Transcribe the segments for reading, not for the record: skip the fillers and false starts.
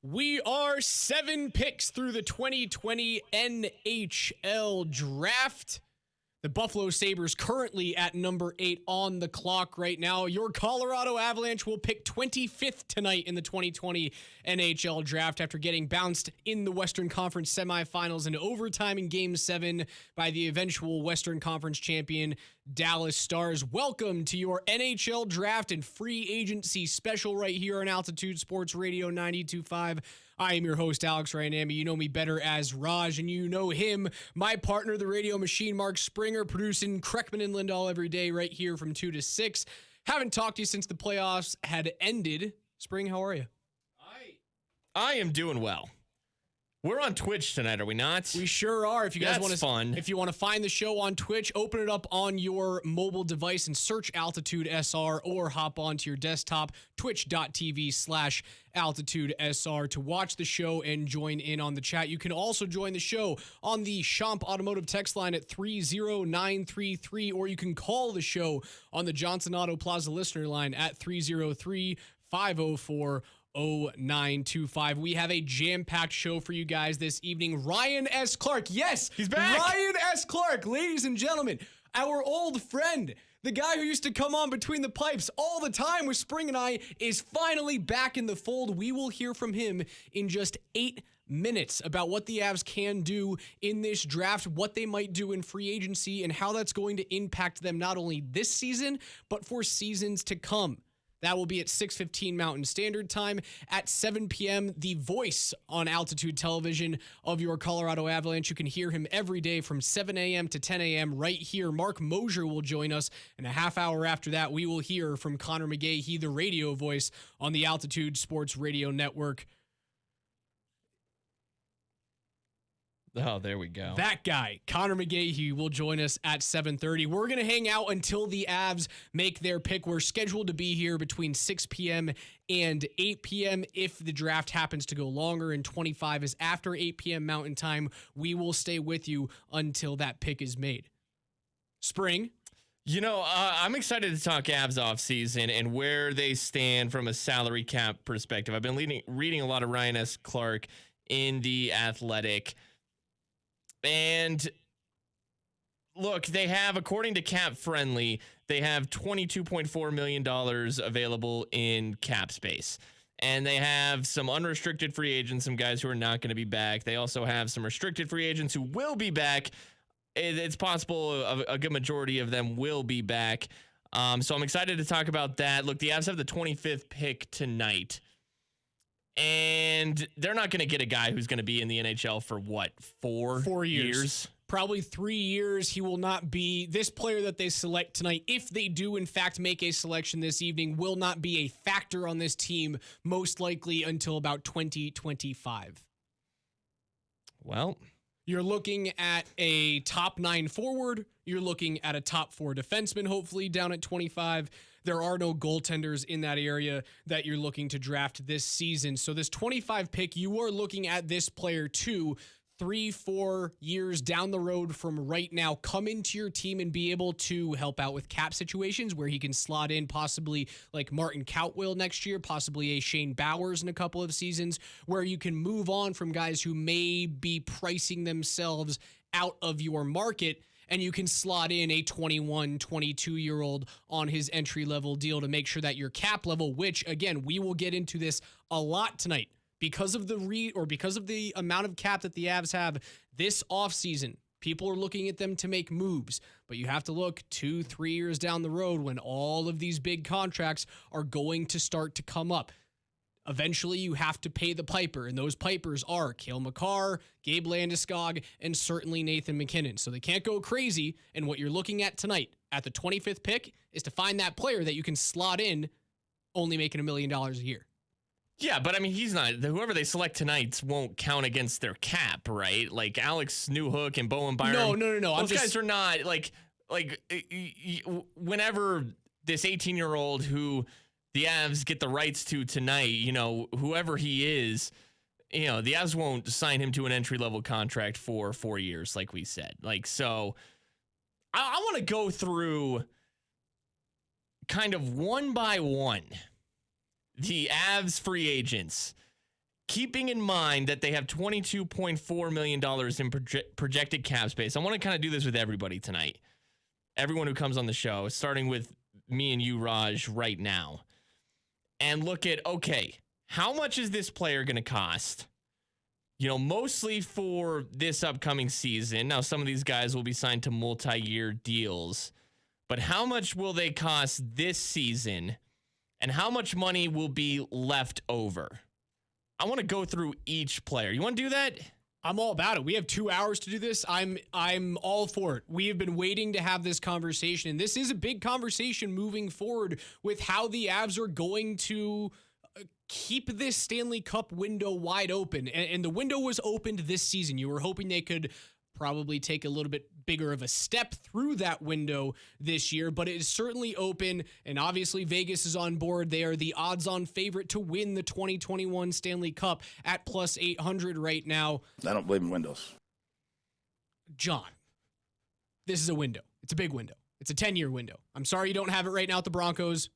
We are 7 picks through the 2020 NHL draft. The Buffalo Sabres currently at number 8 on the clock right now. Your Colorado Avalanche will pick 25th tonight in the 2020 NHL draft after getting bounced in the Western Conference semifinals in overtime in Game 7 by the eventual Western Conference champion Dallas Stars. Welcome to your NHL draft and free agency special right here on Altitude Sports Radio 92.5. I am your host, Alex Ryanami. You know me better as Raj, and you know him, my partner, the radio machine, Mark Springer, producing Kreckman and Lindahl every day right here from 2 to 6. Haven't talked to you since the playoffs had ended. Spring, how are you? I am doing well. We're on Twitch tonight, are we not? We sure are. If you guys want to fun. If you want to find the show on Twitch, open it up on your mobile device and search Altitude SR, or hop onto your desktop, twitch.tv/Altitude SR, to watch the show and join in on the chat. You can also join the show on the Schomp Automotive text line at 30933, or you can call the show on the Johnson Auto Plaza listener line at 303-504-0925. We have a jam-packed show for you guys this evening. Ryan S. Clark, yes, he's back. Ryan S. Clark, ladies and gentlemen, our old friend, the guy who used to come on Between the Pipes all the time with Spring and I, is finally back in the fold. We will hear from him in just 8 minutes about what the Avs can do in this draft, what they might do in free agency, and how that's going to impact them not only this season, but for seasons to come. That will be at 6:15 Mountain Standard Time. At 7 p.m., the voice on Altitude Television of your Colorado Avalanche. You can hear him every day from 7 a.m. to 10 a.m. right here. Mark Mosier will join us, and a half hour after that, we will hear from Connor McGahey, the radio voice on the Altitude Sports Radio Network. Oh, there we go. That guy, Connor McGahey, will join us at 7:30. We're going to hang out until the Avs make their pick. We're scheduled to be here between 6 p.m. and 8 p.m. If the draft happens to go longer and 25 is after 8 p.m. Mountain Time, we will stay with you until that pick is made. Spring? You know, I'm excited to talk Avs offseason and where they stand from a salary cap perspective. I've been reading a lot of Ryan S. Clark in The Athletic. And look, they have, according to Cap Friendly, they have $22.4 million available in cap space. And they have some unrestricted free agents, some guys who are not going to be back. They also have some restricted free agents who will be back. It's possible a good majority of them will be back. So I'm excited to talk about that. Look, the Avs have the 25th pick tonight. And they're not going to get a guy who's going to be in the NHL for what, 4 years? Probably 3 years. He will not be, this player that they select tonight, if they do in fact make a selection this evening, will not be a factor on this team, most likely until about 2025. Well, you're looking at a top 9 forward. You're looking at a top 4 defenseman, hopefully, down at 25. There are no goaltenders in that area that you're looking to draft this season. So this 25 pick, you are looking at this player to 3-4 years down the road from right now come into your team and be able to help out with cap situations where he can slot in possibly like Martin Kaut will next year, possibly a Shane Bowers in a couple of seasons, where you can move on from guys who may be pricing themselves out of your market, and you can slot in a 21, 22-year-old on his entry-level deal to make sure that your cap level, which, again, we will get into this a lot tonight, because of the amount of cap that the Avs have this offseason, people are looking at them to make moves. But you have to look 2-3 years down the road when all of these big contracts are going to start to come up. Eventually, you have to pay the piper, and those pipers are Cale Makar, Gabe Landeskog, and certainly Nathan MacKinnon. So they can't go crazy, and what you're looking at tonight at the 25th pick is to find that player that you can slot in only making $1 million a year. Yeah, but I mean, he's not, whoever they select tonight won't count against their cap, right? Like Alex Newhook and Bowen Byram. No. Those guys are not, like whenever this 18-year-old who the Avs get the rights to tonight, you know, whoever he is, you know, the Avs won't sign him to an entry-level contract for 4 years, like we said. Like, so I want to go through kind of one by one the Avs free agents keeping in mind that they have $22.4 million in projected cap space, I want to kind of do this with everybody tonight. Everyone who comes on the show, starting with me and you, Raj, right now. And look at, okay, how much is this player going to cost? Mostly for this upcoming season. Now, some of these guys will be signed to multi-year deals. But how much will they cost this season? And how much money will be left over? I want to go through each player. You want to do that? I'm all about it. We have 2 hours to do this. I'm all for it. We have been waiting to have this conversation, and this is a big conversation moving forward with how the Avs are going to keep this Stanley Cup window wide open. And the window was opened this season. You were hoping they could probably take a little bit bigger of a step through that window this year, but it is certainly open, and obviously Vegas is on board. They are the odds-on favorite to win the 2021 Stanley Cup at plus 800 right now. I don't believe in windows. John, this is a window. It's a big window. It's a 10-year window. I'm sorry you don't have it right now at the Broncos.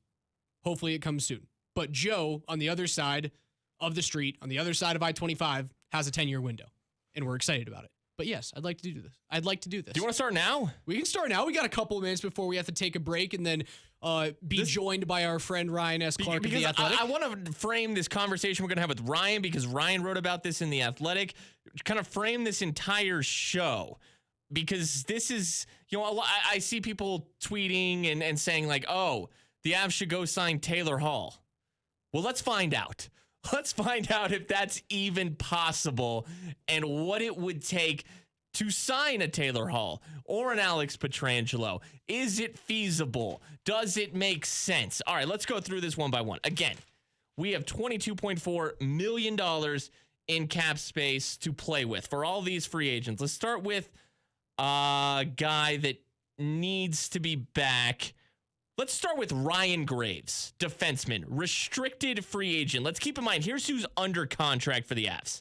Hopefully it comes soon. But Joe, on the other side of the street, on the other side of I-25, has a 10-year window, and we're excited about it. But yes, I'd like to do this. Do you want to start now? We can start now. We got a couple of minutes before we have to take a break and then be joined by our friend Ryan S. Clark of The Athletic. I want to frame this conversation we're going to have with Ryan, because Ryan wrote about this in The Athletic. Kind of frame this entire show, because this is, I see people tweeting and saying like, oh, the Avs should go sign Taylor Hall. Well, let's find out. Let's find out if that's even possible and what it would take to sign a Taylor Hall or an Alex Pietrangelo. Is it feasible? Does it make sense? All right, let's go through this one by one. Again, we have $22.4 million in cap space to play with for all these free agents. Let's start with a guy that needs to be back. Let's start with Ryan Graves, defenseman, restricted free agent. Let's keep in mind, here's who's under contract for the Avs.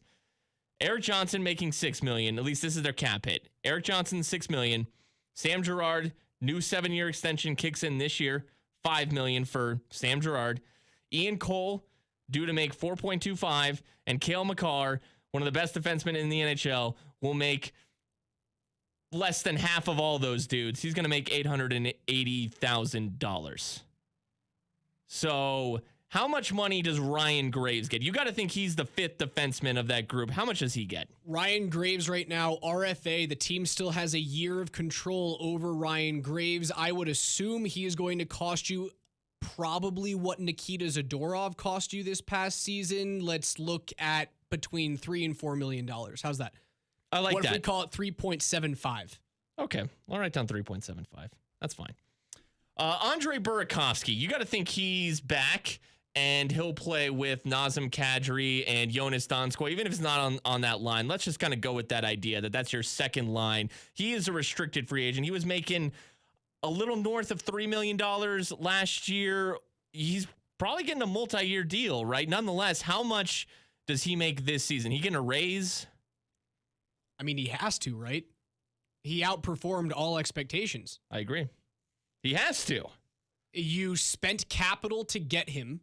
Eric Johnson making $6 million. At least this is their cap hit. Eric Johnson, $6 million. Sam Girard, new 7-year extension kicks in this year. $5 million for Sam Girard. Ian Cole, due to make $4.25. And Cale Makar, one of the best defensemen in the NHL, will make less than half of all those dudes. He's going to make $880,000. So how much money does Ryan Graves get? You got to think he's the 5th defenseman of that group. How much does he get? Ryan Graves right now, RFA, the team still has a year of control over Ryan Graves. I would assume he is going to cost you probably what Nikita Zadorov cost you this past season. Let's look at between $3 and $4 million. How's that? I like that. What if we call it 3.75? Okay, I'll write down 3.75. That's fine. Andre Burakovsky, you got to think he's back, and he'll play with Nazem Kadri and Jonas Donskoy, even if it's not on that line. Let's just kind of go with that idea that that's your second line. He is a restricted free agent. He was making a little north of $3 million last year. He's probably getting a multi-year deal, right? Nonetheless, how much does he make this season? He getting a raise? I mean, he has to, right? He outperformed all expectations. I agree. He has to. You spent capital to get him,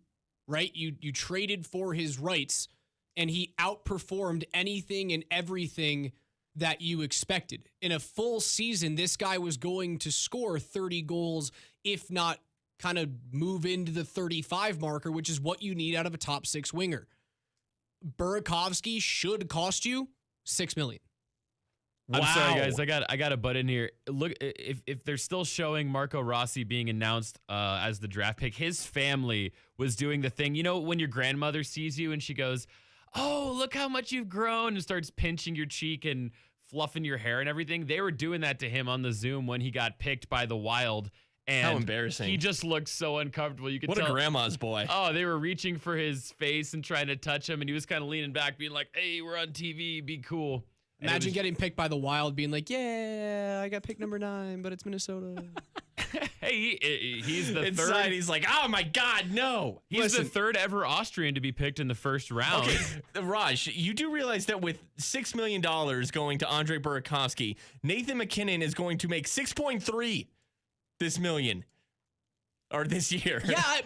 right? You traded for his rights, and he outperformed anything and everything that you expected. In a full season, this guy was going to score 30 goals, if not kind of move into the 35 marker, which is what you need out of a top 6 winger. Burakovsky should cost you $6 million. Wow. I'm sorry, guys. I got a butt in here. Look, if they're still showing Marco Rossi being announced as the draft pick, his family was doing the thing. You know, when your grandmother sees you and she goes, "Oh, look how much you've grown," and starts pinching your cheek and fluffing your hair and everything. They were doing that to him on the Zoom when he got picked by the Wild. And how embarrassing. He just looked so uncomfortable. You could tell. What a grandma's boy. Oh, they were reaching for his face and trying to touch him, and he was kind of leaning back, being like, "Hey, we're on TV. Be cool." Imagine getting picked by the Wild, being like, "Yeah, I got picked number 9, but it's Minnesota." Hey, he's the Inside, third. He's like, "Oh my God, no!" He's the third ever Austrian to be picked in the first round. Okay, Raj, you do realize that with $6 million going to Andre Burakovsky, Nathan McKinnon is going to make 6.3 this year. Yeah,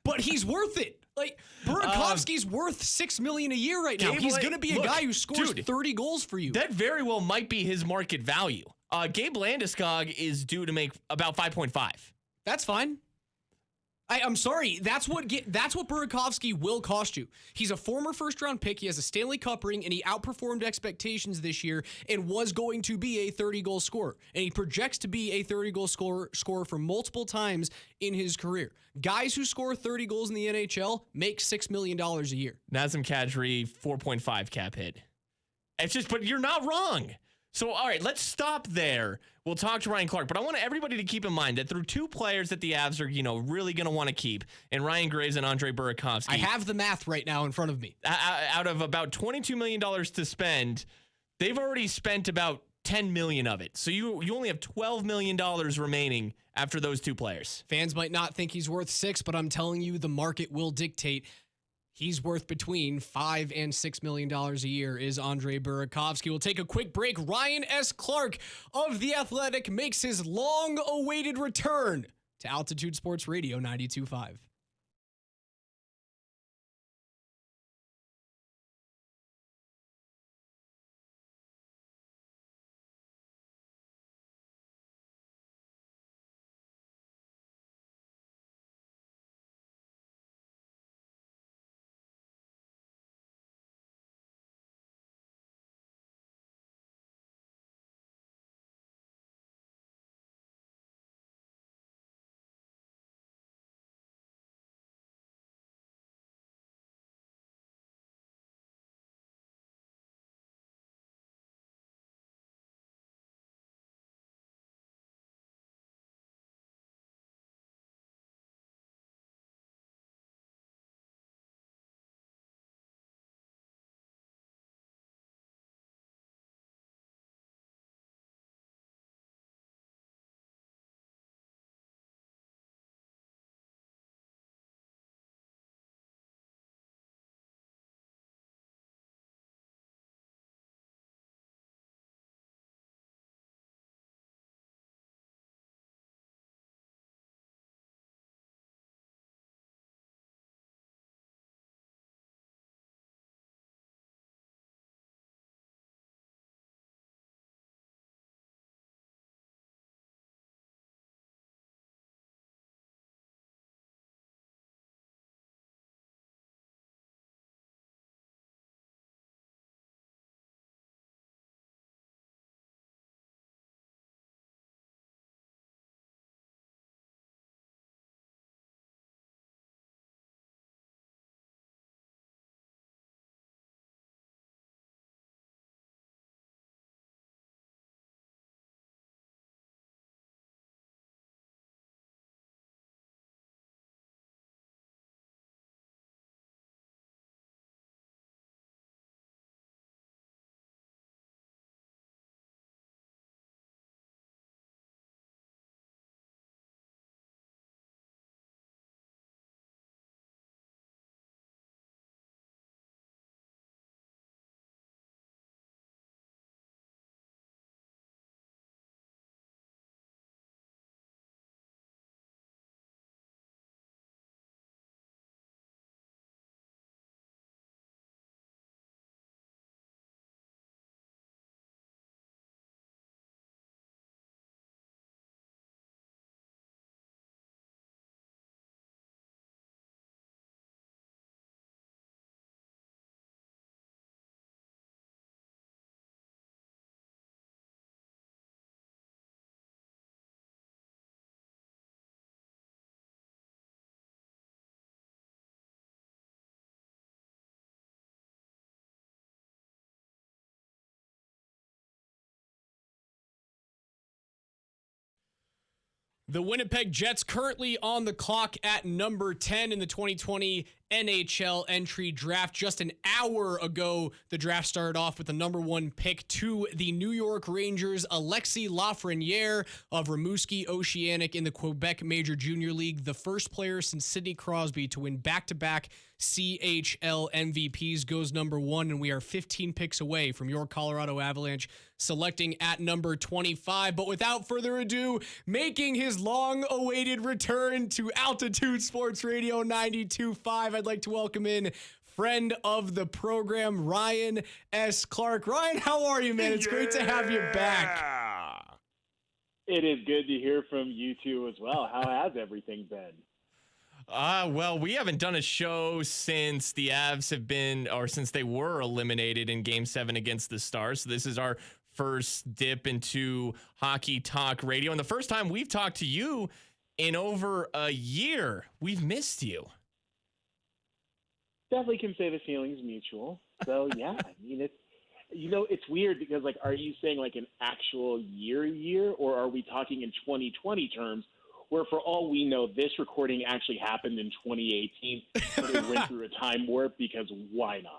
but he's worth it. Like, Burakovsky's worth $6 million a year right now. He's going to be a guy who scores 30 goals for you. That very well might be his market value. Gabe Landeskog is due to make about 5.5. That's fine. I'm sorry. That's what Burakovsky will cost you. He's a former first-round pick. He has a Stanley Cup ring, and he outperformed expectations this year and was going to be a 30-goal scorer. And he projects to be a 30-goal scorer for multiple times in his career. Guys who score 30 goals in the NHL make $6 million a year. Nazem Kadri, 4.5 cap hit. It's just, but you're not wrong. So, all right, let's stop there. We'll talk to Ryan Clark, but I want everybody to keep in mind that there are two players that the Avs are, really going to want to keep, and Ryan Graves and Andre Burakovsky. I have the math right now in front of me. Out of about $22 million to spend, they've already spent about $10 million of it. So you only have $12 million remaining after those two players. Fans might not think he's worth $6, but I'm telling you, the market will dictate. He's worth between $5 and $6 million a year is Andre Burakovsky. We'll take a quick break. Ryan S. Clark of The Athletic makes his long-awaited return to Altitude Sports Radio 92.5. The Winnipeg Jets currently on the clock at number 10 in the 2020 NHL entry draft. Just an hour ago, the draft started off with the number 1 pick to the New York Rangers, Alexis Lafreniere of Rimouski Oceanic in the Quebec Major Junior League, the first player since Sidney Crosby to win back-to-back CHL MVPs, goes number 1, and we are 15 picks away from your Colorado Avalanche selecting at number 25. But without further ado, making his long-awaited return to Altitude Sports Radio 92.5, 25, I'd like to welcome in friend of the program, Ryan S. Clark. Ryan, how are you, man? It's great to have you back. It is good to hear from you two as well. How has everything been? Well, we haven't done a show since the Avs have been, or since they were eliminated in Game 7 against the Stars. So this is our first dip into Hockey Talk Radio. And the first time we've talked to you in over a year. We've missed you. Definitely can say the feeling's mutual. So, yeah, I mean, it's weird because, like, are you saying, like, an actual year, or are we talking in 2020 terms? Where for all we know, this recording actually happened in 2018, but it went through a time warp because why not?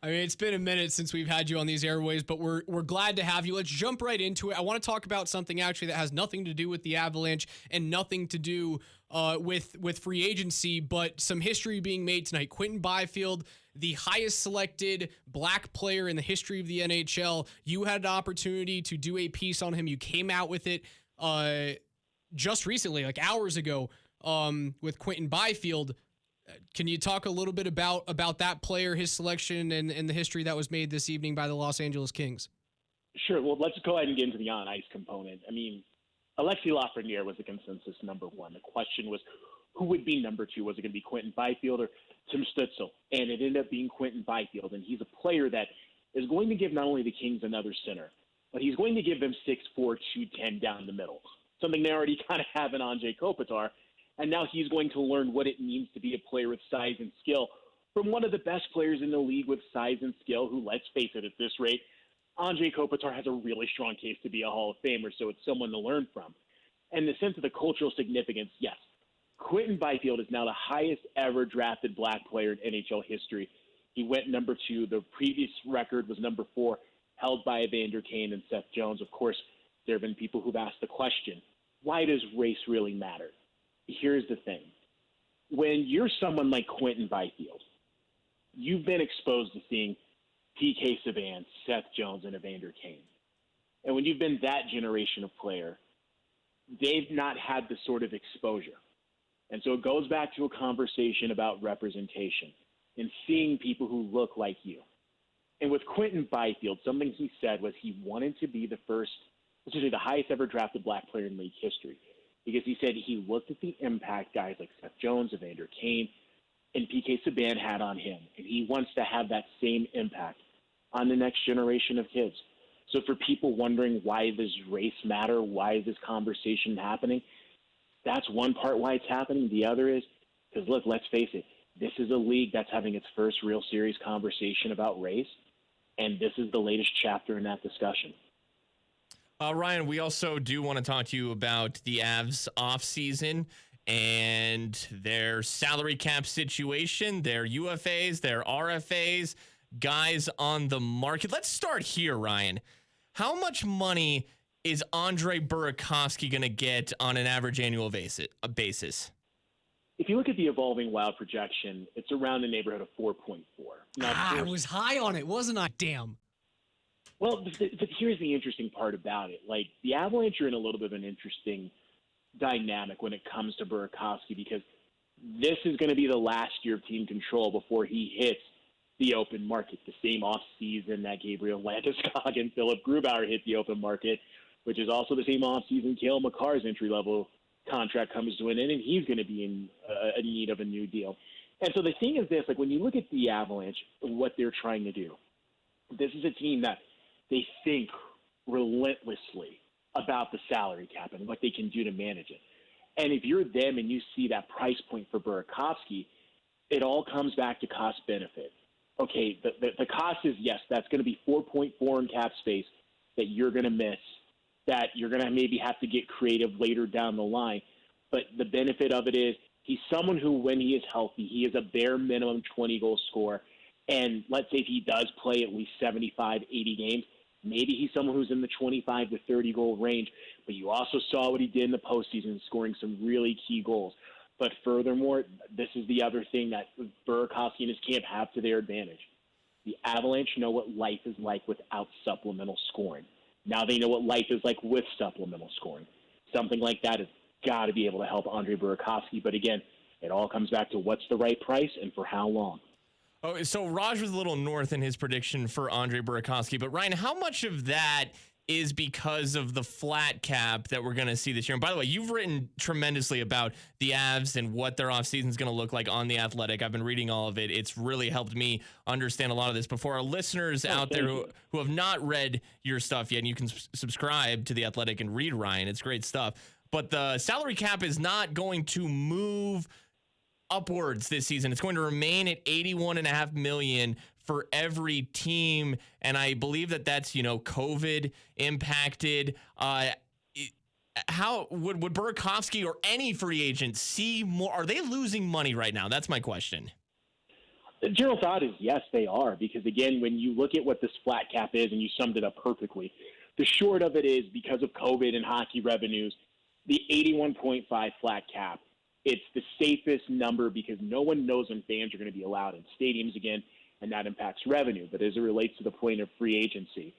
I mean, it's been a minute since we've had you on these airways, but we're glad to have you. Let's jump right into it. I want to talk about something actually that has nothing to do with the Avalanche and nothing to do with free agency, but some history being made tonight. Quentin Byfield, the highest selected black player in the history of the NHL. You had an opportunity to do a piece on him. You came out with it just recently, like hours ago, with Quentin Byfield. Can you talk a little bit about that player, his selection, and the history that was made this evening by the Los Angeles Kings? Sure. Well, let's go ahead and get into the on-ice component. I mean, Alexis Lafreniere was the consensus number one. The question was, who would be number two? Was it going to be Quentin Byfield or Tim Stützle? And it ended up being Quentin Byfield. And he's a player that is going to give not only the Kings another center, but he's going to give them 6'4", 210 down the middle, something they already kind of have in Anze Kopitar. And now he's going to learn what it means to be a player with size and skill from one of the best players in the league with size and skill, who, let's face it, at this rate, Anze Kopitar has a really strong case to be a Hall of Famer, so it's someone to learn from. And the sense of the cultural significance, yes, Quentin Byfield is now the highest ever drafted black player in NHL history. He went number 2. The previous record was number 4, held by Evander Kane and Seth Jones. Of course, there have been people who've asked the question, why does race really matter? Here's the thing. When you're someone like Quentin Byfield, you've been exposed to seeing PK Subban, Seth Jones, and Evander Kane. And when you've been that generation of player, they've not had the sort of exposure. And so it goes back to a conversation about representation and seeing people who look like you. And with Quentin Byfield, something he said was he wanted to be the highest ever drafted black player in league history. Because he said he looked at the impact guys like Seth Jones, Evander Kane, and PK Subban had on him. And he wants to have that same impact on the next generation of kids. So for people wondering why does race matter, why is this conversation happening, that's one part why it's happening. The other is because, look, let's face it, this is a league that's having its first real serious conversation about race, and this is the latest chapter in that discussion. Ryan, we also do want to talk to you about the Avs offseason and their salary cap situation, their UFAs, their RFAs, guys on the market. Let's start here, Ryan. How much money is Andre Burakovsky going to get on an average annual basis? If you look at the evolving wild projection, it's around the neighborhood of 4.4. I was high on it, wasn't I? Damn. Well, but here's the interesting part about it. Like, the Avalanche are in a little bit of an interesting dynamic when it comes to Burakovsky, because this is going to be the last year of team control before he hits the open market, the same offseason that Gabriel Landeskog and Philip Grubauer hit the open market, which is also the same offseason Cale Makar's entry-level contract comes to an end, and he's going to be in need of a new deal. And so the thing is this, like, when you look at the Avalanche and what they're trying to do, this is a team that they think relentlessly about the salary cap and what they can do to manage it. And if you're them and you see that price point for Burakovsky, it all comes back to cost benefit. Okay, the cost is, yes, that's going to be 4.4 in cap space that you're going to miss, that you're going to maybe have to get creative later down the line. But the benefit of it is he's someone who, when he is healthy, he is a bare minimum 20-goal scorer. And let's say if he does play at least 75, 80 games, maybe he's someone who's in the 25 to 30 goal range, but you also saw what he did in the postseason, scoring some really key goals. But furthermore, this is the other thing that Burakovsky and his camp have to their advantage. The Avalanche know what life is like without supplemental scoring. Now they know what life is like with supplemental scoring. Something like that has got to be able to help Andre Burakovsky. But again, It all comes back to what's the right price and for how long. Oh, so Raj was a little north in his prediction for Andre Burakovsky, but Ryan, how much of that is because of the flat cap that we're going to see this year? And by the way, you've written tremendously about the Avs and what their offseason is going to look like on The Athletic. I've been reading all of it. It's really helped me understand a lot of this. But for our listeners out there who have not read your stuff yet, and you can subscribe to The Athletic and read Ryan, it's great stuff. But the salary cap is not going to move upwards this season. It's going to remain at $81.5 million for every team, and I believe that that's COVID impacted. How would Burakovsky or any free agent see more? Are they losing money right now? That's my question. The general thought is yes, they are, because again, when you look at what this flat cap is, and you summed it up perfectly, the short of it is because of COVID and hockey revenues, the 81.5 flat cap. It's the safest number because no one knows when fans are going to be allowed in stadiums again, and that impacts revenue. But as it relates to the point of free agency,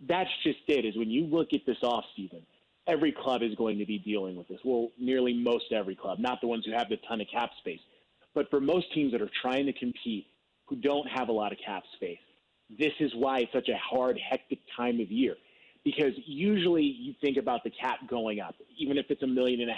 that's just it, is when you look at this offseason, every club is going to be dealing with this. Well, nearly most every club, not the ones who have the ton of cap space. But for most teams that are trying to compete, who don't have a lot of cap space, this is why it's such a hard, hectic time of year. Because usually you think about the cap going up, even if it's $1.5 million,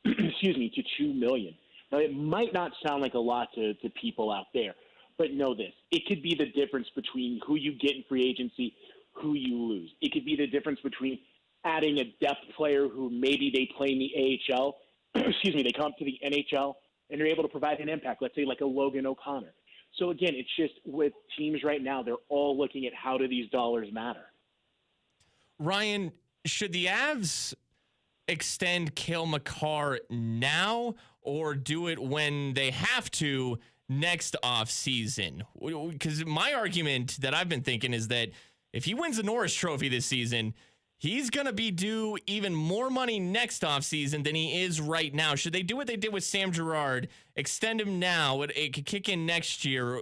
excuse me, to $2 million. Now, it might not sound like a lot to people out there, but know this. It could be the difference between who you get in free agency, who you lose. It could be the difference between adding a depth player who maybe they play in the AHL, excuse me, they come up to the NHL, and they're able to provide an impact, let's say like a Logan O'Connor. So, again, it's just with teams right now, they're all looking at how do these dollars matter. Ryan, should the Avs extend Cale Makar now or do it when they have to next offseason? Because my argument that I've been thinking is that if he wins the Norris Trophy this season, he's going to be due even more money next offseason than he is right now. Should they do what they did with Sam Girard, extend him now? It could kick in next year.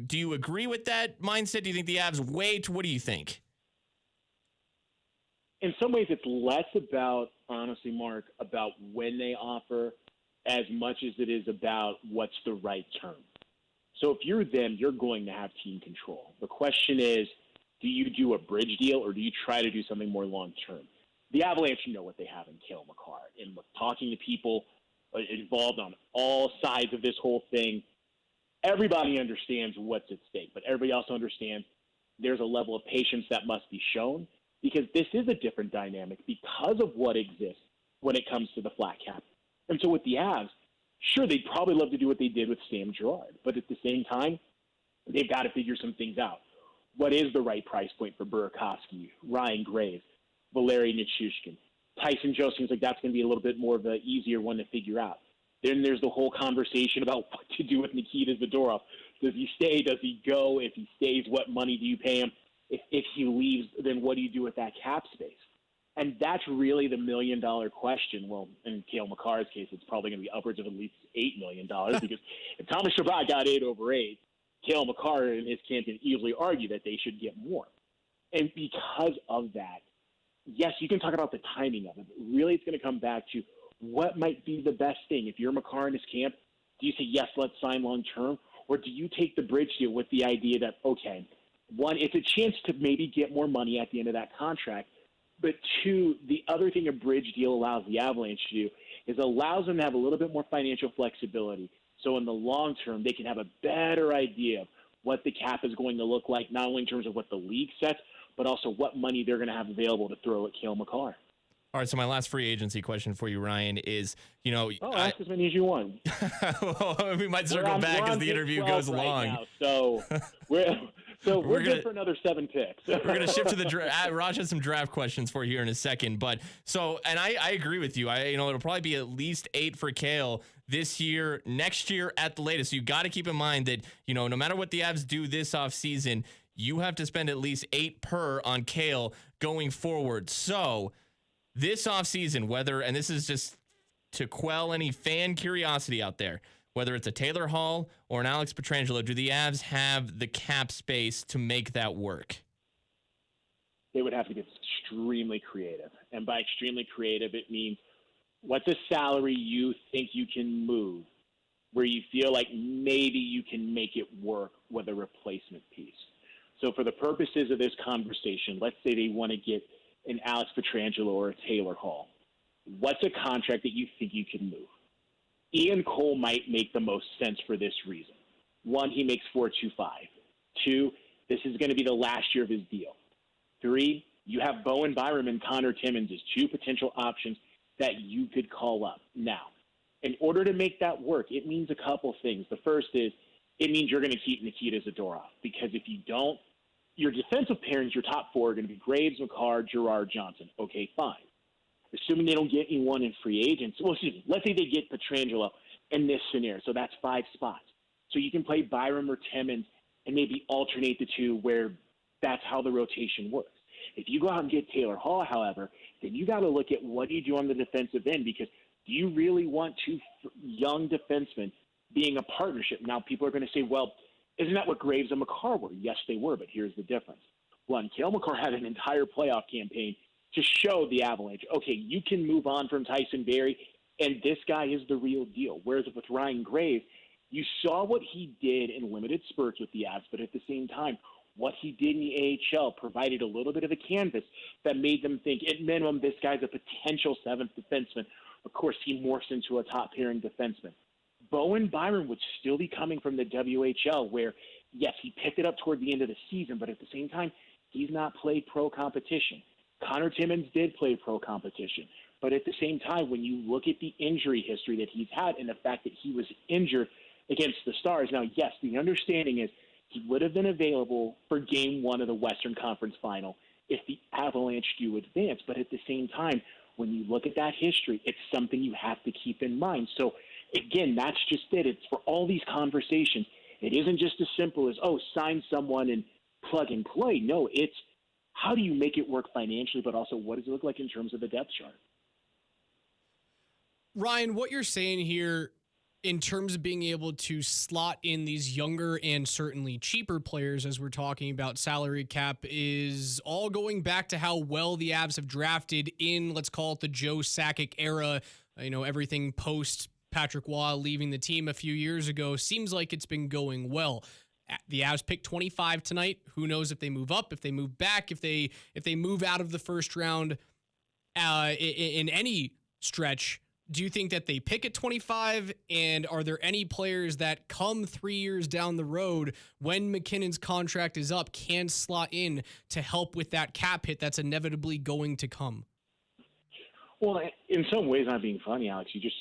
Do you agree with that mindset? Do you think the Avs wait? What do you think? In some ways, it's less about, honestly, Mark, about when they offer as much as it is about what's the right term. So if you're them, you're going to have team control. The question is, do you do a bridge deal or do you try to do something more long-term? The Avalanche know what they have in Cale Makar. And talking to people involved on all sides of this whole thing, everybody understands what's at stake, but everybody also understands there's a level of patience that must be shown, because this is a different dynamic because of what exists when it comes to the flat cap. And so with the Avs, sure, they'd probably love to do what they did with Sam Girard, but at the same time, they've got to figure some things out. What is the right price point for Burakovsky, Ryan Graves, Valeri Nichushkin? Tyson Joe seems like that's going to be a little bit more of an easier one to figure out. Then there's the whole conversation about what to do with Nikita Zadorov. Does he stay? Does he go? If he stays, what money do you pay him? If he leaves, then what do you do with that cap space? And that's really the $1 million question. Well, in Cale Makar's case, it's probably going to be upwards of at least $8 million because if Thomas Chabot got 8 over 8, Cale Makar and his camp can easily argue that they should get more. And because of that, yes, you can talk about the timing of it, but really it's going to come back to what might be the best thing. If you're Makar in his camp, do you say, yes, let's sign long-term? Or do you take the bridge deal with the idea that, okay, one, it's a chance to maybe get more money at the end of that contract. But two, the other thing a bridge deal allows the Avalanche to do is allows them to have a little bit more financial flexibility. So in the long term, they can have a better idea of what the cap is going to look like, not only in terms of what the league sets, but also what money they're going to have available to throw at Cale Makar. All right, so my last free agency question for you, Ryan, is, ask as many as you want. Well, we might circle back as the interview goes along. Now, so we're good for another 7 picks. We're going to shift to the draft. Raj has some draft questions for you here in a second. But and I agree with you. It'll probably be at least 8 for Cale this year, next year at the latest. So you got to keep in mind that, no matter what the Avs do this offseason, you have to spend at least 8 per on Cale going forward. So this offseason, and this is just to quell any fan curiosity out there, whether it's a Taylor Hall or an Alex Pietrangelo, do the Avs have the cap space to make that work? They would have to get extremely creative. And by extremely creative, it means what's a salary you think you can move where you feel like maybe you can make it work with a replacement piece. So for the purposes of this conversation, let's say they want to get an Alex Pietrangelo or a Taylor Hall. What's a contract that you think you can move? Ian Cole might make the most sense for this reason. One, he makes $4.25. Two, this is going to be the last year of his deal. Three, you have Bowen Byram and Connor Timmins as two potential options that you could call up. Now, in order to make that work, it means a couple things. The first is it means you're going to keep Nikita Zadorov, because if you don't, your defensive pairings, your top four, are going to be Graves, McCarr, Girard, Johnson. Okay, fine. Assuming they don't get anyone in free agents. Well, excuse me, let's say they get Pietrangelo in this scenario. So that's 5 spots. So you can play Byram or Timmins and maybe alternate the two where that's how the rotation works. If you go out and get Taylor Hall, however, then you got to look at what do you do on the defensive end, because do you really want two young defensemen being a partnership? Now, people are going to say, well, isn't that what Graves and McCarr were? Yes, they were, but here's the difference. One, Cale McCarr had an entire playoff campaign to show the Avalanche, okay, you can move on from Tyson Barrie, and this guy is the real deal. Whereas with Ryan Graves, you saw what he did in limited spurts with the Avs, but at the same time, what he did in the AHL provided a little bit of a canvas that made them think, at minimum, this guy's a potential seventh defenseman. Of course, he morphs into a top-pairing defenseman. Bowen Byram would still be coming from the WHL, where, yes, he picked it up toward the end of the season, but at the same time, he's not played pro competition. Connor Timmins did play pro competition. But at the same time, when you look at the injury history that he's had and the fact that he was injured against the Stars, now, yes, the understanding is he would have been available for Game 1 of the Western Conference Final if the Avalanche do advance. But at the same time, when you look at that history, it's something you have to keep in mind. So, again, that's just it. It's for all these conversations. It isn't just as simple as, oh, sign someone and plug and play. No, it's how do you make it work financially, but also what does it look like in terms of the depth chart? Ryan, what you're saying here in terms of being able to slot in these younger and certainly cheaper players, as we're talking about salary cap, is all going back to how well the Avs have drafted in, let's call it the Joe Sakic era. You know, everything post Patrick Waugh leaving the team a few years ago seems like it's been going well. The Avs picked 25 tonight. Who knows if they move up, if they move back, if they move out of the first round in any stretch. Do you think that they pick at 25? And are there any players that come 3 years down the road when McKinnon's contract is up can slot in to help with that cap hit that's inevitably going to come? Well, in some ways, not being funny, Alex, you just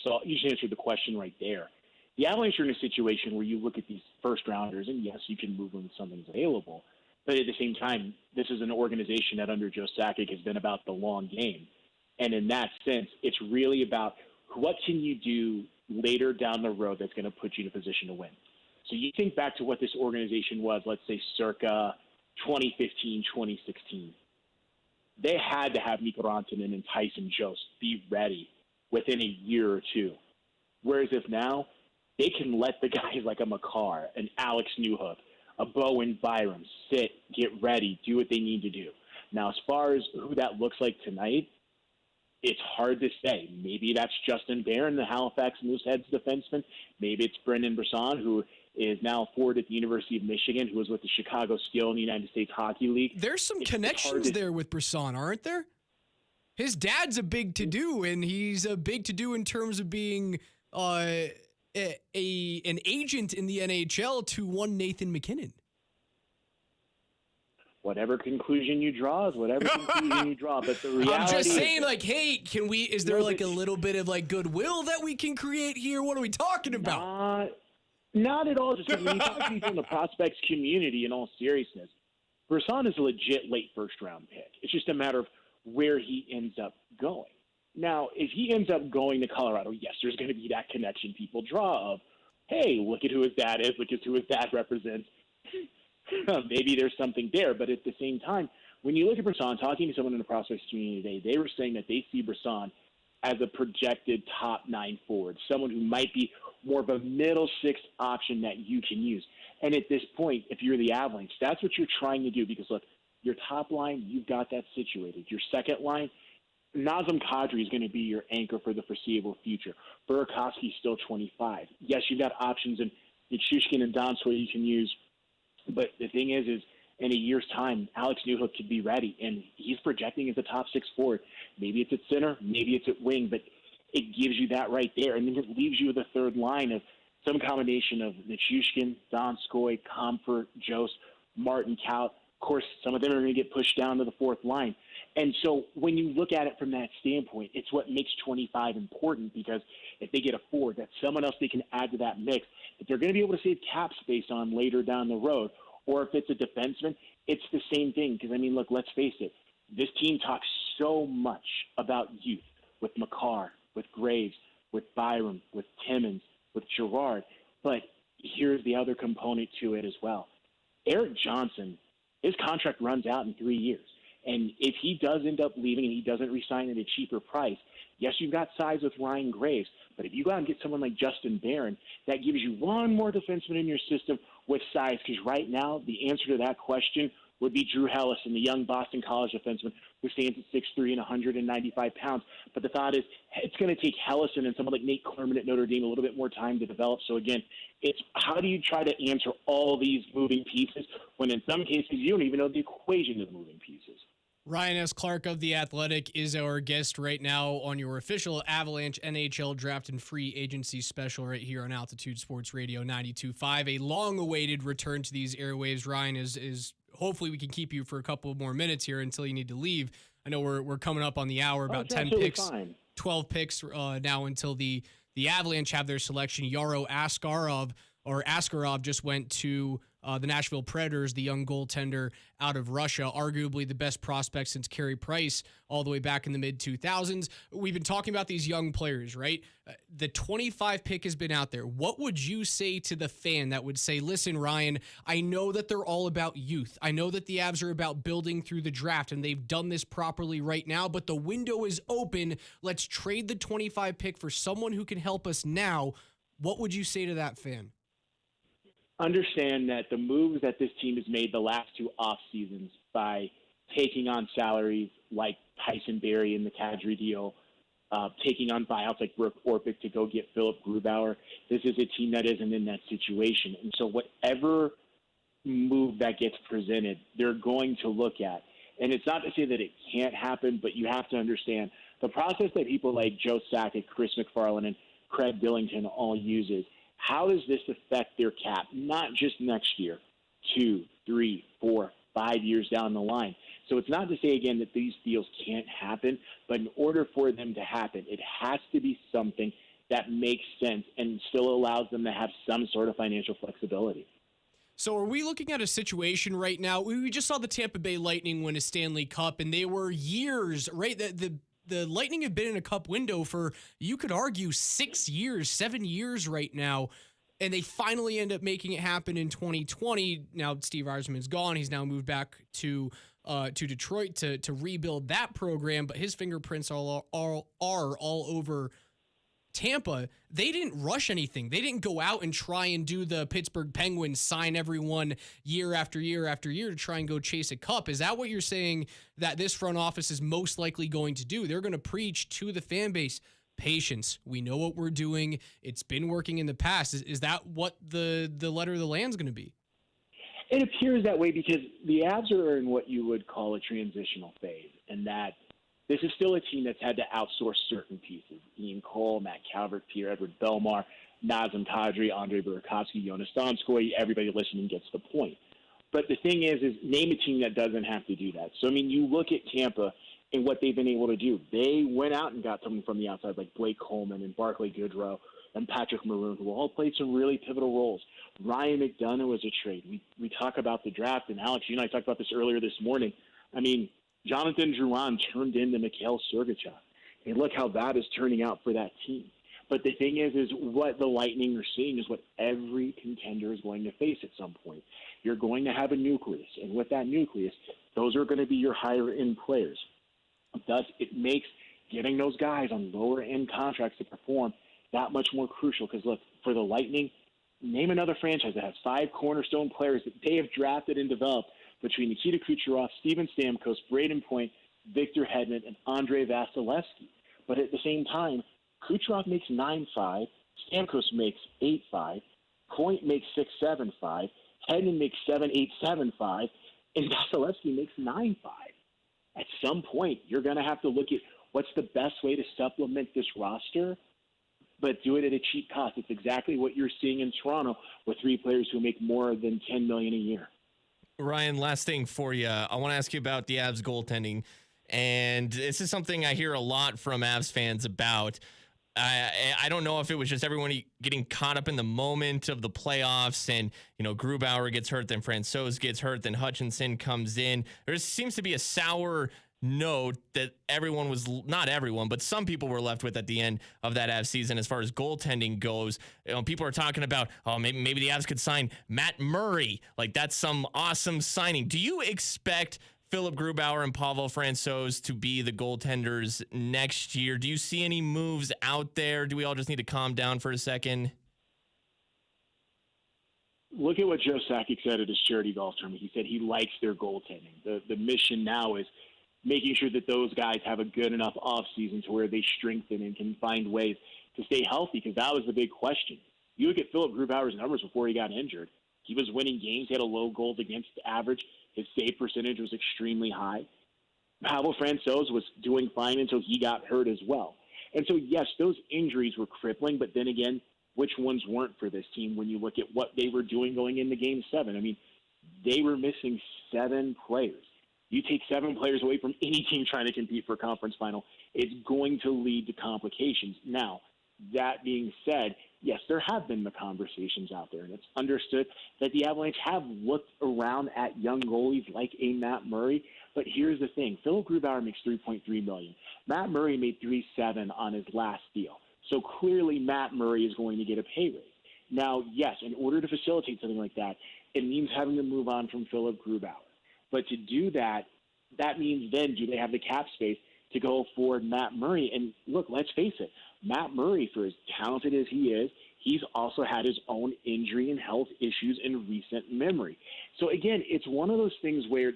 answered the question right there. The Avalanche are in a situation where you look at these first rounders, and yes, you can move when something's available. But at the same time, this is an organization that under Joe Sakic has been about the long game. And in that sense, it's really about what can you do later down the road that's going to put you in a position to win. So you think back to what this organization was, let's say circa 2015, 2016. They had to have Mikko Rantanen and Tyson Jost be ready within a year or two. Whereas if now they can let the guys like a McCarr, an Alex Newhook, a Bowen Byram sit, get ready, do what they need to do. Now, as far as who that looks like tonight, it's hard to say. Maybe that's Justin Barron, the Halifax Mooseheads defenseman. Maybe it's Brendan Brisson, who is now forward at the University of Michigan, who was with the Chicago Steel in the United States Hockey League. There's some connections there with Brisson, aren't there? His dad's a big to-do, and he's a big to-do in terms of being an agent in the NHL to one Nathan McKinnon. Whatever conclusion you draw is whatever conclusion you draw. But the reality I'm just saying, is, like, hey, is there like a little bit of like goodwill that we can create here? What are we talking about? Not at all. Just when you talk to people in the prospects community, in all seriousness, Brisson is a legit late first-round pick. It's just a matter of where he ends up going. Now, if he ends up going to Colorado, yes, there's going to be that connection people draw of, hey, look at who his dad is, look at who his dad represents. Maybe there's something there, but at the same time, when you look at Brisson, talking to someone in the prospects community today, they were saying that they see Brisson as a projected top 9 forward, someone who might be more of a middle six option that you can use. And at this point, if you're the Avalanche, that's what you're trying to do because, look, your top line, you've got that situated. Your second line, Nazem Kadri is going to be your anchor for the foreseeable future. Burakovsky's still 25. Yes, you've got options in Nichushkin and Donskoy you can use, but the thing is in a year's time, Alex Newhook could be ready, and he's projecting as a top 6 forward. Maybe it's at center, maybe it's at wing, but it gives you that right there, and then it leaves you with a third line of some combination of Nichushkin, Donskoy, Comfort, Jost, Martin, Kaut. Of course, some of them are going to get pushed down to the fourth line. And so when you look at it from that standpoint, it's what makes 25 important, because if they get a forward, that's someone else they can add to that mix that they're going to be able to save cap space on later down the road. Or if it's a defenseman, it's the same thing. Because, I mean, look, let's face it. This team talks so much about youth with Makar, with Graves, with Byram, with Timmins, with Girard. But here's the other component to it as well. Eric Johnson, his contract runs out in 3 years. And if he does end up leaving and he doesn't re-sign at a cheaper price, yes, you've got size with Ryan Graves, but if you go out and get someone like Justin Barron, that gives you one more defenseman in your system with size, because right now the answer to that question would be Drew Hellison, the young Boston College defenseman who stands at 6'3" and 195 pounds. But the thought is it's going to take Hellison and someone like Nate Clermont at Notre Dame a little bit more time to develop. So, again, it's how do you try to answer all these moving pieces when in some cases you don't even know the equation of moving pieces. Ryan S. Clark of The Athletic is our guest right now on your official Avalanche NHL Draft and Free Agency special right here on Altitude Sports Radio 92.5. A long-awaited return to these airwaves. Ryan, is hopefully we can keep you for a couple more minutes here until you need to leave. I know we're coming up on the hour, about 10 picks, fine. 12 picks now until the Avalanche have their selection. Yaro Askarov just went to the Nashville Predators, the young goaltender out of Russia, arguably the best prospect since Carey Price all the way back in the mid-2000s. We've been talking about these young players, right? The 25 pick has been out there. What would you say to the fan that would say, listen, Ryan, I know that they're all about youth. I know that the Avs are about building through the draft, and they've done this properly right now, but the window is open. Let's trade the 25 pick for someone who can help us now. What would you say to that fan? Understand that the moves that this team has made the last 2 off seasons by taking on salaries like Tyson Barrie in the Kadri deal, taking on buyouts like Brooke Orpik to go get Philip Grubauer, this is a team that isn't in that situation. And so whatever move that gets presented, they're going to look at. And it's not to say that it can't happen, but you have to understand the process that people like Joe Sakic, Chris McFarland, and Craig Billington all uses. How does this affect their cap? Not just next year, 2, 3, 4, 5 years down the line. So it's not to say, again, that these deals can't happen, but in order for them to happen, it has to be something that makes sense and still allows them to have some sort of financial flexibility. So are we looking at a situation right now? We just saw the Tampa Bay Lightning win a Stanley Cup, and they were years, right? The Lightning have been in a cup window for, you could argue, 6 years, 7 years right now, and they finally end up making it happen in 2020. Now Steve Yzerman's gone. He's now moved back to Detroit to rebuild that program, but his fingerprints are all over Tampa. They didn't rush anything. They didn't go out and try and do the Pittsburgh Penguins, sign everyone year after year after year to try and go chase a cup. Is that what you're saying that this front office is most likely going to do? They're going to preach to the fan base, patience. We know what we're doing. It's been working in the past. Is that what the letter of the land's going to be? It appears that way because the Avs are in what you would call a transitional phase, and that this is still a team that's had to outsource certain pieces. Ian Cole, Matt Calvert, Pierre-Edouard Bellemare, Nazem Kadri, Andre Burakovsky, Jonas Donskoy. Everybody listening gets the point. But the thing is name a team that doesn't have to do that. So, I mean, you look at Tampa and what they've been able to do. They went out and got someone from the outside like Blake Coleman and Barclay Goodrow and Patrick Maroon, who all played some really pivotal roles. Ryan McDonough was a trade. We talk about the draft, and Alex, you and I talked about this earlier this morning. I mean, Jonathan Drouin turned into Mikhail Sergachev. And look how that is turning out for that team. But the thing is what the Lightning are seeing is what every contender is going to face at some point. You're going to have a nucleus. And with that nucleus, those are going to be your higher-end players. Thus, it makes getting those guys on lower-end contracts to perform that much more crucial. Because, look, for the Lightning, name another franchise that has 5 cornerstone players that they have drafted and developed between Nikita Kucherov, Steven Stamkos, Braden Point, Victor Hedman, and Andrei Vasilevsky. But at the same time, Kucherov makes 9.5, Stamkos makes 8.5, Point makes 6.75, Hedman makes 7.875, and Vasilevsky makes 9.5. At some point, you're going to have to look at what's the best way to supplement this roster, but do it at a cheap cost. It's exactly what you're seeing in Toronto with three players who make more than $10 million a year. Ryan, last thing for you. I want to ask you about the Avs goaltending. And this is something I hear a lot from Avs fans about. I don't know if it was just everyone getting caught up in the moment of the playoffs and, Grubauer gets hurt, then Francouz gets hurt, then Hutchinson comes in. There seems to be a sour note that everyone was, not everyone, but some people were left with at the end of that Avs season as far as goaltending goes. People are talking about, maybe the Avs could sign Matt Murray. Like, that's some awesome signing. Do you expect Philip Grubauer and Pavel Francouz to be the goaltenders next year? Do you see any moves out there? Do we all just need to calm down for a second? Look at what Joe Sakic said at his charity golf tournament. He said he likes their goaltending. The mission now is making sure that those guys have a good enough offseason to where they strengthen and can find ways to stay healthy, because that was the big question. You look at Philip Grubauer's numbers before he got injured. He was winning games. He had a low goals against average. His save percentage was extremely high. Pavel Francouz was doing fine until he got hurt as well. And so, yes, those injuries were crippling, but then again, which ones weren't for this team when you look at what they were doing going into Game 7? I mean, they were missing 7 players. You take 7 players away from any team trying to compete for a conference final, it's going to lead to complications. Now, that being said, yes, there have been the conversations out there, and it's understood that the Avalanche have looked around at young goalies like a Matt Murray. But here's the thing. Philip Grubauer makes $3.3 million. Matt Murray made $3.7 on his last deal. So clearly Matt Murray is going to get a pay raise. Now, yes, in order to facilitate something like that, it means having to move on from Philip Grubauer. But to do that, that means then do they have the cap space to go forward Matt Murray? And look, let's face it, Matt Murray, for as talented as he is, he's also had his own injury and health issues in recent memory. So again, it's one of those things where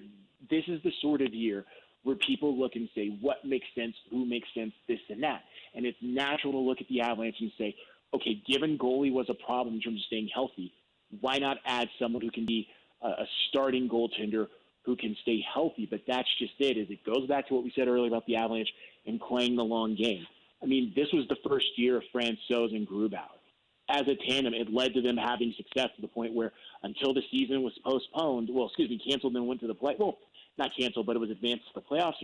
this is the sort of year where people look and say, what makes sense, who makes sense, this and that. And it's natural to look at the Avalanche and say, okay, given goalie was a problem in terms of staying healthy, why not add someone who can be a starting goaltender who can stay healthy? But that's just it. Is it goes back to what we said earlier about the Avalanche and playing the long game. I mean, this was the first year of Francouz and Grubauer. As a tandem, it led to them having success to the point where until the season was canceled and went to the not canceled, but it was advanced to the playoffs,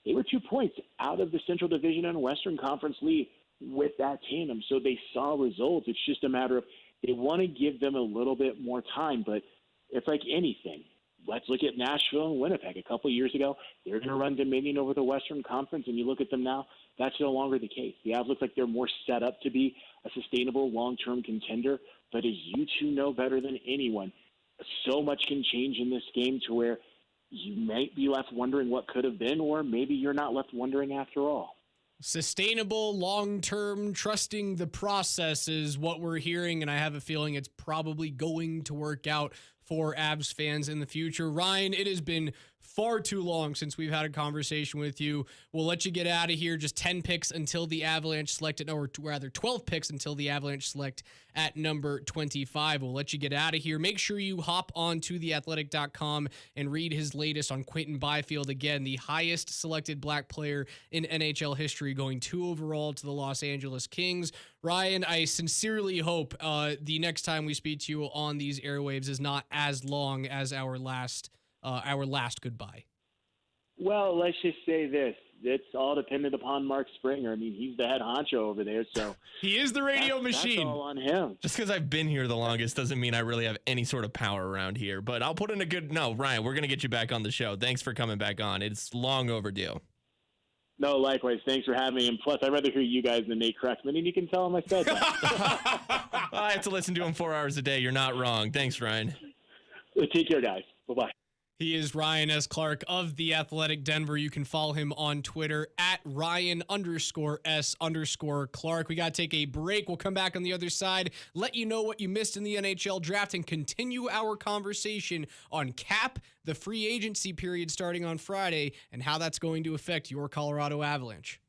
they were 2 points out of the Central Division and Western Conference lead with that tandem. So they saw results. It's just a matter of they want to give them a little bit more time, but it's like anything. Let's look at Nashville and Winnipeg. A couple of years ago, they were going to run Dominion over the Western Conference, and you look at them now, that's no longer the case. The Avs look like they're more set up to be a sustainable long-term contender, but as you two know better than anyone, so much can change in this game to where you might be left wondering what could have been, or maybe you're not left wondering after all. Sustainable, long-term, trusting the process is what we're hearing, and I have a feeling it's probably going to work out for Avs fans in the future. Ryan, it has been far too long since we've had a conversation with you. We'll let you get out of here. Just 10 picks until the Avalanche select, or rather 12 picks until the Avalanche select at number 25. We'll let you get out of here. Make sure you hop on to theathletic.com and read his latest on Quinton Byfield. Again, the highest selected black player in NHL history, going 2 overall to the Los Angeles Kings. Ryan, I sincerely hope the next time we speak to you on these airwaves is not as long as our last goodbye. Well, let's just say this. It's all dependent upon Mark Springer. I mean, he's the head honcho over there, so he is the radio machine. That's all on him. Just because I've been here the longest doesn't mean I really have any sort of power around here, but I'll put in a good... No, Ryan, we're going to get you back on the show. Thanks for coming back on. It's long overdue. No, likewise. Thanks for having me. And plus, I'd rather hear you guys than Nate Krexman, and you can tell him I said that. I have to listen to him 4 hours a day. You're not wrong. Thanks, Ryan. Take care, guys. Bye-bye. He is Ryan S. Clark of The Athletic Denver. You can follow him on Twitter at Ryan_S_Clark. We got to take a break. We'll come back on the other side, let you know what you missed in the NHL draft, and continue our conversation on cap, the free agency period starting on Friday, and how that's going to affect your Colorado Avalanche.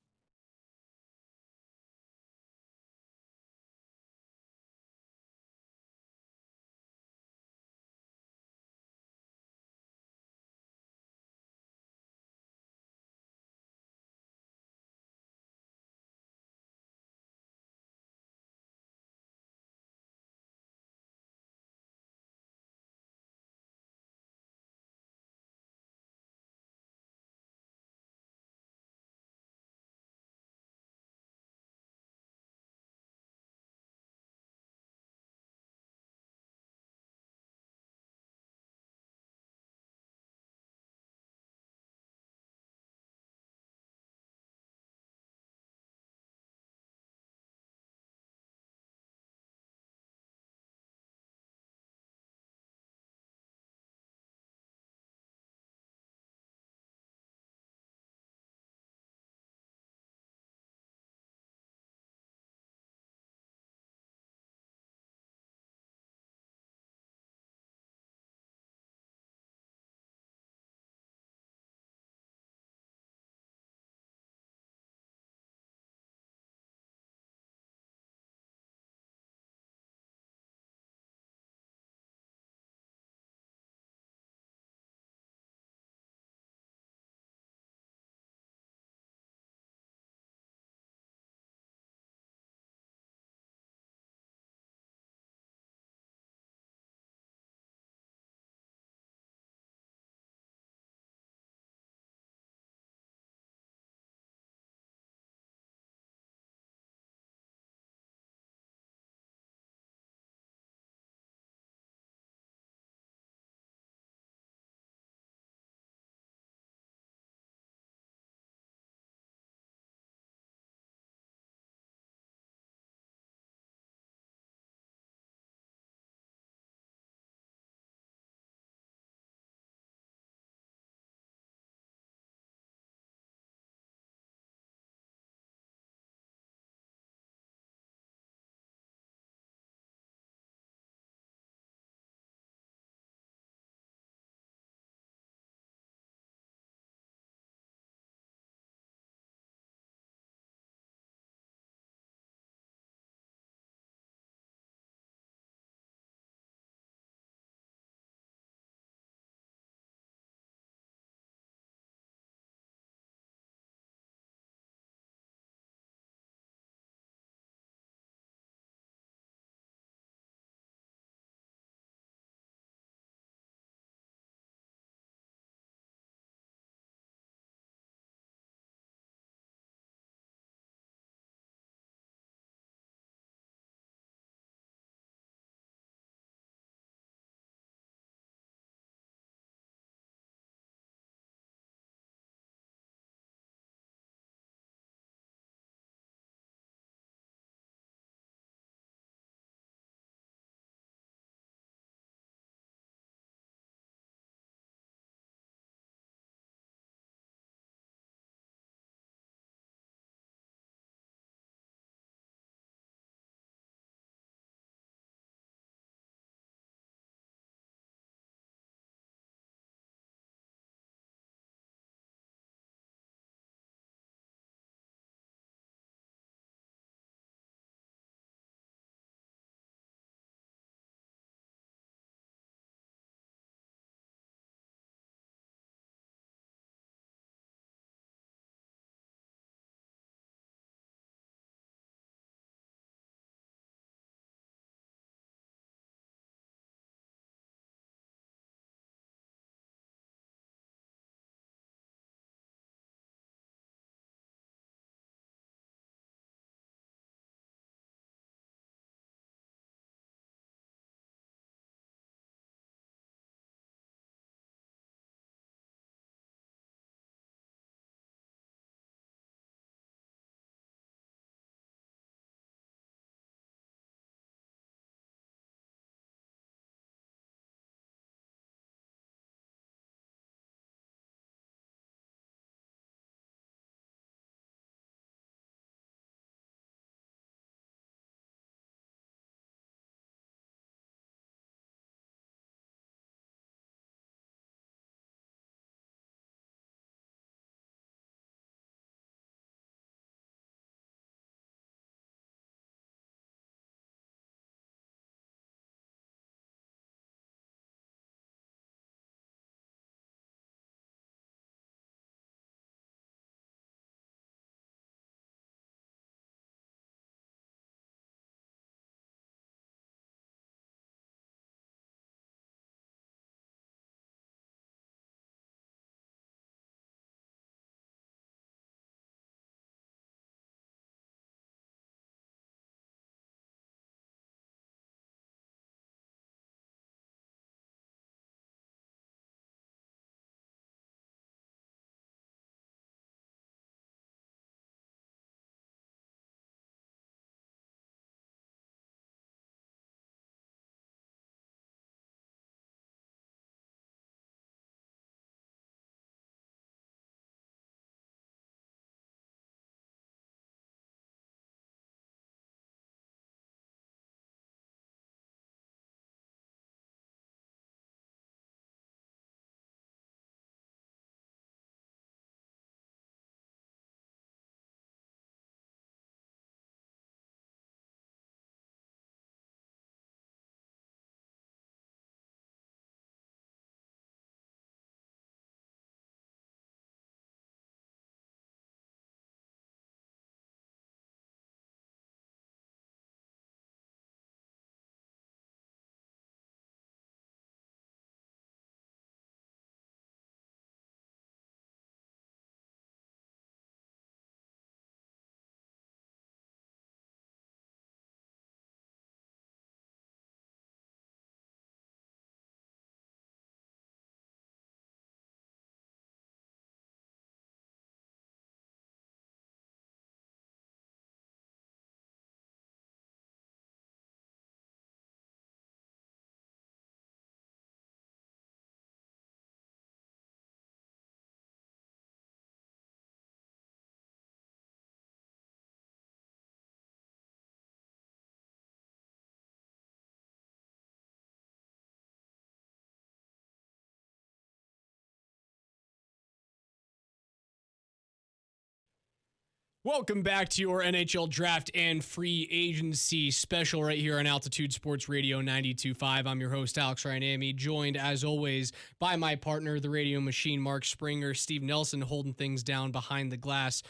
Welcome back to your NHL draft and free agency special right here on Altitude Sports Radio 92.5. I'm your host, Alex Ryanami, joined as always by my partner, the radio machine, Mark Springer, Steve Nelson holding things down behind the glass,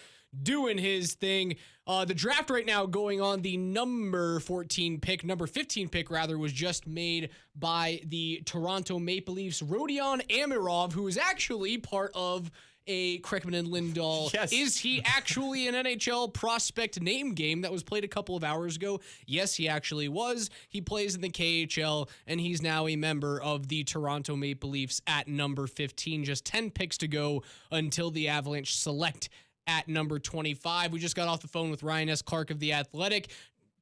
doing his thing. The draft right now going on, the number 15 pick was just made by the Toronto Maple Leafs. Rodion Amirov, who is actually part of a Kreckman and Lindahl. Yes. Is he actually an NHL prospect name game that was played a couple of hours ago? Yes, he actually was. He plays in the KHL, and he's now a member of the Toronto Maple Leafs at number 15. Just 10 picks to go until the Avalanche select at number 25. We just got off the phone with Ryan S. Clark of The Athletic.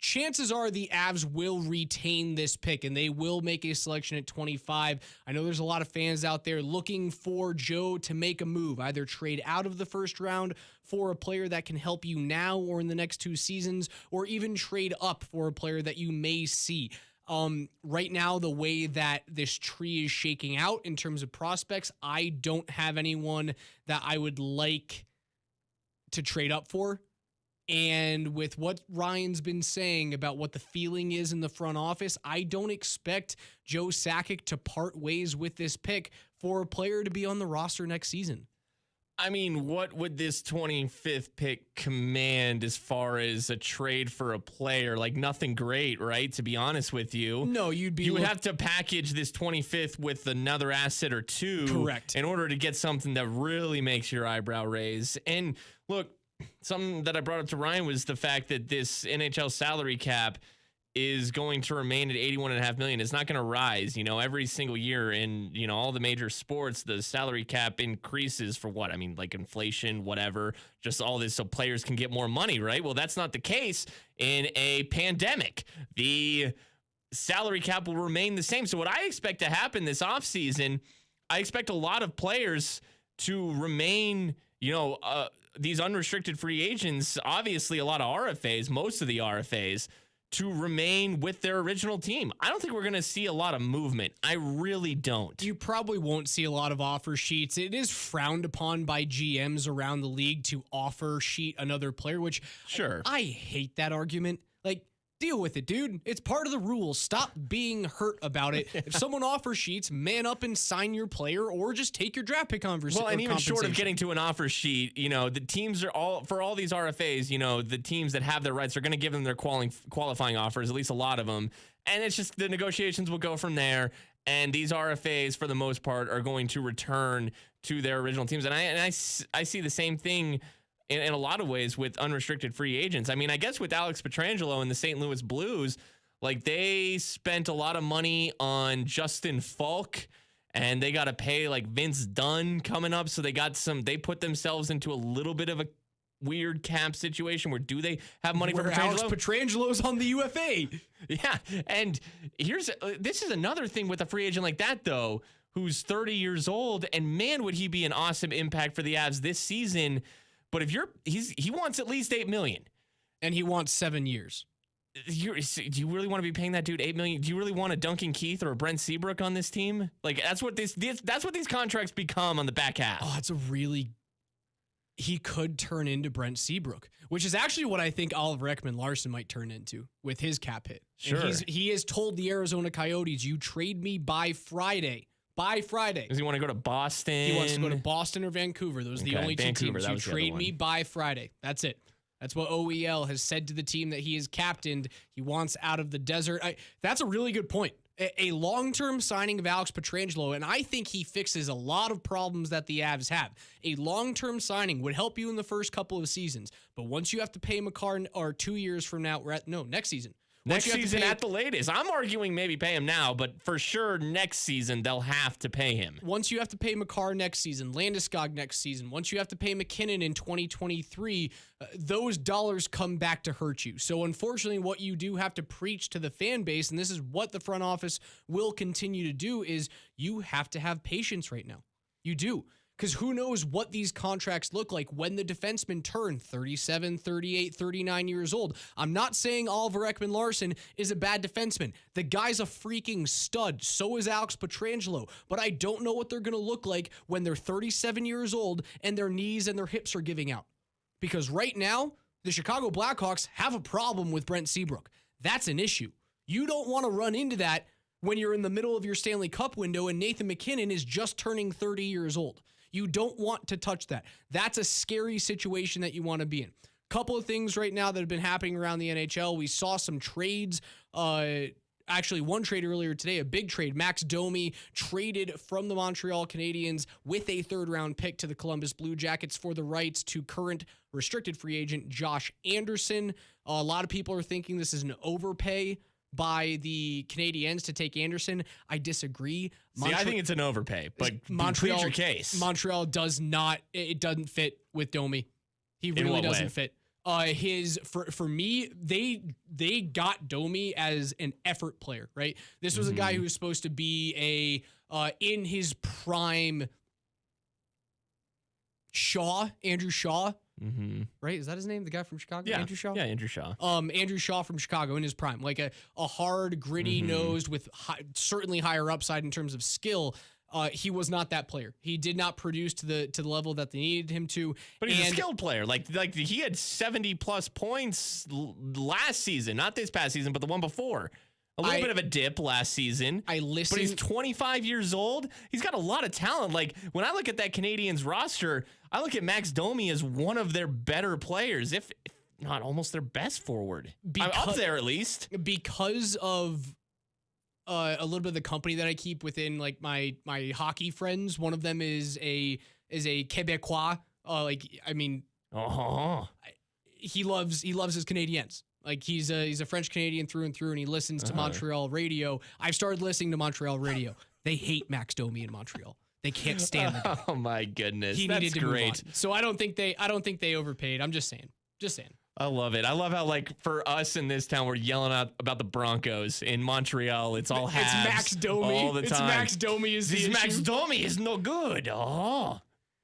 Chances are the Avs will retain this pick and they will make a selection at 25. I know there's a lot of fans out there looking for Joe to make a move, either trade out of the first round for a player that can help you now or in the next 2 seasons, or even trade up for a player that you may see. Right now, the way that this tree is shaking out in terms of prospects, I don't have anyone that I would like to trade up for. And with what Ryan's been saying about what the feeling is in the front office, I don't expect Joe Sakic to part ways with this pick for a player to be on the roster next season. I mean, what would this 25th pick command as far as a trade for a player? Like nothing great, right? To be honest with you. No, you would have to package this 25th with another asset or two. Correct. In order to get something that really makes your eyebrow raise. And look, something that I brought up to Ryan was the fact that this NHL salary cap is going to remain at $81.5 million. It's not going to rise, every single year in, all the major sports, the salary cap increases for what? I mean, like inflation, whatever, just all this so players can get more money, right? Well, that's not the case in a pandemic. The salary cap will remain the same. So what I expect to happen this offseason, I expect a lot of players to remain, these unrestricted free agents, obviously a lot of RFAs, most of the RFAs, to remain with their original team. I don't think we're going to see a lot of movement. I really don't. You probably won't see a lot of offer sheets. It is frowned upon by GMs around the league to offer sheet another player, which sure. I hate that argument. Like, deal with it, dude. It's part of the rules. Stop being hurt about it. If someone offers sheets, man up and sign your player, or just take your draft pick conversation. Well, and even short of getting to an offer sheet, the teams are for all these RFAs, the teams that have their rights are going to give them their qualifying offers, at least a lot of them. And it's just the negotiations will go from there. And these RFAs, for the most part, are going to return to their original teams. And I see the same thing in a lot of ways with unrestricted free agents. I mean, I guess with Alex Pietrangelo and the St. Louis Blues, like they spent a lot of money on Justin Falk and they got to pay like Vince Dunn coming up. So they put themselves into a little bit of a weird cap situation where do they have money for Pietrangelo? Alex Pietrangelo's on the UFA. Yeah. And this is another thing with a free agent like that though, who's 30 years old, and man, would he be an awesome impact for the Avs this season. But if he wants at least $8 million, and he wants 7 years. Do you really want to be paying that dude $8 million? Do you really want a Duncan Keith or a Brent Seabrook on this team? Like that's what these contracts become on the back half. Oh, he could turn into Brent Seabrook, which is actually what I think Oliver Ekman-Larsson might turn into with his cap hit. Sure. And he has told the Arizona Coyotes, you trade me by Friday. By Friday. Does he want to go to Boston? He wants to go to Boston or Vancouver. Those are the only two teams. You trade me by Friday. That's it. That's what OEL has said to the team that he is captained. He wants out of the desert. That's a really good point. A long-term signing of Alex Pietrangelo, and I think he fixes a lot of problems that the Avs have. A long-term signing would help you in the first couple of seasons, but once you have to pay Makar, or 2 years from now, next season. Next season at the latest. I'm arguing maybe pay him now, but for sure next season they'll have to pay him. Once you have to pay Makar next season, Landeskog next season, once you have to pay McKinnon in 2023, those dollars come back to hurt you. So unfortunately, what you do have to preach to the fan base, and this is what the front office will continue to do, is you have to have patience right now. You do. Because who knows what these contracts look like when the defensemen turn 37, 38, 39 years old. I'm not saying Oliver Ekman-Larsson is a bad defenseman. The guy's a freaking stud. So is Alex Pietrangelo. But I don't know what they're going to look like when they're 37 years old and their knees and their hips are giving out. Because right now, the Chicago Blackhawks have a problem with Brent Seabrook. That's an issue. You don't want to run into that when you're in the middle of your Stanley Cup window and Nathan MacKinnon is just turning 30 years old. You don't want to touch that. That's a scary situation that you want to be in. Couple of things right now that have been happening around the NHL. We saw some trades. Actually, one trade earlier today, a big trade. Max Domi traded from the Montreal Canadiens with a third-round pick to the Columbus Blue Jackets for the rights to current restricted free agent Josh Anderson. A lot of people are thinking this is an overpay by the Canadiens to take Anderson. I disagree. I think it's an overpay, but Montreal, plead your case. Montreal it doesn't fit with Domi. He really doesn't fit. For me, they got Domi as an effort player, right? This was a guy who was supposed to be in his prime Andrew Shaw. Right? Is that his name? The guy from Chicago? Yeah. Andrew Shaw? Yeah, Andrew Shaw. Andrew Shaw from Chicago in his prime. Like a hard, gritty nosed with certainly higher upside in terms of skill. He was not that player. He did not produce to the level that they needed him to. But he's a skilled player. Like he had 70 plus points last season, not this past season, but the one before. A little bit of a dip last season. But he's 25 years old. He's got a lot of talent. Like when I look at that Canadiens roster, I look at Max Domi as one of their better players, if not almost their best forward. I'm up there at least. Because of a little bit of the company that I keep within like my hockey friends. One of them is a Québécois. He loves his Canadiens. Like he's a French Canadian through and through, and he listens to Montreal radio. I've started listening to Montreal radio. They hate Max Domi in Montreal. They can't stand the guy. Oh my goodness, That's great. So I don't think they overpaid. I'm just saying. I love it. I love how, like, for us in this town, we're yelling out about the Broncos. In Montreal, it's all Habs. It's Max Domi. All the time. It's Max Domi is the issue. Max Domi is no good. Oh.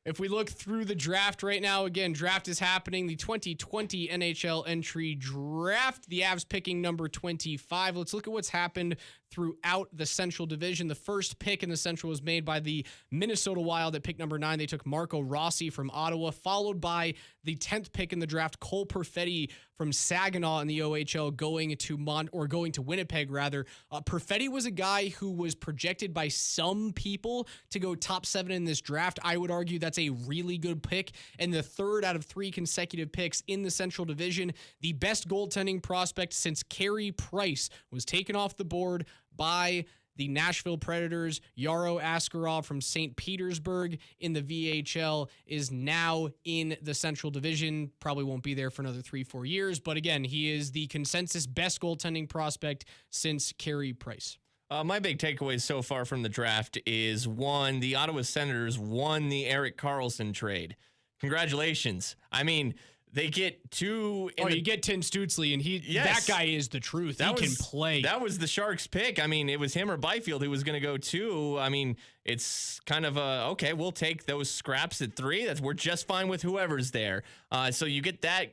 If we look through the draft right now, again, draft is happening. The 2020 NHL entry draft. The Avs picking number 25. Let's look at what's happened throughout the Central Division. The first pick in the Central was made by the Minnesota Wild at pick number 9. They took Marco Rossi from Ottawa, followed by the 10th pick in the draft, Cole Perfetti from Saginaw in the OHL, going to Winnipeg rather. Perfetti was a guy who was projected by some people to go top 7 in this draft. I would argue that's a really good pick, and the third out of 3 consecutive picks in the Central Division. The best goaltending prospect since Carey Price was taken off the board by the Nashville Predators. Yaro Askarov from St. Petersburg in the VHL is now in the Central Division. Probably won't be there for another 3-4 years, but again, he is the consensus best goaltending prospect since Carey Price. My big takeaways so far from the draft is, 1, the Ottawa Senators won the Erik Karlsson trade. Congratulations. I mean, they get 2. You get Tim Stützle, and that guy is the truth. He can play. That was the Sharks' pick. I mean, it was him or Byfield who was going to go 2. I mean, it's kind of okay, we'll take those scraps at 3. We're just fine with whoever's there. So you get that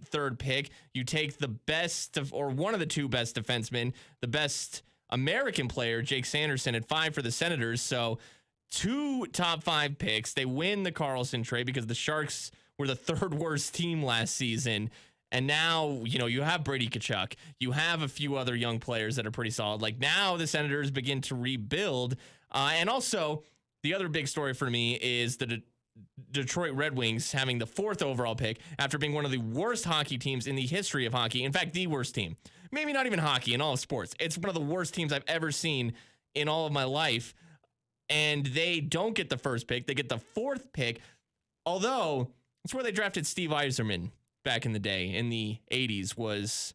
third pick. You take the best or one of the 2 best defensemen, the best American player, Jake Sanderson, at 5 for the Senators. So 2 top 5 picks. They win the Karlsson trade because the Sharks were the 3rd worst team last season. And now, you have Brady Tkachuk. You have a few other young players that are pretty solid. Like, now the Senators begin to rebuild. And also, the other big story for me is the Detroit Red Wings having the 4th overall pick after being one of the worst hockey teams in the history of hockey. In fact, the worst team. Maybe not even hockey, in all of sports. It's one of the worst teams I've ever seen in all of my life. And they don't get the 1st pick. They get the 4th pick. Although, it's where they drafted Steve Yzerman back in the day, in the 80s, was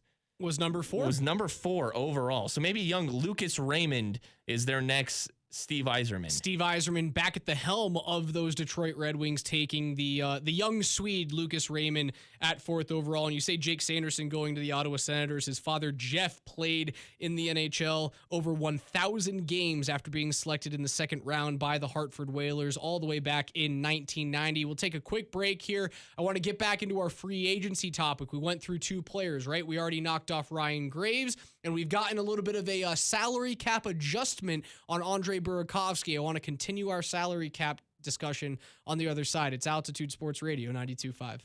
number 4. Was number 4 overall. So maybe young Lucas Raymond is their next Steve Yzerman. Steve Yzerman back at the helm of those Detroit Red Wings, taking the young Swede Lucas Raymond at 4th overall. And you say Jake Sanderson going to the Ottawa Senators. His father Jeff played in the NHL over 1,000 games after being selected in the 2nd round by the Hartford Whalers all the way back in 1990. We'll take a quick break here. I want to get back into our free agency topic. We went through 2 players, right? We already knocked off Ryan Graves, and we've gotten a little bit of a salary cap adjustment on Andre Burakovsky. I want to continue our salary cap discussion on the other side. It's Altitude Sports Radio 92.5.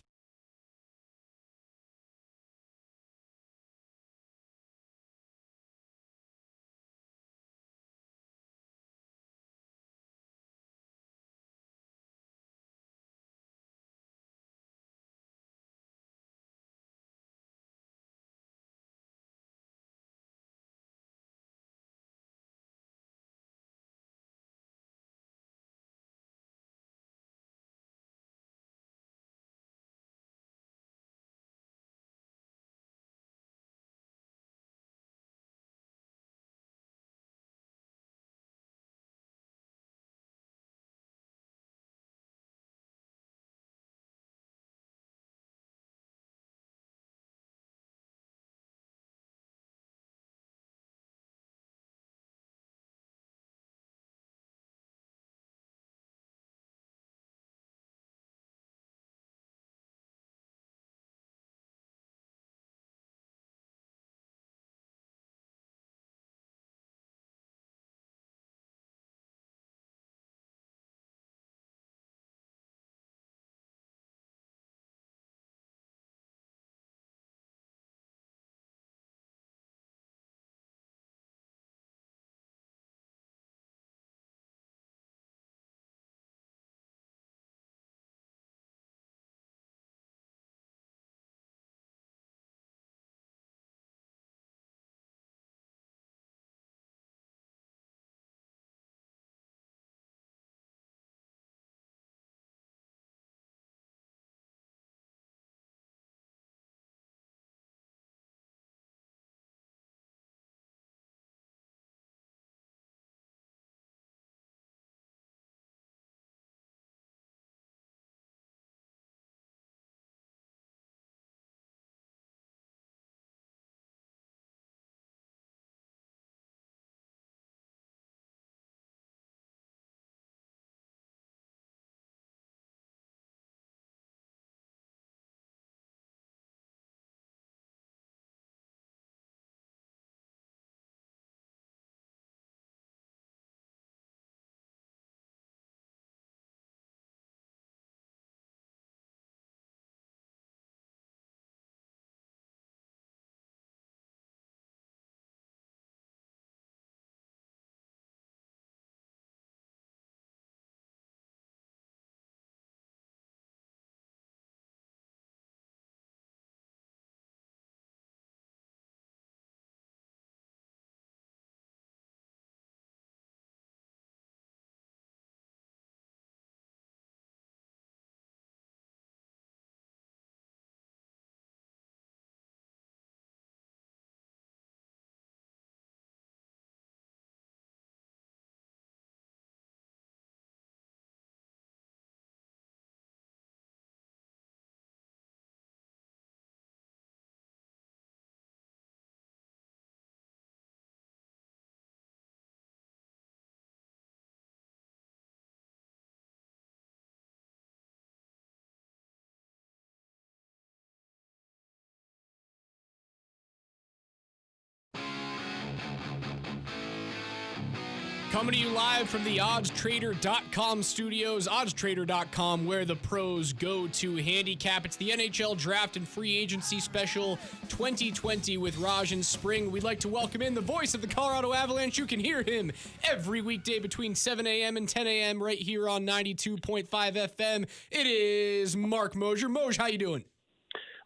Coming to you live from the oddstrader.com studios, oddstrader.com, where the pros go to handicap. It's the NHL Draft and Free Agency Special 2020 with Raj and Spring. We'd like to welcome in the voice of the Colorado Avalanche. You can hear him every weekday between 7 a.m. and 10 a.m. right here on 92.5 FM. It is Mark Mosier. Moj, how you doing?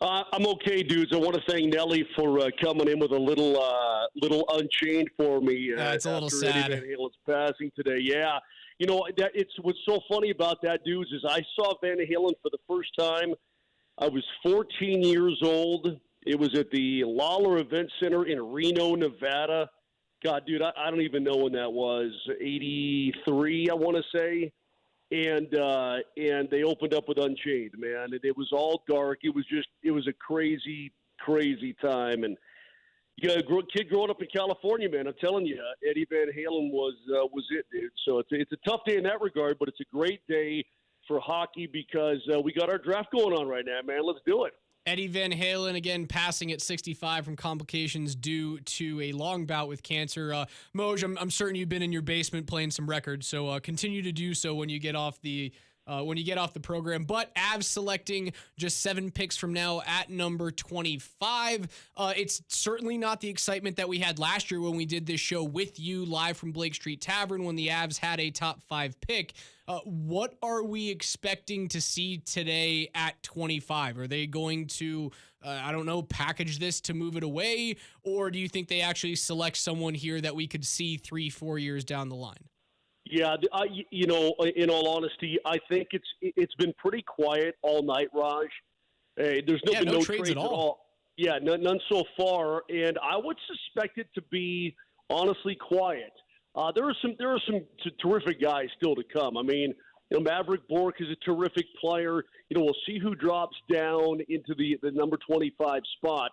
I'm okay, dudes. I want to thank Nelly for coming in with a little unchained for me. It's a little sad. Eddie Van Halen's passing today. Yeah, you know what's so funny about that, dudes, is I saw Van Halen for the first time. I was 14 years old. It was at the Lawler Event Center in Reno, Nevada. God, dude, I don't even know when that was. 83, I want to say. And they opened up with Unchained, man. And it was all dark. It was a crazy, crazy time. And you got a kid growing up in California, man. I'm telling you, Eddie Van Halen was it, dude. So it's a tough day in that regard, but it's a great day for hockey because we got our draft going on right now, man. Let's do it. Eddie Van Halen, again, passing at 65 from complications due to a long bout with cancer. Moj, I'm certain you've been in your basement playing some records, so continue to do so when you get off the program. But Avs selecting just 7 picks from now at number 25. It's certainly not the excitement that we had last year when we did this show with you live from Blake Street Tavern when the Avs had a top 5 pick. What are we expecting to see today at 25? Are they going to, package this to move it away? Or do you think they actually select someone here that we could see 3-4 years down the line? Yeah, in all honesty, I think it's been pretty quiet all night, Raj. There's no trades at all. Yeah, none so far, and I would suspect it to be honestly quiet. There are some terrific guys still to come. I mean, Maverick Bourque is a terrific player. We'll see who drops down into the number 25 spot.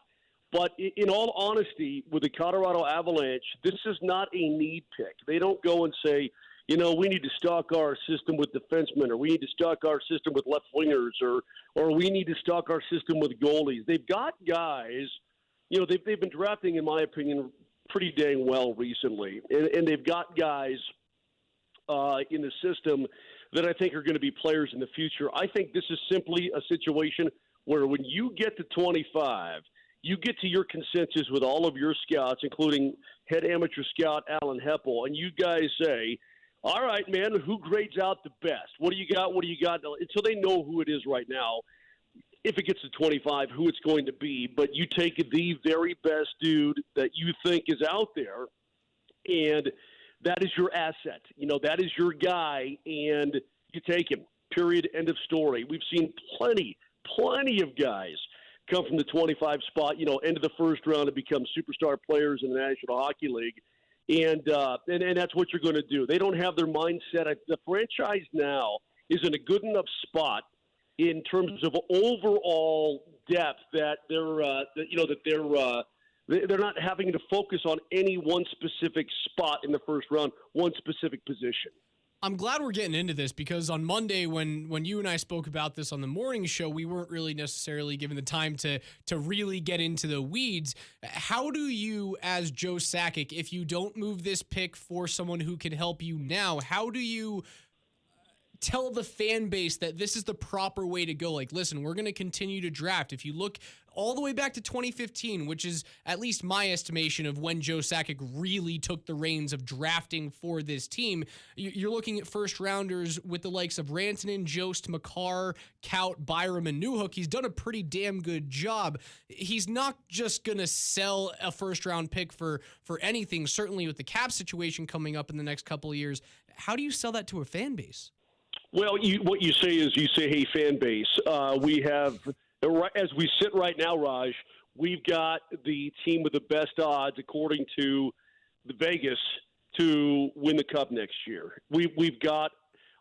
But in all honesty, with the Colorado Avalanche, this is not a need pick. They don't go and say, we need to stock our system with defensemen, or we need to stock our system with left wingers, or we need to stock our system with goalies. They've got guys, they've been drafting, in my opinion, pretty dang well recently. And they've got guys in the system that I think are going to be players in the future. I think this is simply a situation where when you get to 25, you get to your consensus with all of your scouts, including head amateur scout Alan Heppel, and you guys say, all right, man, who grades out the best? What do you got? What do you got? Until they know who it is right now, if it gets to 25, who it's going to be. But you take the very best dude that you think is out there, and that is your asset. That is your guy, and you take him, period, end of story. We've seen plenty of guys come from the 25 spot, end of the first round and become superstar players in the National Hockey League. And that's what you're going to do. They don't have their mindset. The franchise now is in a good enough spot in terms of overall depth that they're not having to focus on any one specific spot in the first round, one specific position. I'm glad we're getting into this because on Monday when you and I spoke about this on the morning show, we weren't really necessarily given the time to really get into the weeds. How do you, as Joe Sakic, if you don't move this pick for someone who can help you now, how do you tell the fan base that this is the proper way to go? Like, listen, we're going to continue to draft. If you look all the way back to 2015, which is at least my estimation of when Joe Sakic really took the reins of drafting for this team, you're looking at first rounders with the likes of Rantanen, Jost, Makar, Kaut, Byram, and Newhook. He's done a pretty damn good job. He's not just going to sell a first round pick for anything, certainly with the cap situation coming up in the next couple of years. How do you sell that to a fan base? Well, what you say is, hey, fan base, we have, as we sit right now, Raj, we've got the team with the best odds, according to the Vegas, to win the Cup next year. We've got,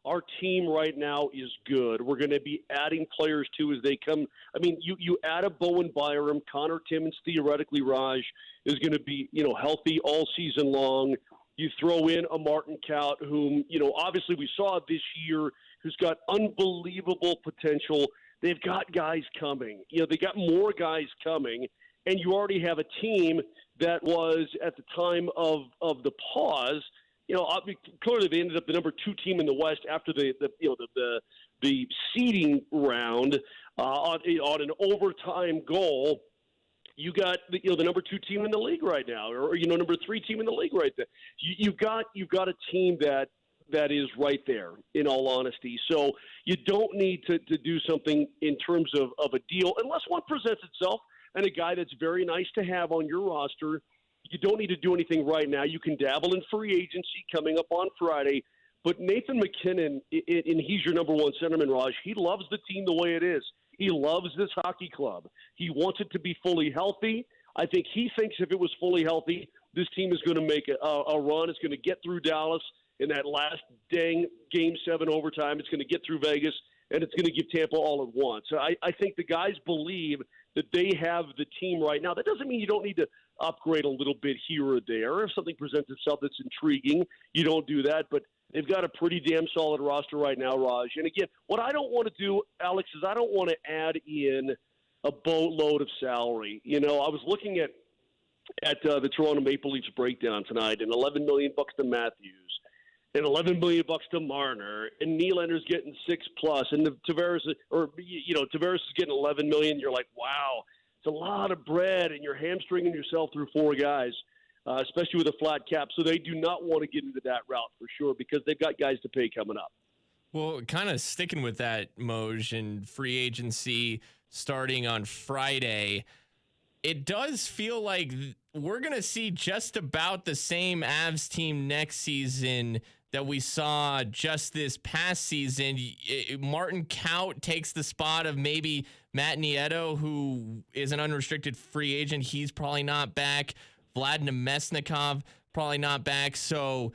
our team right now is good. We're going to be adding players, too, as they come. I mean, you add a Bowen Byram, Connor Timmins, theoretically, Raj, is going to be, healthy all season long. You throw in a Martin Kaut, whom, obviously we saw this year, who's got unbelievable potential. They've got guys coming. They got more guys coming, and you already have a team that was, at the time of the pause, clearly they ended up the number 2 team in the West after the seeding round on an overtime goal. You got the number 2 team in the league right now, or number 3 team in the league right there. You've got a team that is right there, in all honesty. So you don't need to do something in terms of a deal unless one presents itself and a guy that's very nice to have on your roster. You don't need to do anything right now. You can dabble in free agency coming up on Friday. But Nathan McKinnon, and he's your number 1 centerman, Raj, he loves the team the way it is. He loves this hockey club. He wants it to be fully healthy. I think he thinks if it was fully healthy, this team is going to make a run. It's going to get through Dallas in that last dang Game 7 overtime. It's going to get through Vegas, and it's going to give Tampa all at once. So I think the guys believe that they have the team right now. That doesn't mean you don't need to upgrade a little bit here or there. If something presents itself that's intriguing, you don't do that. But they've got a pretty damn solid roster right now, Raj. And again, what I don't want to do, Alex, is I don't want to add in a boatload of salary. I was looking at the Toronto Maple Leafs breakdown tonight, and $11 million to Matthews, and $11 million to Marner, and Nylander's getting $6+, and Tavares is getting $11 million. You're like, wow, it's a lot of bread, and you're hamstringing yourself through 4 guys. Especially with a flat cap. So they do not want to get into that route for sure because they've got guys to pay coming up. Well, kind of sticking with that, Moj, and free agency starting on Friday, it does feel like we're going to see just about the same Avs team next season that we saw just this past season. Martin Kaut takes the spot of maybe Matt Nieto, who is an unrestricted free agent. He's probably not back. Vlad Nemesnikov probably not back. So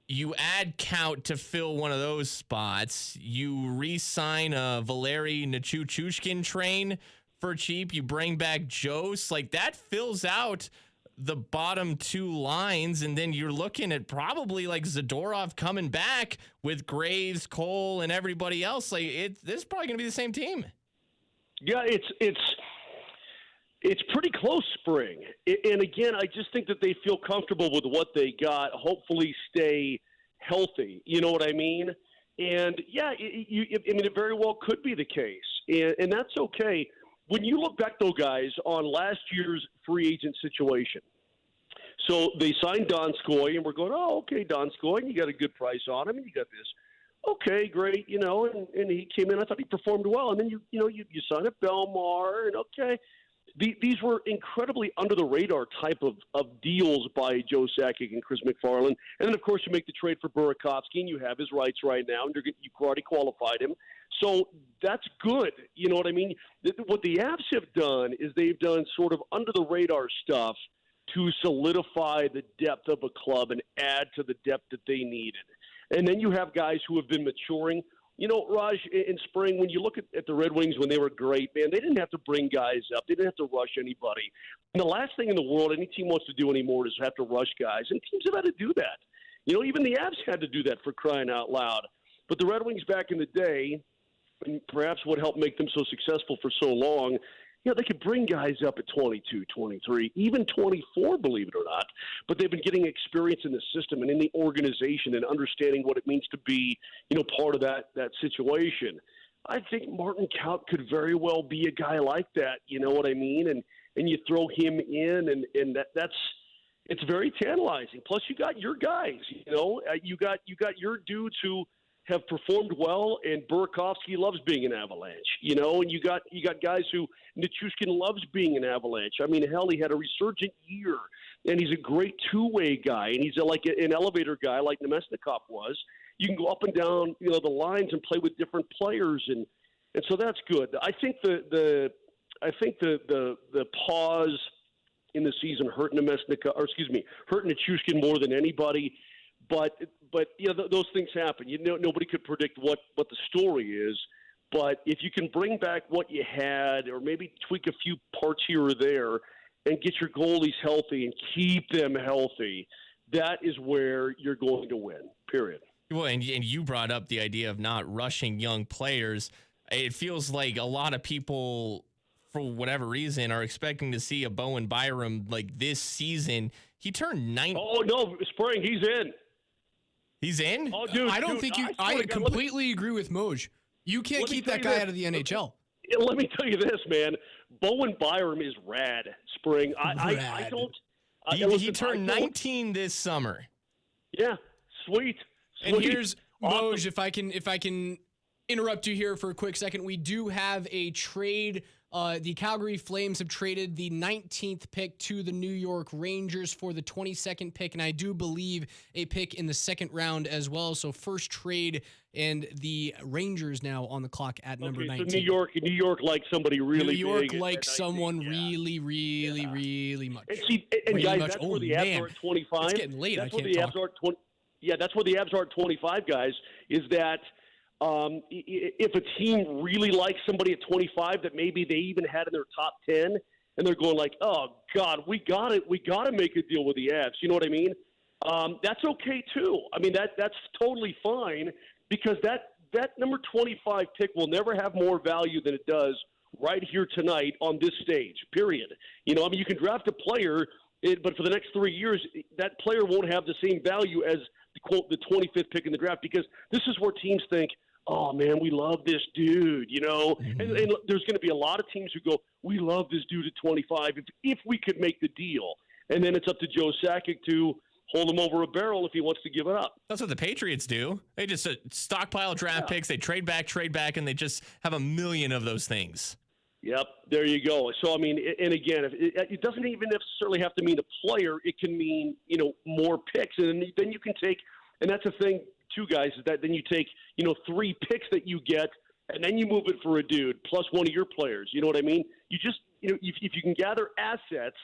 you add Count to fill one of those spots. You re-sign a Valeri Nichushkin train for cheap. You bring back Jost. Like, that fills out the bottom 2 lines, and then you're looking at probably like Zadorov coming back with Graves, Cole, and everybody else. Like, this is probably going to be the same team. Yeah, it's pretty close, Spring. And again, I just think that they feel comfortable with what they got, hopefully stay healthy. You know what I mean? And, yeah, it very well could be the case. And that's okay. When you look back, though, guys, on last year's free agent situation, so they signed Donskoy, and we're going, oh, okay, Donskoy, you got a good price on him, and you got this. Okay, great, and he came in. I thought he performed well. And then, you sign up Belmar, and okay. These were incredibly under-the-radar type of deals by Joe Sakic and Chris McFarland. And then, of course, you make the trade for Burakovsky, and you have his rights right now, and you've already qualified him. So that's good. You know what I mean? What the Avs have done is they've done sort of under-the-radar stuff to solidify the depth of a club and add to the depth that they needed. And then you have guys who have been maturing. Raj, in spring, when you look at the Red Wings when they were great, man, they didn't have to bring guys up. They didn't have to rush anybody. And the last thing in the world any team wants to do anymore is have to rush guys. And teams have had to do that. Even the Avs had to do that, for crying out loud. But the Red Wings back in the day, and perhaps what helped make them so successful for so long, they could bring guys up at 22, 23, even 24, believe it or not. But they've been getting experience in the system and in the organization and understanding what it means to be, part of that situation. I think Martin Kaut could very well be a guy like that. You know what I mean? And you throw him in, and it's very tantalizing. Plus, you got your guys. You got your dudes who have performed well, and Burakovsky loves being an Avalanche, and you got guys who Nichushkin loves being an Avalanche. I mean, hell, he had a resurgent year, and he's a great two-way guy, and he's like an elevator guy like Nemesnikov was. You can go up and down, the lines and play with different players, and so that's good. I think the pause in the season hurt Nichushkin more than anybody. But those things happen. Nobody could predict what the story is. But if you can bring back what you had, or maybe tweak a few parts here or there, and get your goalies healthy and keep them healthy, that is where you're going to win. Period. Well, and you brought up the idea of not rushing young players. It feels like a lot of people, for whatever reason, are expecting to see a Bowen Byram like this season. He turned 19. Oh no, spring, he's in. He's in? Oh, dude, I don't think you. I completely agree with Moj. You can't keep that guy out of the NHL. Let me tell you this, man. Bowen Byram is rad. Spring. I don't. He turned 19 this summer. Yeah, sweet. And here's Moj. If I can interrupt you here for a quick second, we do have a trade. The Calgary Flames have traded the 19th pick to the New York Rangers for the 22nd pick, and I do believe a pick in the second round as well. So first trade, and the Rangers now on the clock at number 19. So New York likes somebody really big. New York likes someone really much. And really guys, much. that's where the Avs are at 25. It's getting late. That's I where can't the talk. Avs are at 20. Yeah, that's where the Avs are at 25, guys, is that if a team really likes somebody at 25 that maybe they even had in their top 10, and they're going like, oh, God, we got to make a deal with the Avs. You know what I mean? That's okay, too. I mean, that's totally fine, because that number 25 pick will never have more value than it does right here tonight on this stage, period. You know, I mean, you can draft a player, but for the next 3 years, that player won't have the same value as, quote, the 25th pick in the draft, because this is where teams think, oh, man, we love this dude, you know. Mm-hmm. And there's going to be a lot of teams who go, we love this dude at 25 if we could make the deal. And then it's up to Joe Sakic to hold him over a barrel if he wants to give it up. That's what the Patriots do. They just stockpile draft picks. They trade back, and they just have a million of those things. Yep, there you go. So, I mean, and again, it doesn't even necessarily have to mean a player. It can mean, you know, more picks. And then you can take, and that's the thing, too, guys, is that then you take, you know, 3 picks that you get, and then you move it for a dude plus one of your players. You know what I mean? You just, you know, if you can gather assets,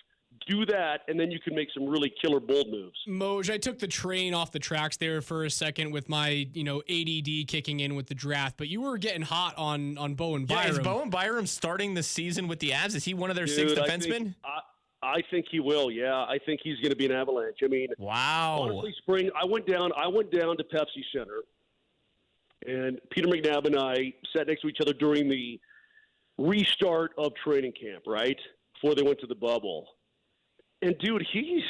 do that, and then you can make some really killer bold moves. Moj, I took the train off the tracks there for a second with my, you know, ADD kicking in with the draft, but you were getting hot on Bowen Byram. Yeah, is Bowen Byram starting the season with the Avs? Is he one of their 6 defensemen? I think he will. Yeah, I think he's going to be an Avalanche. I mean, wow. Honestly, Spring, I went down to Pepsi Center, and Peter McNabb and I sat next to each other during the restart of training camp, right before they went to the bubble. And dude, he's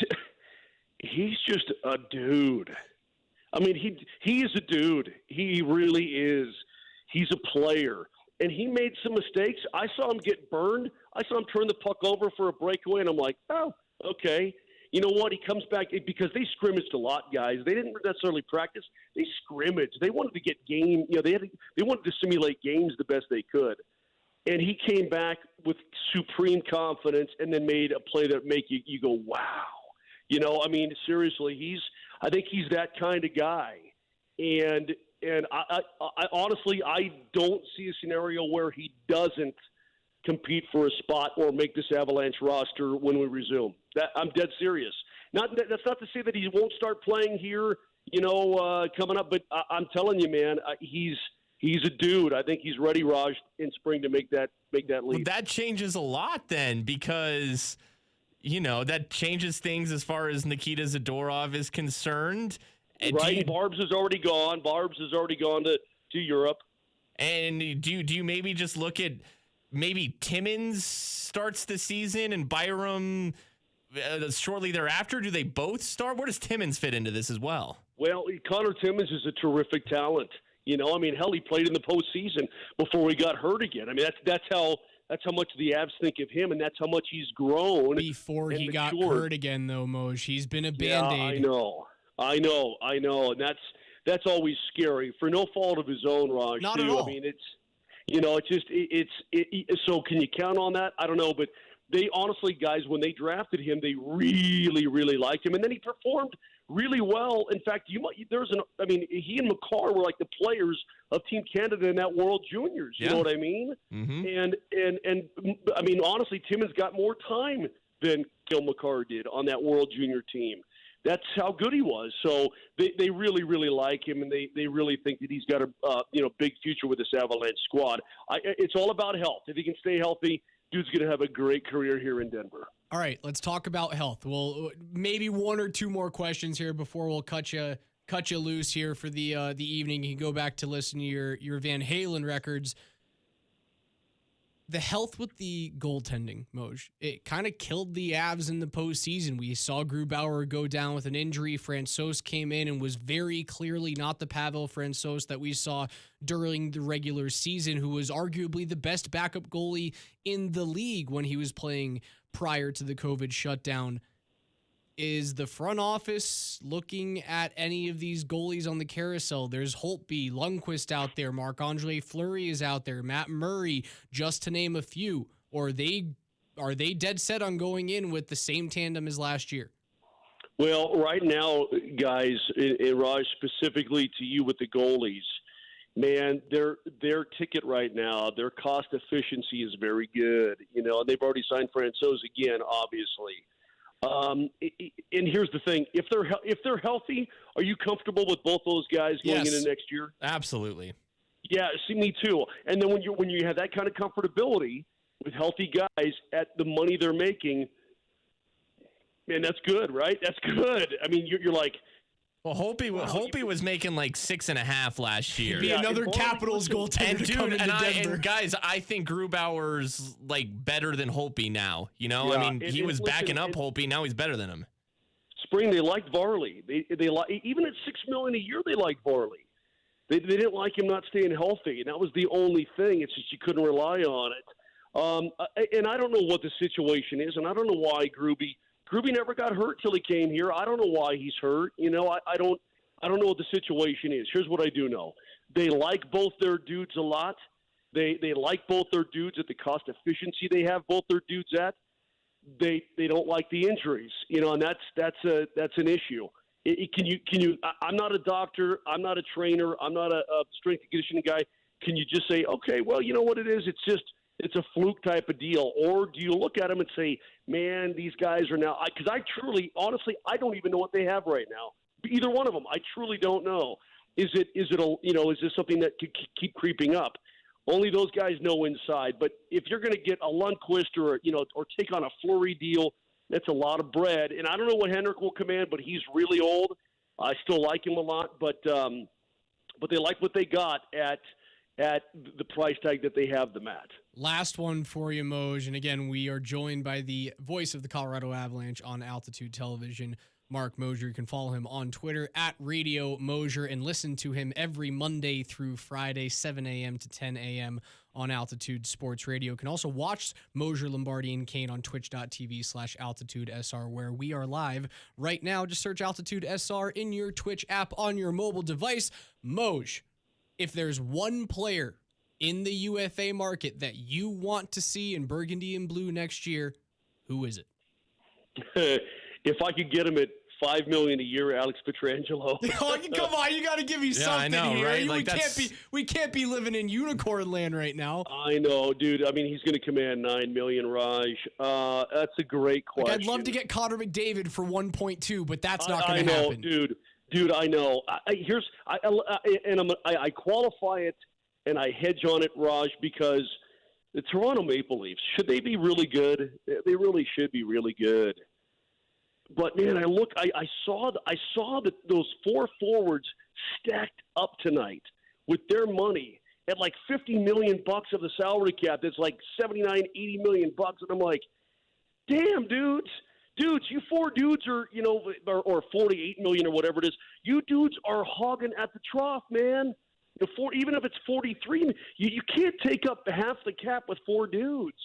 just a dude. I mean, he is a dude. He really is. He's a player. And he made some mistakes. I saw him get burned. I saw him turn the puck over for a breakaway, and I'm like, oh, okay. You know what? He comes back because they scrimmaged a lot, guys. They didn't necessarily practice. They scrimmaged. They wanted to get game. You know, they wanted to simulate games the best they could. And he came back with supreme confidence and then made a play that make you go, wow. You know, I mean, seriously, I think he's that kind of guy. And I honestly, I don't see a scenario where he doesn't compete for a spot or make this Avalanche roster when we resume. I'm dead serious. That's not to say that he won't start playing here, you know, coming up. But I'm telling you, man, he's a dude. I think he's ready, Raj, in spring to make that leap. Well, that changes a lot then, because, you know, that changes things as far as Nikita Zadorov is concerned. Right, Barbs is already gone. Barbs has already gone to Europe. And do you maybe just look at maybe Timmins starts the season and Byram shortly thereafter? Do they both start? Where does Timmins fit into this as well? Well, Connor Timmins is a terrific talent. You know, I mean, hell, he played in the postseason before he got hurt again. I mean, that's how much the Avs think of him, and that's how much he's grown. Before he got hurt again, though, Moj, he's been a Band-Aid. Yeah, I know, and that's always scary for no fault of his own, Raj. Not too. at all. I mean, so can you count on that? I don't know, but they honestly, guys, when they drafted him, they really, really liked him, and then he performed really well. In fact, he and McCarr were like the players of Team Canada in that World Juniors. You know what I mean? Mm-hmm. And I mean, honestly, Timmins got more time than Gil McCarr did on that World Junior team. That's how good he was. So they really, really like him, and they really think that he's got a big future with this Avalanche squad. It's all about health. If he can stay healthy, dude's going to have a great career here in Denver. All right, let's talk about health. Well, maybe 1 or 2 more questions here before we'll cut you loose here for the evening. You can go back to listen to your Van Halen records. the health with the goaltending, Moj, it kind of killed the Avs in the postseason. We saw Grubauer go down with an injury. Francouz came in and was very clearly not the Pavel Francouz that we saw during the regular season, who was arguably the best backup goalie in the league when he was playing prior to the COVID shutdown. Is the front office looking at any of these goalies on the carousel? There's Holtby, Lundqvist out there, Marc-Andre Fleury is out there, Matt Murray, just to name a few. Or are they dead set on going in with the same tandem as last year? Well, right now, guys, and Raj, specifically to you with the goalies, man, their ticket right now, their cost efficiency is very good. You know, they've already signed Francouz again, obviously. And here's the thing: if they're healthy, are you comfortable with both those guys going into next year? Absolutely. Yeah, see, me too. And then when you have that kind of comfortability with healthy guys at the money they're making, man, that's good, right? That's good. I mean, you're like. Well, Holtby was making like 6.5 last year. Be another Capitals goaltender to come into Denver. And guys, I think Grubauer's like better than Holtby now. You know, I mean, he was backing up Holtby. Now he's better than him. Spring, they liked Varley. They like, even at $6 million a year, they liked Varley. They didn't like him not staying healthy, and that was the only thing. It's just you couldn't rely on it. And I don't know what the situation is, and I don't know why Gruby never got hurt till he came here. I don't know why he's hurt. You know, I don't know what the situation is. Here's what I do know. They like both their dudes a lot. They like both their dudes at the cost efficiency they have both their dudes at. They don't like the injuries, you know, and that's an issue. Can you? I'm not a doctor. I'm not a trainer. I'm not a strength and conditioning guy. Can you just say, okay, well, you know what it is? It's a fluke type of deal. Or do you look at them and say, man, these guys are now – because I truly, honestly, I don't even know what they have right now. Either one of them. I truly don't know. Is this something that could keep creeping up? Only those guys know inside. But if you're going to get a Lundqvist or take on a Fleury deal, that's a lot of bread. And I don't know what Henrik will command, but he's really old. I still like him a lot. But they like what they got at the price tag that they have them at. Last one for you, Moj. And again, we are joined by the voice of the Colorado Avalanche on Altitude Television, Mark Mosier. You can follow him on Twitter at Radio Mosier and listen to him every Monday through Friday, 7 a.m. to 10 a.m. on Altitude Sports Radio. You can also watch Mosier, Lombardi, and Kane on twitch.tv/AltitudeSR, where we are live right now. Just search Altitude SR in your Twitch app on your mobile device. Moj, if there's one player in the UFA market that you want to see in burgundy and blue next year, who is it? If I could get him at $5 million a year, Alex Pietrangelo. Oh, come on, you got to give me something I know, here. right? We can't be living in unicorn land right now. I know, dude. I mean, he's going to command $9 million, Raj. That's a great question. I'd love to get Connor McDavid for 1.2, but that's not going to happen. I know, dude. I know. I qualify it and I hedge on it, Raj, because the Toronto Maple Leafs, should they be really good? They really should be really good. But man, I saw that those four forwards stacked up tonight with their money at like $50 million of the salary cap. That's like $79-80 million, and I'm like, damn, dudes, you four dudes are or $48 million or whatever it is. You dudes are hogging at the trough, man. Even if it's 43, you can't take up half the cap with four dudes.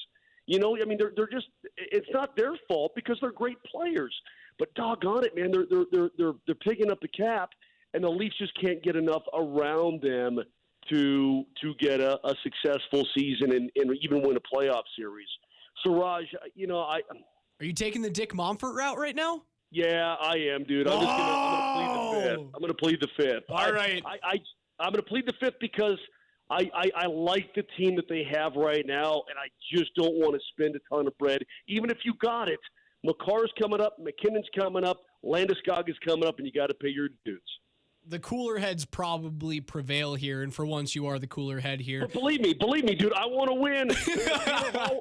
You know, I mean, they're just – it's not their fault because they're great players. But doggone it, man, they're picking up the cap, and the Leafs just can't get enough around them to get a successful season and even win a playoff series. So, Raj, are you taking the Dick Monfort route right now? Yeah, I am, dude. I'm going to plead the fifth. All right. I'm going to plead the fifth because I like the team that they have right now, and I just don't want to spend a ton of bread. Even if you got it, McCarr's coming up, McKinnon's coming up, Landeskog is coming up, and you got to pay your dudes. the cooler heads probably prevail here, and for once you are the cooler head here. But believe me, dude, I want to win.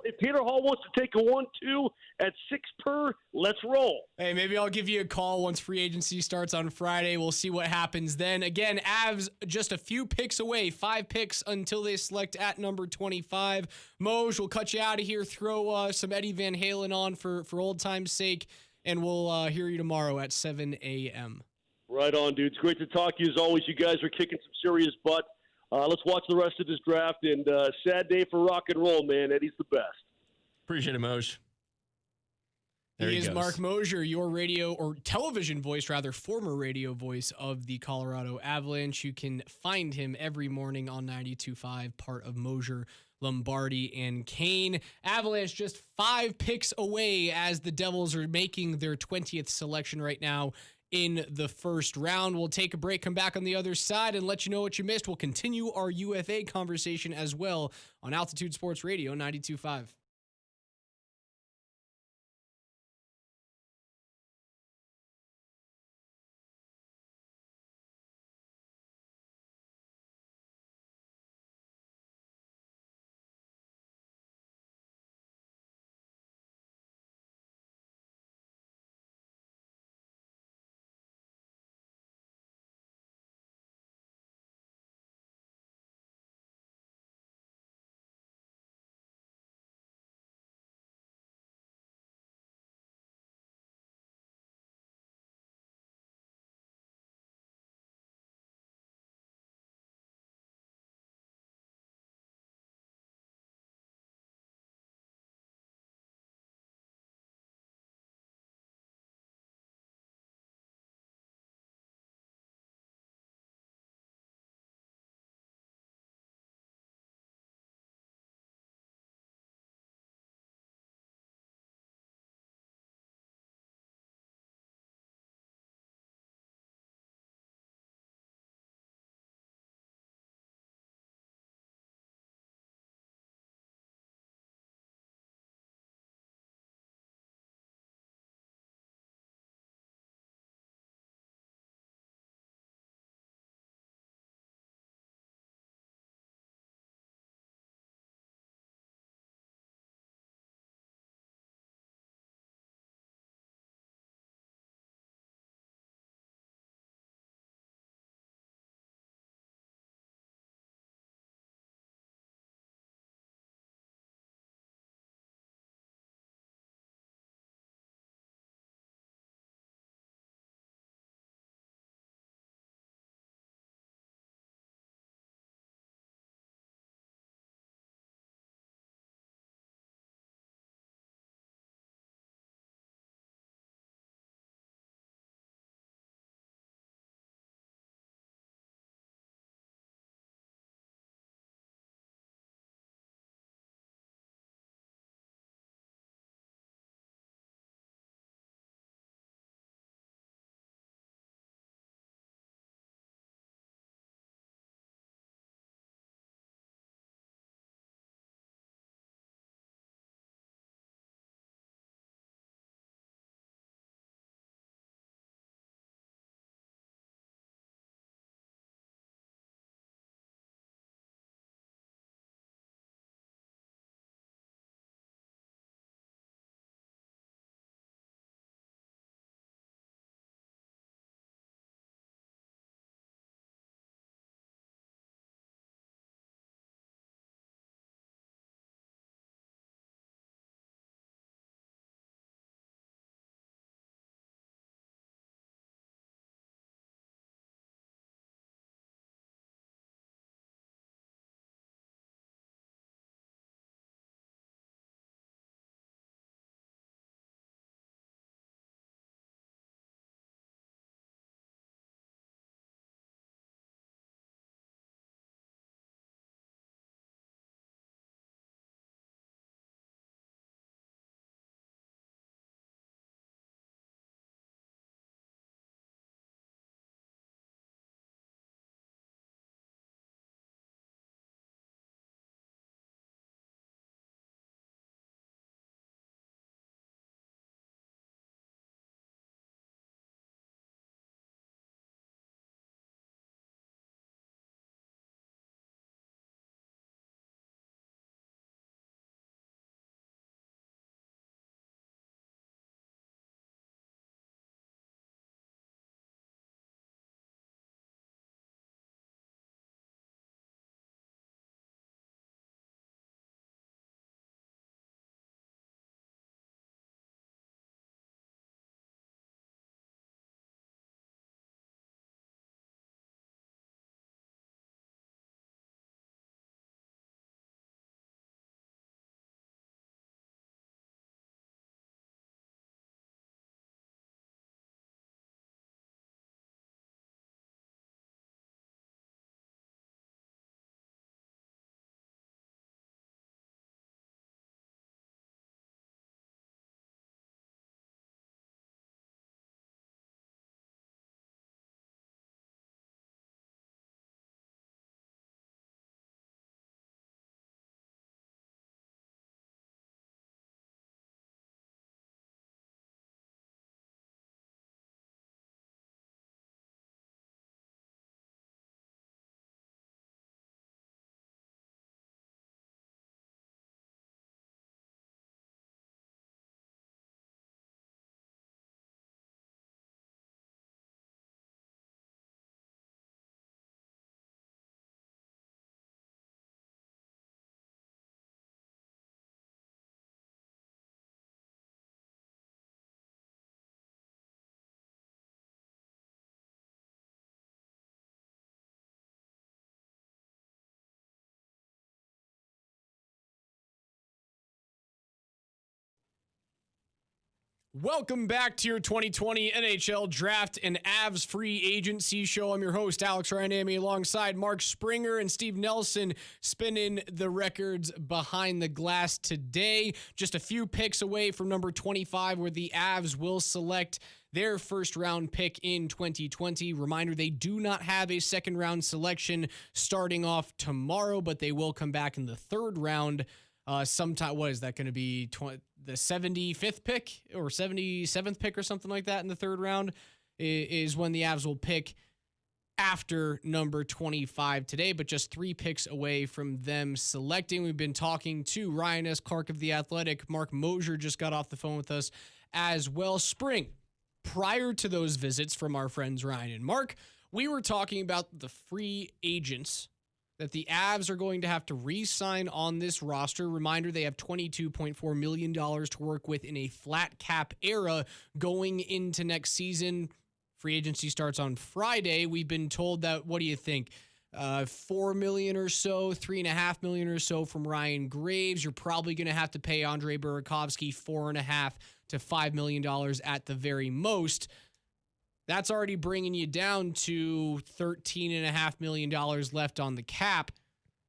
If Peter Hall wants to take a 1-2 at 6 per, let's roll. Hey, maybe I'll give you a call once free agency starts on Friday. We'll see what happens then. Again, Avs just a few picks away, 5 picks until they select at number 25. Moj, we'll cut you out of here. Throw some Eddie Van Halen on for old time's sake, and we'll hear you tomorrow at 7 a.m. Right on, dude. It's great to talk to you as always. You guys are kicking some serious butt. Let's watch the rest of this draft, and sad day for rock and roll, man. Eddie's the best. Appreciate it, Moj. He is Mark Mosier, your radio or television voice, rather former radio voice of the Colorado Avalanche. You can find him every morning on 92.5, part of Mosier, Lombardi, and Kane. Avalanche just 5 picks away as the Devils are making their 20th selection right now in the first round. We'll take a break, come back on the other side, and let you know what you missed. We'll continue our UFA conversation as well on Altitude Sports Radio 92.5. Welcome back to your 2020 NHL Draft and Avs Free Agency Show. I'm your host, Alex Ryanami, alongside Mark Springer and Steve Nelson, spinning the records behind the glass today. Just a few picks away from number 25, where the Avs will select their first round pick in 2020. Reminder, they do not have a second round selection starting off tomorrow, but they will come back in the third round sometime. What is that going to be? The 75th pick or 77th pick or something like that in the third round is when the Avs will pick after number 25 today, but just 3 picks away from them selecting. We've been talking to Ryan S. Clark of The Athletic. Mark Mosier just got off the phone with us as well. Spring, prior to those visits from our friends Ryan and Mark, we were talking about the free agents that the Avs are going to have to re-sign on this roster. Reminder, they have $22.4 million to work with in a flat cap era going into next season. Free agency starts on Friday. We've been told that, what do you think? $4 million or so, $3.5 million or so from Ryan Graves. You're probably going to have to pay Andre Burakovsky $4.5 to $5 million at the very most. That's already bringing you down to $13.5 million left on the cap,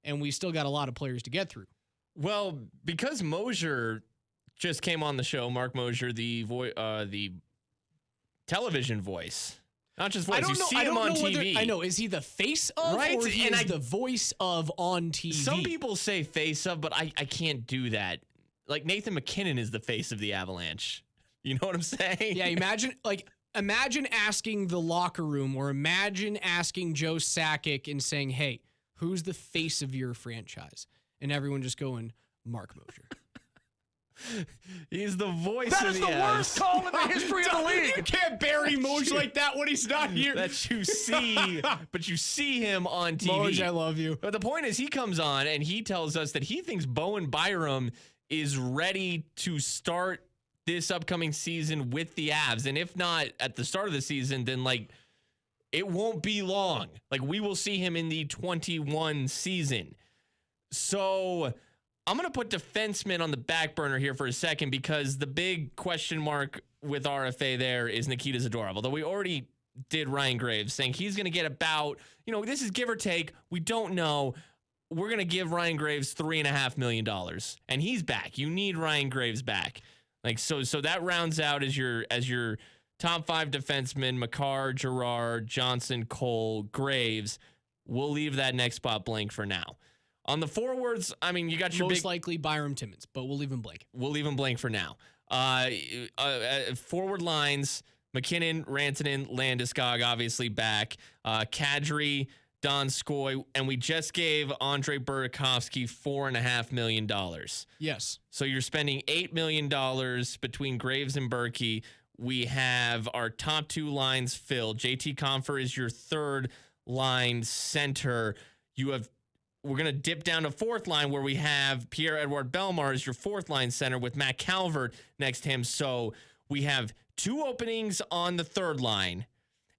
and we still got a lot of players to get through. Well, because Mosier just came on the show, Mark Mosier, the television voice, not just voice. You see him on TV. I know. Is he the face of, right? Or he's the voice of on TV? Some people say face of, but I can't do that. Like Nathan McKinnon is the face of the Avalanche. You know what I'm saying? Yeah. Imagine asking the locker room, or imagine asking Joe Sakic and saying, "Hey, who's the face of your franchise?" And everyone just going, "Mark Mosier." He's the voice That of is the the worst call in the history of the league. You can't bury Mosier like that when he's not here. That you see, but you see him on TV. Mosier, I love you. But the point is, he comes on and he tells us that he thinks Bowen Byram is ready to start this upcoming season with the Avs. And if not at the start of the season, then it won't be long. We will see him in the 21 season. So I'm going to put defenseman on the back burner here for a second, because the big question mark with RFA there is Nikita Zadorov. Although we already did Ryan Graves, saying he's going to get about, this is give or take. We don't know. We're going to give Ryan Graves $3.5 million, and he's back. You need Ryan Graves back. So that rounds out as your top 5 defensemen: Makar, Girard, Johnson, Cole, Graves. We'll leave that next spot blank for now. On the forwards, you got your most likely Byram Timmins, but we'll leave him blank. We'll leave him blank for now. Forward lines: McKinnon, Rantanen, Landeskog, obviously back. Kadri, Donskoy, and we just gave Andre Burakovsky $4.5 million. Yes. So you're spending $8 million between Graves and Berkey. We have our top 2 lines filled. JT Compher is your third line center. We're going to dip down to fourth line, where we have Pierre-Edouard Bellemare as your fourth line center with Matt Calvert next to him. So we have 2 openings on the third line,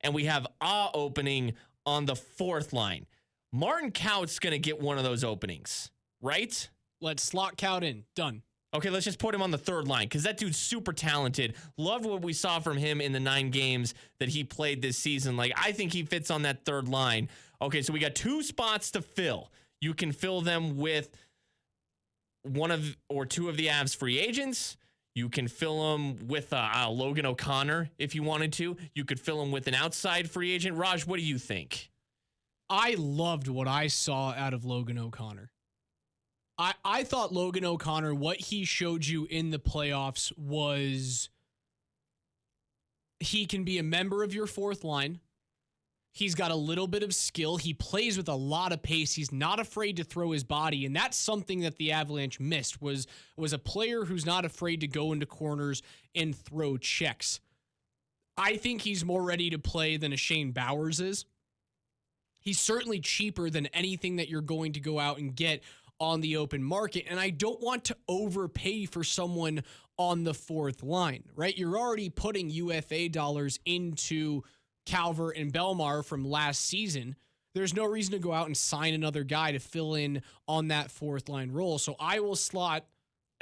and we have a opening on the fourth line. Martin Kaut's going to get one of those openings, right? Let's slot Kaut in. Done. Okay, let's just put him on the third line, because that dude's super talented. Loved what we saw from him in the 9 games that he played this season. I think he fits on that third line. Okay, so we got 2 spots to fill. You can fill them with 1 or 2 of the Avs free agents. You can fill them with Logan O'Connor if you wanted to. You could fill them with an outside free agent. Raj, what do you think? I loved what I saw out of Logan O'Connor. I thought Logan O'Connor, what he showed you in the playoffs was he can be a member of your fourth line. He's got a little bit of skill. He plays with a lot of pace. He's not afraid to throw his body, and that's something that the Avalanche missed, was a player who's not afraid to go into corners and throw checks. I think he's more ready to play than a Shane Bowers is. He's certainly cheaper than anything that you're going to go out and get on the open market, and I don't want to overpay for someone on the fourth line, right? You're already putting UFA dollars into Calvert and Bellemare from last season. There's no reason to go out and sign another guy to fill in on that fourth line role. So I will slot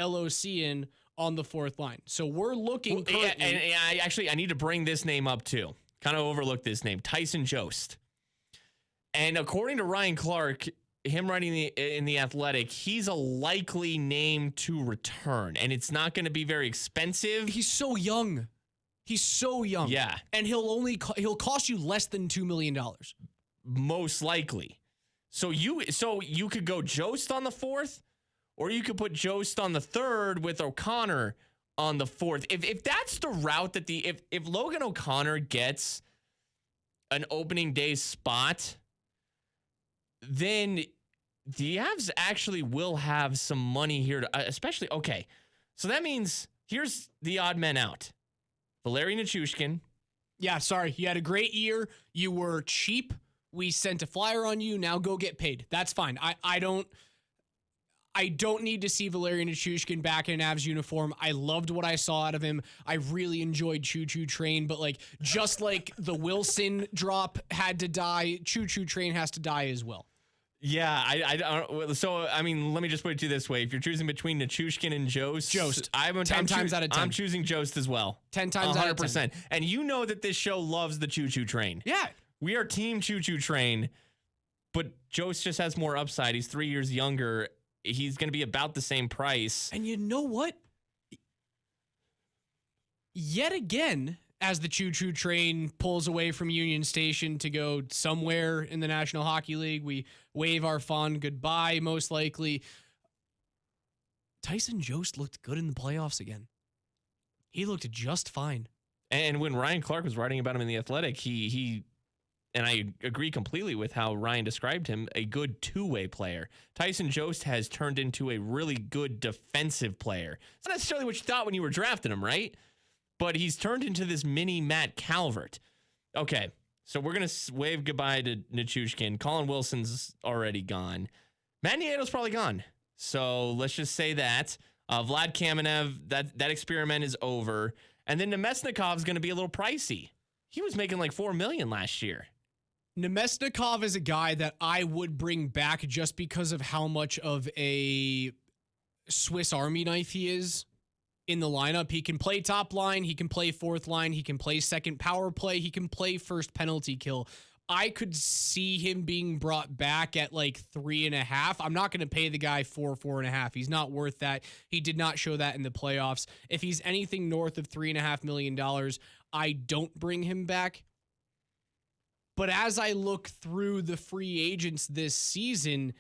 LOC in on the fourth line. So we're looking Well, and I need to bring this name up too. Kind of overlooked this name, Tyson Jost. And according to Ryan Clark, him writing in the Athletic, he's a likely name to return, and it's not going to be very expensive. He's so young. Yeah, and he'll cost you less than $2 million, most likely. So you could go Jost on the fourth, or you could put Jost on the third with O'Connor on the fourth. If that's the route that if Logan O'Connor gets an opening day spot, then the Avs actually will have some money here to, especially, okay. So that means here's the odd men out. Valeri Nichushkin. Yeah, sorry. You had a great year. You were cheap. We sent a flyer on you. Now go get paid. That's fine. I don't need to see Valeri Nichushkin back in an Avs uniform. I loved what I saw out of him. I really enjoyed Choo Choo Train, but just like the Wilson drop had to die, Choo Choo Train has to die as well. Yeah, I don't. So I mean, let me just put it to you this way: if you're choosing between Nichushkin and Jost, I'm 10 times out of 10. I'm choosing Jost as well. 10 times out of 10. And you know that this show loves the Choo Choo Train. Yeah, we are Team Choo Choo Train, but Jost just has more upside. He's 3 years younger. He's going to be about the same price. And you know what? Yet again, as the Choo Choo Train pulls away from Union Station to go somewhere in the National Hockey League, we wave our fond goodbye, most likely. Tyson Jost looked good in the playoffs again. He looked just fine. And when Ryan Clark was writing about him in The Athletic, he and I agree completely with how Ryan described him, a good two-way player. Tyson Jost has turned into a really good defensive player. It's not necessarily what you thought when you were drafting him, right? But he's turned into this mini Matt Calvert. Okay, so we're going to wave goodbye to Nichushkin. Colin Wilson's already gone. Matt Nieto's probably gone. So let's just say that. Vlad Kamenev, that experiment is over. And then Nemesnikov's going to be a little pricey. He was making like $4 million last year. Nemesnikov is a guy that I would bring back just because of how much of a Swiss Army knife he is in the lineup. He can play top line. He can play fourth line. He can play second power play. He can play first penalty kill. I could see him being brought back at like 3.5. I'm not going to pay the guy 4.5. He's not worth that. He did not show that in the playoffs. If he's anything north of $3.5 million, I don't bring him back. But as I look through the free agents this season,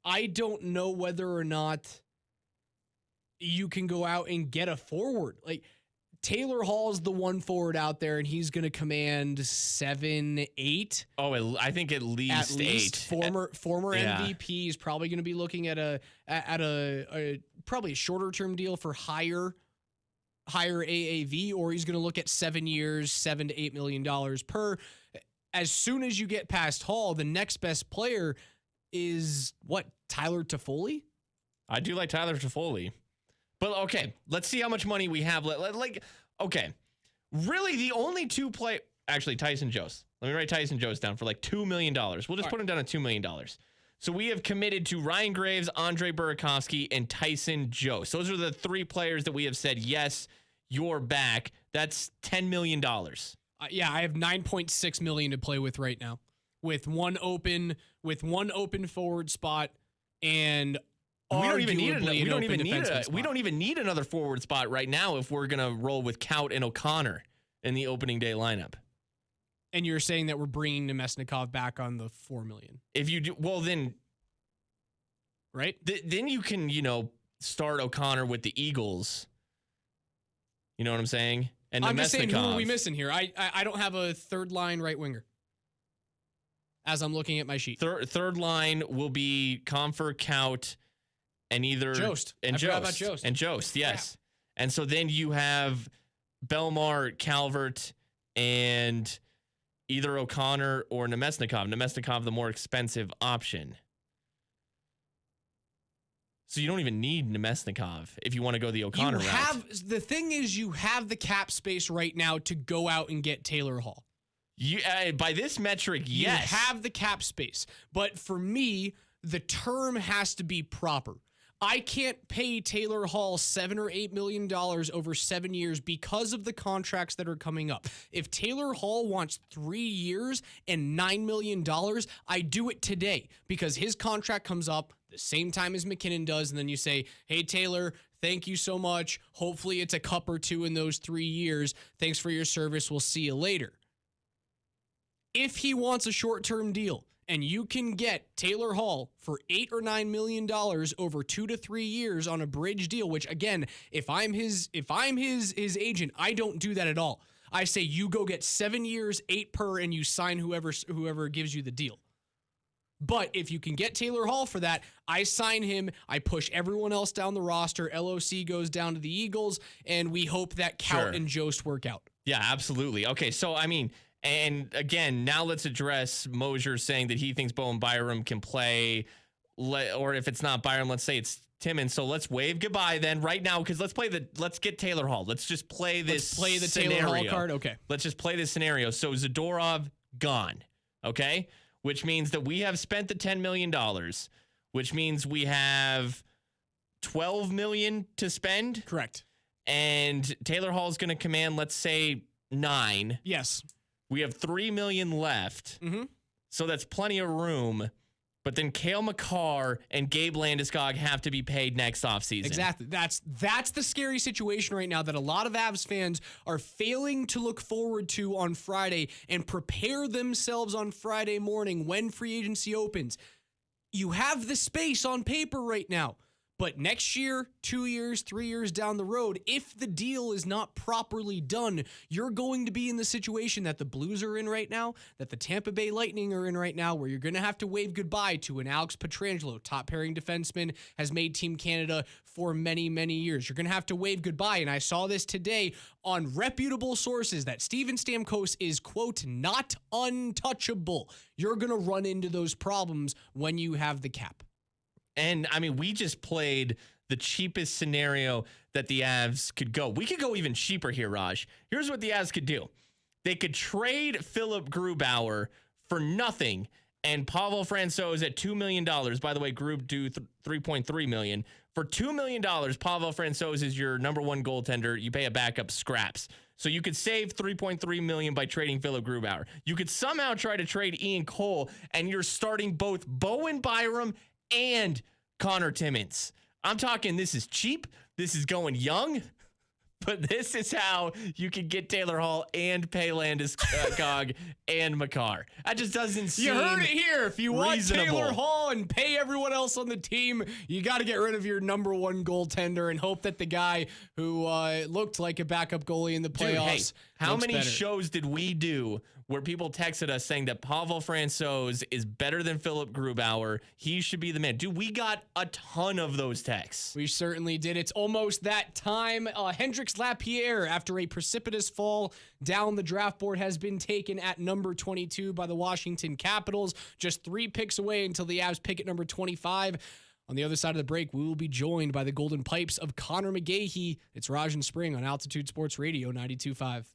I don't know whether or not you can go out and get a forward. Like Taylor Hall's the one forward out there, and he's going to command 7-8. Oh, I think at least 8. Former MVP is probably going to be looking at a probably a shorter term deal for higher AAV, or he's going to look at 7 years, $7 to $8 million per. As soon as you get past Hall, the next best player is what? Tyler Toffoli? I do like Tyler Toffoli. But okay, let's see how much money we have. Okay, really the only two actually Tyson Jost. Let me write Tyson Jost down for like $2 million. We'll just put him down at $2 million. So we have committed to Ryan Graves, Andre Burakovsky, and Tyson Jost. Those are the three players that we have said, yes, you're back. That's $10 million. Yeah, I have $9.6 million to play with right now, with one open forward spot, and we don't even need another forward spot right now if we're gonna roll with Kaut and O'Connor in the opening day lineup. And you're saying that we're bringing Nemesnikov back on the $4 million. If you do, well then, right? Then you can start O'Connor with the Eagles. You know what I'm saying? And I'm just saying, who are we missing here? I don't have a third line right winger as I'm looking at my sheet. Third line will be Comfer, Kaut, and either Jost. And forgot about Jost. And Jost, yes. Yeah. And so then you have Belmar, Calvert, and either O'Connor or Nemesnikov. Nemesnikov, the more expensive option. So you don't even need Nemesnikov if you want to go the O'Connor route. The thing is, you have the cap space right now to go out and get Taylor Hall. You, by this metric, yes. You have the cap space. But for me, the term has to be proper. I can't pay Taylor Hall $7 or $8 million over 7 years because of the contracts that are coming up. If Taylor Hall wants 3 years and $9 million, I do it today because his contract comes up the same time as McKinnon does. And then you say, hey, Taylor, thank you so much. Hopefully it's a cup or two in those 3 years. Thanks for your service. We'll see you later. If he wants a short-term deal and you can get Taylor Hall for $8 or $9 million over 2 to 3 years on a bridge deal, which again, if I'm his agent, I don't do that at all. I say you go get 7 years, 8 per, and you sign whoever gives you the deal. But if you can get Taylor Hall for that, I sign him. I push everyone else down the roster. LOC goes down to the Eagles, and we hope that Kaut and Jost work out. Yeah, absolutely. Okay, so I mean, and again, now let's address Mosier saying that he thinks Bowen Byram can play, or if it's not Byram, let's say it's Timmons. So let's wave goodbye then right now, because let's get Taylor Hall. Let's just play this. Let's play the scenario. Taylor Hall card. Okay. Let's just play this scenario. So Zadorov gone. Okay, which means that we have spent the $10 million, which means we have $12 million to spend. Correct. And Taylor Hall is going to command, let's say, 9. Yes. We have $3 million left. Mm-hmm. So that's plenty of room. But then Cale Makar and Gabe Landeskog have to be paid next offseason. Exactly. That's the scary situation right now that a lot of Avs fans are failing to look forward to on Friday and prepare themselves on Friday morning when free agency opens. You have the space on paper right now. But next year, 2 years, 3 years down the road, if the deal is not properly done, you're going to be in the situation that the Blues are in right now, that the Tampa Bay Lightning are in right now, where you're going to have to wave goodbye to an Alex Pietrangelo, top pairing defenseman, has made Team Canada for many, many years. You're going to have to wave goodbye. And I saw this today on reputable sources that Steven Stamkos is, quote, not untouchable. You're going to run into those problems when you have the cap. And, I mean, we just played the cheapest scenario that the Avs could go. We could go even cheaper here, Raj. Here's what the Avs could do. They could trade Philip Grubauer for nothing, and Pavel Francouz at $2 million. By the way, Grub do $3.3 million. For $2 million, Pavel Francouz is your number one goaltender. You pay a backup scraps. So you could save $3.3 million by trading Philip Grubauer. You could somehow try to trade Ian Cole, and you're starting both Bowen Byram and Connor Timmins. I'm talking this is cheap. This is going young. But this is how you can get Taylor Hall and pay Landeskog and Makar. That just doesn't seem You heard it here. If you want reasonable. Taylor Hall and pay everyone else on the team, you got to get rid of your number one goaltender and hope that the guy who looked like a backup goalie in the playoffs. Dude, hey, how many better. shows did we do where people texted us saying that Pavel Francouz is better than Philip Grubauer? He should be the man. Dude, we got a ton of those texts. We certainly did. It's almost that time. Hendrix Lapierre, after a precipitous fall down the draft board, has been taken at number 22 by the Washington Capitals. Just 3 picks away until the Avs pick at number 25. On the other side of the break, we will be joined by the Golden Pipes of Connor McGahey. It's Raj and Spring on Altitude Sports Radio 92.5.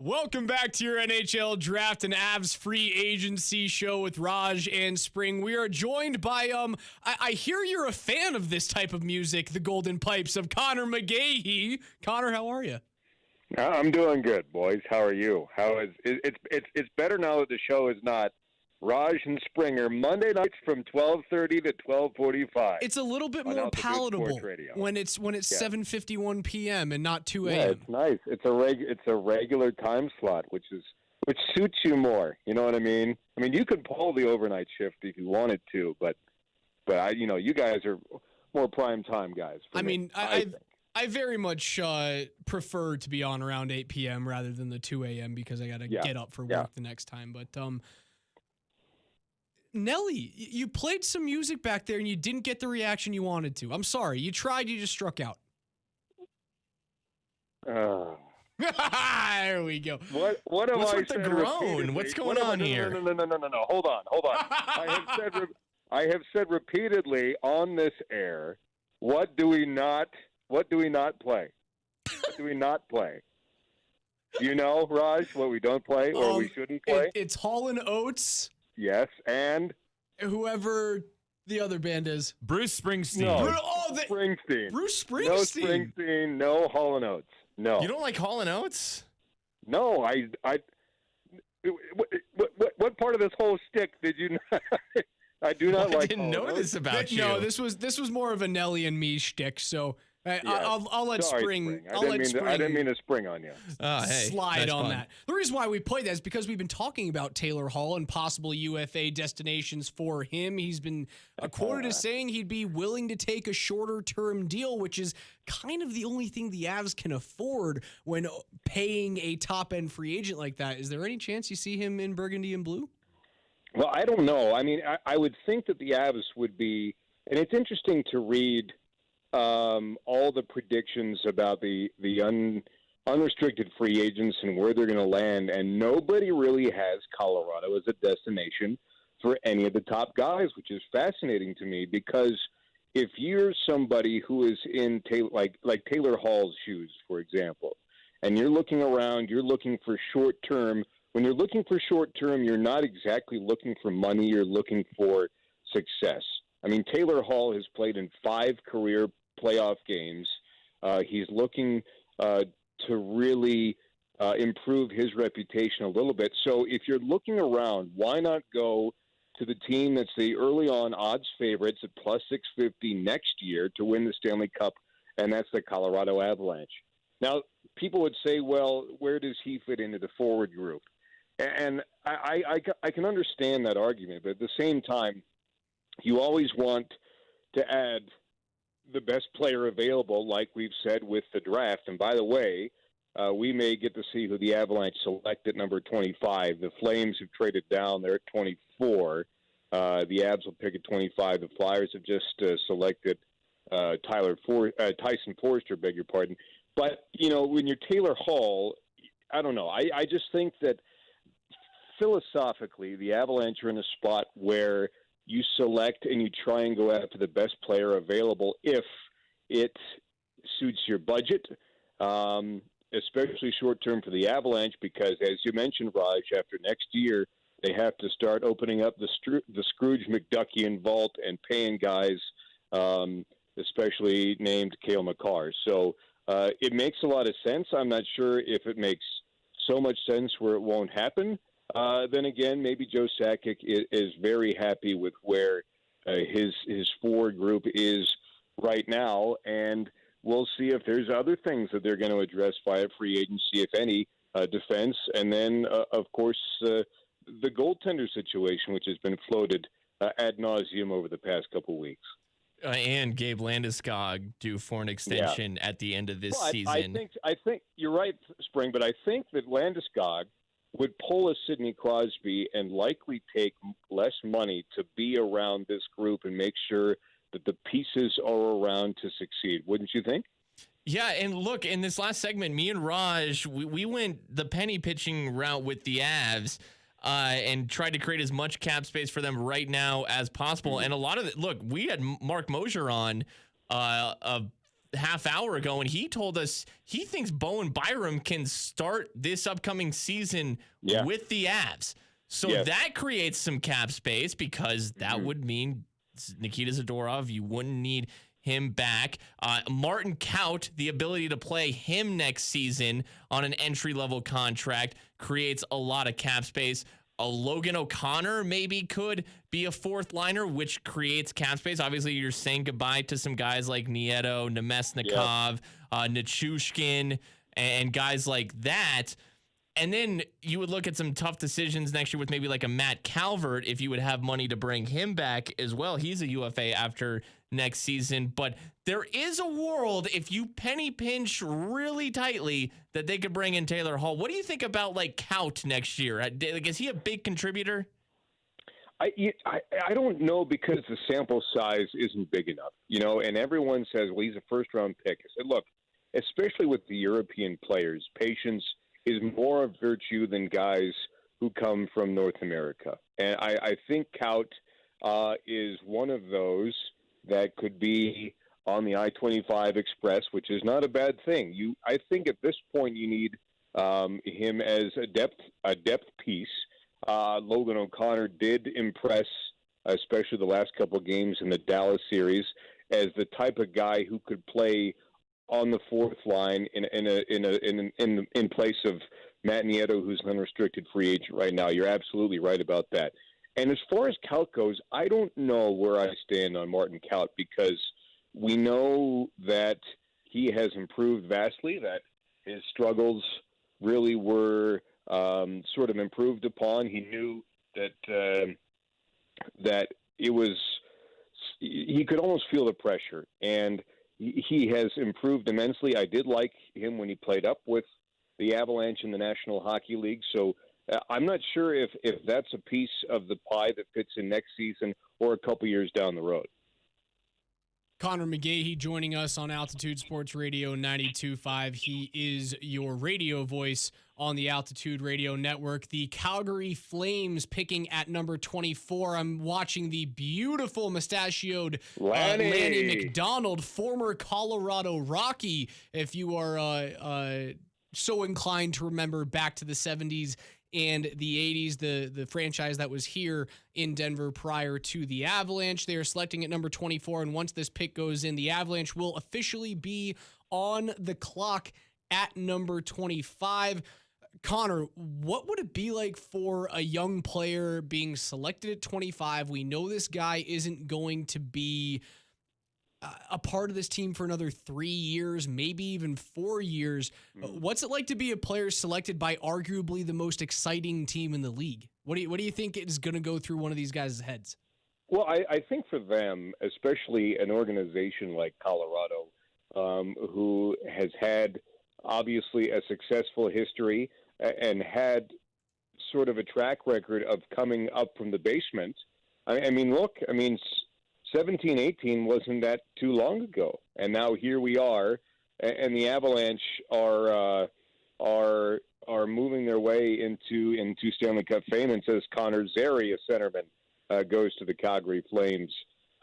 Welcome back to your NHL Draft and Avs free agency show with Raj and Spring. We are joined by I hear you're a fan of this type of music, the Golden Pipes of Connor McGahey. Connor, how are you? I'm doing good, boys. How are you? How is it's better now that the show is not Raj and Springer Monday nights from 12:30 to 12:45. It's a little bit more palatable when it's 7:51 p.m. and not 2 a.m. Yeah, it's nice. It's a regular time slot, which suits you more. You know what I mean? I mean, you could pull the overnight shift if you wanted to, but you guys are more prime time guys. I mean, I very much prefer to be on around 8 p.m. rather than the 2 a.m. because I got to get up for work the next time. But Nelly, you played some music back there and you didn't get the reaction you wanted to. I'm sorry. You tried, you just struck out. There we go. What have What's I with said the groan? repeatedly? What's going on here? No. Hold on. I have said repeatedly on this air, what do we not play? What do we not play? Do you know, Raj, what we don't play or we shouldn't play? It's Hall & Oates. Yes, and whoever the other band is. Bruce Springsteen. No, Springsteen. Bruce Springsteen. No Springsteen, no Hall & Oates. No. You don't like Hall & Oates? No, what part of this whole stick did you not? I do not like. I didn't know this about you. No, this was more of a Nelly and me shtick. So I'll let Spring. I didn't mean to spring on you. Slide on that. The reason why we play that is because we've been talking about Taylor Hall and possible UFA destinations for him. He's been quoted as saying he'd be willing to take a shorter term deal, which is kind of the only thing the Avs can afford when paying a top end free agent like that. Is there any chance you see him in burgundy and blue? Well, I don't know. I mean, I would think that the Avs would be, and it's interesting to read all the predictions about the unrestricted free agents and where they're going to land, and nobody really has Colorado as a destination for any of the top guys, which is fascinating to me because if you're somebody who is in like Taylor Hall's shoes, for example, and you're looking around, you're looking for short term. When you're looking for short term, you're not exactly looking for money. You're looking for success. I mean, Taylor Hall has played in 5 career playoff games. He's looking to really improve his reputation a little bit. So if you're looking around, why not go to the team that's the early on odds favorites at plus 650 next year to win the Stanley Cup, and that's the Colorado Avalanche. Now, people would say, well, where does he fit into the forward group? And I can understand that argument, but at the same time, you always want to add the best player available, like we've said with the draft. And by the way, we may get to see who the Avalanche select at number 25. The Flames have traded down. They're at 24. The Avs will pick at 25. The Flyers have just selected Tyson Forster, beg your pardon. But, when you're Taylor Hall, I don't know. I just think that philosophically, the Avalanche are in a spot where you select and you try and go after the best player available if it suits your budget, especially short term for the Avalanche, because as you mentioned, Raj, after next year, they have to start opening up the Scrooge McDuckian vault and paying guys, especially named Cale Makar. So it makes a lot of sense. I'm not sure if it makes so much sense where it won't happen. Then again, maybe Joe Sakic is very happy with where his forward group is right now, and we'll see if there's other things that they're going to address via free agency, if any, defense, and then, of course, the goaltender situation, which has been floated ad nauseum over the past couple of weeks. And Gabe Landeskog due for an extension at the end of this season. I think you're right, Spring, but I think that Landeskog would pull a Sidney Crosby and likely take less money to be around this group and make sure that the pieces are around to succeed. Wouldn't you think? Yeah, and look, in this last segment, me and Raj, we went the penny pitching route with the Avs and tried to create as much cap space for them right now as possible. And a lot of it, look, we had Mark Mosier on half hour ago, and he told us he thinks Bowen Byram can start this upcoming season with the Avs. So that creates some cap space because that would mean Nikita Zadorov, you wouldn't need him back. Martin Kaut, the ability to play him next season on an entry-level contract creates a lot of cap space. Logan O'Connor maybe could be a fourth liner, which creates cap space. Obviously, you're saying goodbye to some guys like Nieto, Nemesnikov, Nichushkin, and guys like that. And then you would look at some tough decisions next year with maybe like a Matt Calvert if you would have money to bring him back as well. He's a UFA after next season. But there is a world, if you penny pinch really tightly, that they could bring in Taylor Hall. What do you think about like Kaut next year? Like, is he a big contributor? I don't know because the sample size isn't big enough, and everyone says, well, he's a first-round pick. I said, look, especially with the European players, patience is more a virtue than guys who come from North America. And I think Kaut is one of those that could be on the I-25 Express, which is not a bad thing. I think at this point you need him as a depth piece. Logan O'Connor did impress, especially the last couple of games in the Dallas series, as the type of guy who could play on the fourth line in place of Matt Nieto, who's an unrestricted free agent right now. You're absolutely right about that. And as far as Kaut goes, I don't know where I stand on Martin Kaut because we know that he has improved vastly, that his struggles really were sort of improved upon. He knew that it was – he could almost feel the pressure, and he has improved immensely. I did like him when he played up with the Avalanche in the National Hockey League. So I'm not sure if that's a piece of the pie that fits in next season or a couple years down the road. Connor McGahey joining us on Altitude Sports Radio 92.5. He is your radio voice on the Altitude Radio Network. The Calgary Flames picking at number 24. I'm watching the beautiful mustachioed Lanny McDonald, former Colorado Rocky, if you are so inclined to remember back to the 70s and the 80s, the franchise that was here in Denver prior to the Avalanche. They are selecting at number 24, and once this pick goes in, the Avalanche will officially be on the clock at number 25. Connor, what would it be like for a young player being selected at 25? We know this guy isn't going to be a part of this team for another 3 years, maybe even 4 years. What's it like to be a player selected by arguably the most exciting team in the league? What do you think is going to go through one of these guys' heads? Well, I think for them, especially an organization like Colorado, who has had obviously a successful history and had sort of a track record of coming up from the basement. I mean, 17-18 wasn't that too long ago, and now here we are, and the Avalanche are moving their way into Stanley Cup fame. And says Connor Zary, a centerman, goes to the Calgary Flames,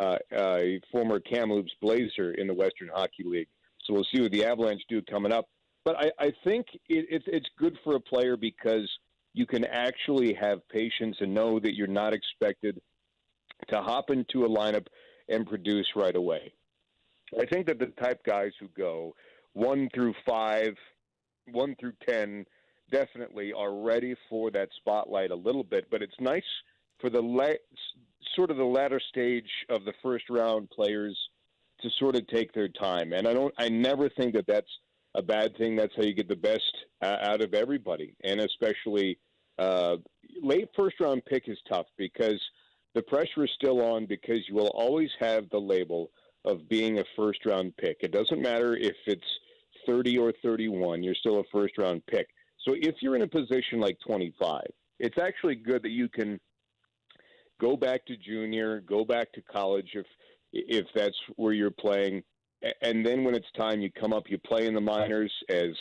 a former Kamloops Blazer in the Western Hockey League. So we'll see what the Avalanche do coming up. But I think it's good for a player because you can actually have patience and know that you're not expected to hop into a lineup and produce right away. I think that the type guys who go 1 through 5, 1 through 10, definitely are ready for that spotlight a little bit. But it's nice for the sort of the latter stage of the first round players to sort of take their time. And I never think that that's a bad thing. That's how you get the best out of everybody, and especially late first round pick is tough because the pressure is still on because you will always have the label of being a first-round pick. It doesn't matter if it's 30 or 31, you're still a first-round pick. So if you're in a position like 25, it's actually good that you can go back to junior, go back to college if that's where you're playing, and then when it's time, you come up, you play in the minors, as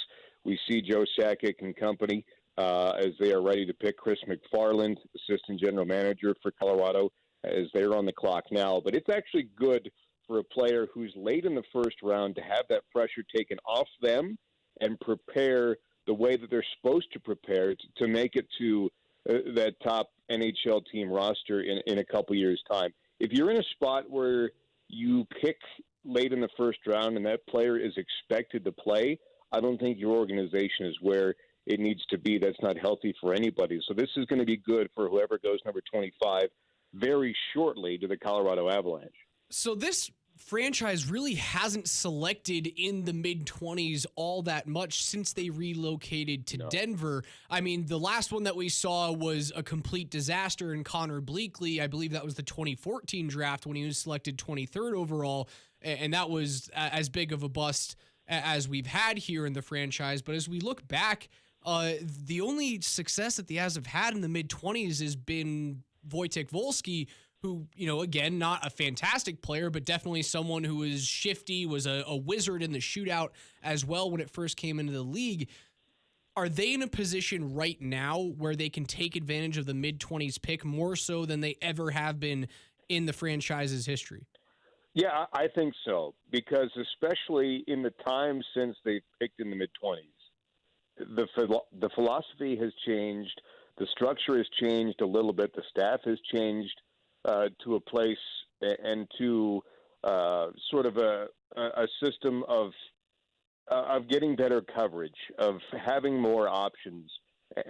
we see Joe Sakic and company, as they are ready to pick Chris McFarland, assistant general manager for Colorado, as they're on the clock now. But it's actually good for a player who's late in the first round to have that pressure taken off them and prepare the way that they're supposed to prepare to make it to that top NHL team roster in a couple years' time. If you're in a spot where you pick late in the first round and that player is expected to play, I don't think your organization is where it needs to be. That's not healthy for anybody. So this is going to be good for whoever goes number 25 very shortly to the Colorado Avalanche. So this franchise really hasn't selected in the mid-20s all that much since they relocated to Denver. I mean, the last one that we saw was a complete disaster in Connor Bleakley. I believe that was the 2014 draft when he was selected 23rd overall, and that was as big of a bust as we've had here in the franchise. But as we look back, the only success that the Avs have had in the mid-20s has been Wojciech Wolski, who, you know, again, not a fantastic player, but definitely someone who was shifty, was a wizard in the shootout as well when it first came into the league. Are they in a position right now where they can take advantage of the mid-20s pick more so than they ever have been in the franchise's history? Yeah, I think so, because especially in the time since they picked in the mid-20s, the philosophy has changed, the structure has changed a little bit, the staff has changed to a place and to sort of a system of getting better coverage, of having more options,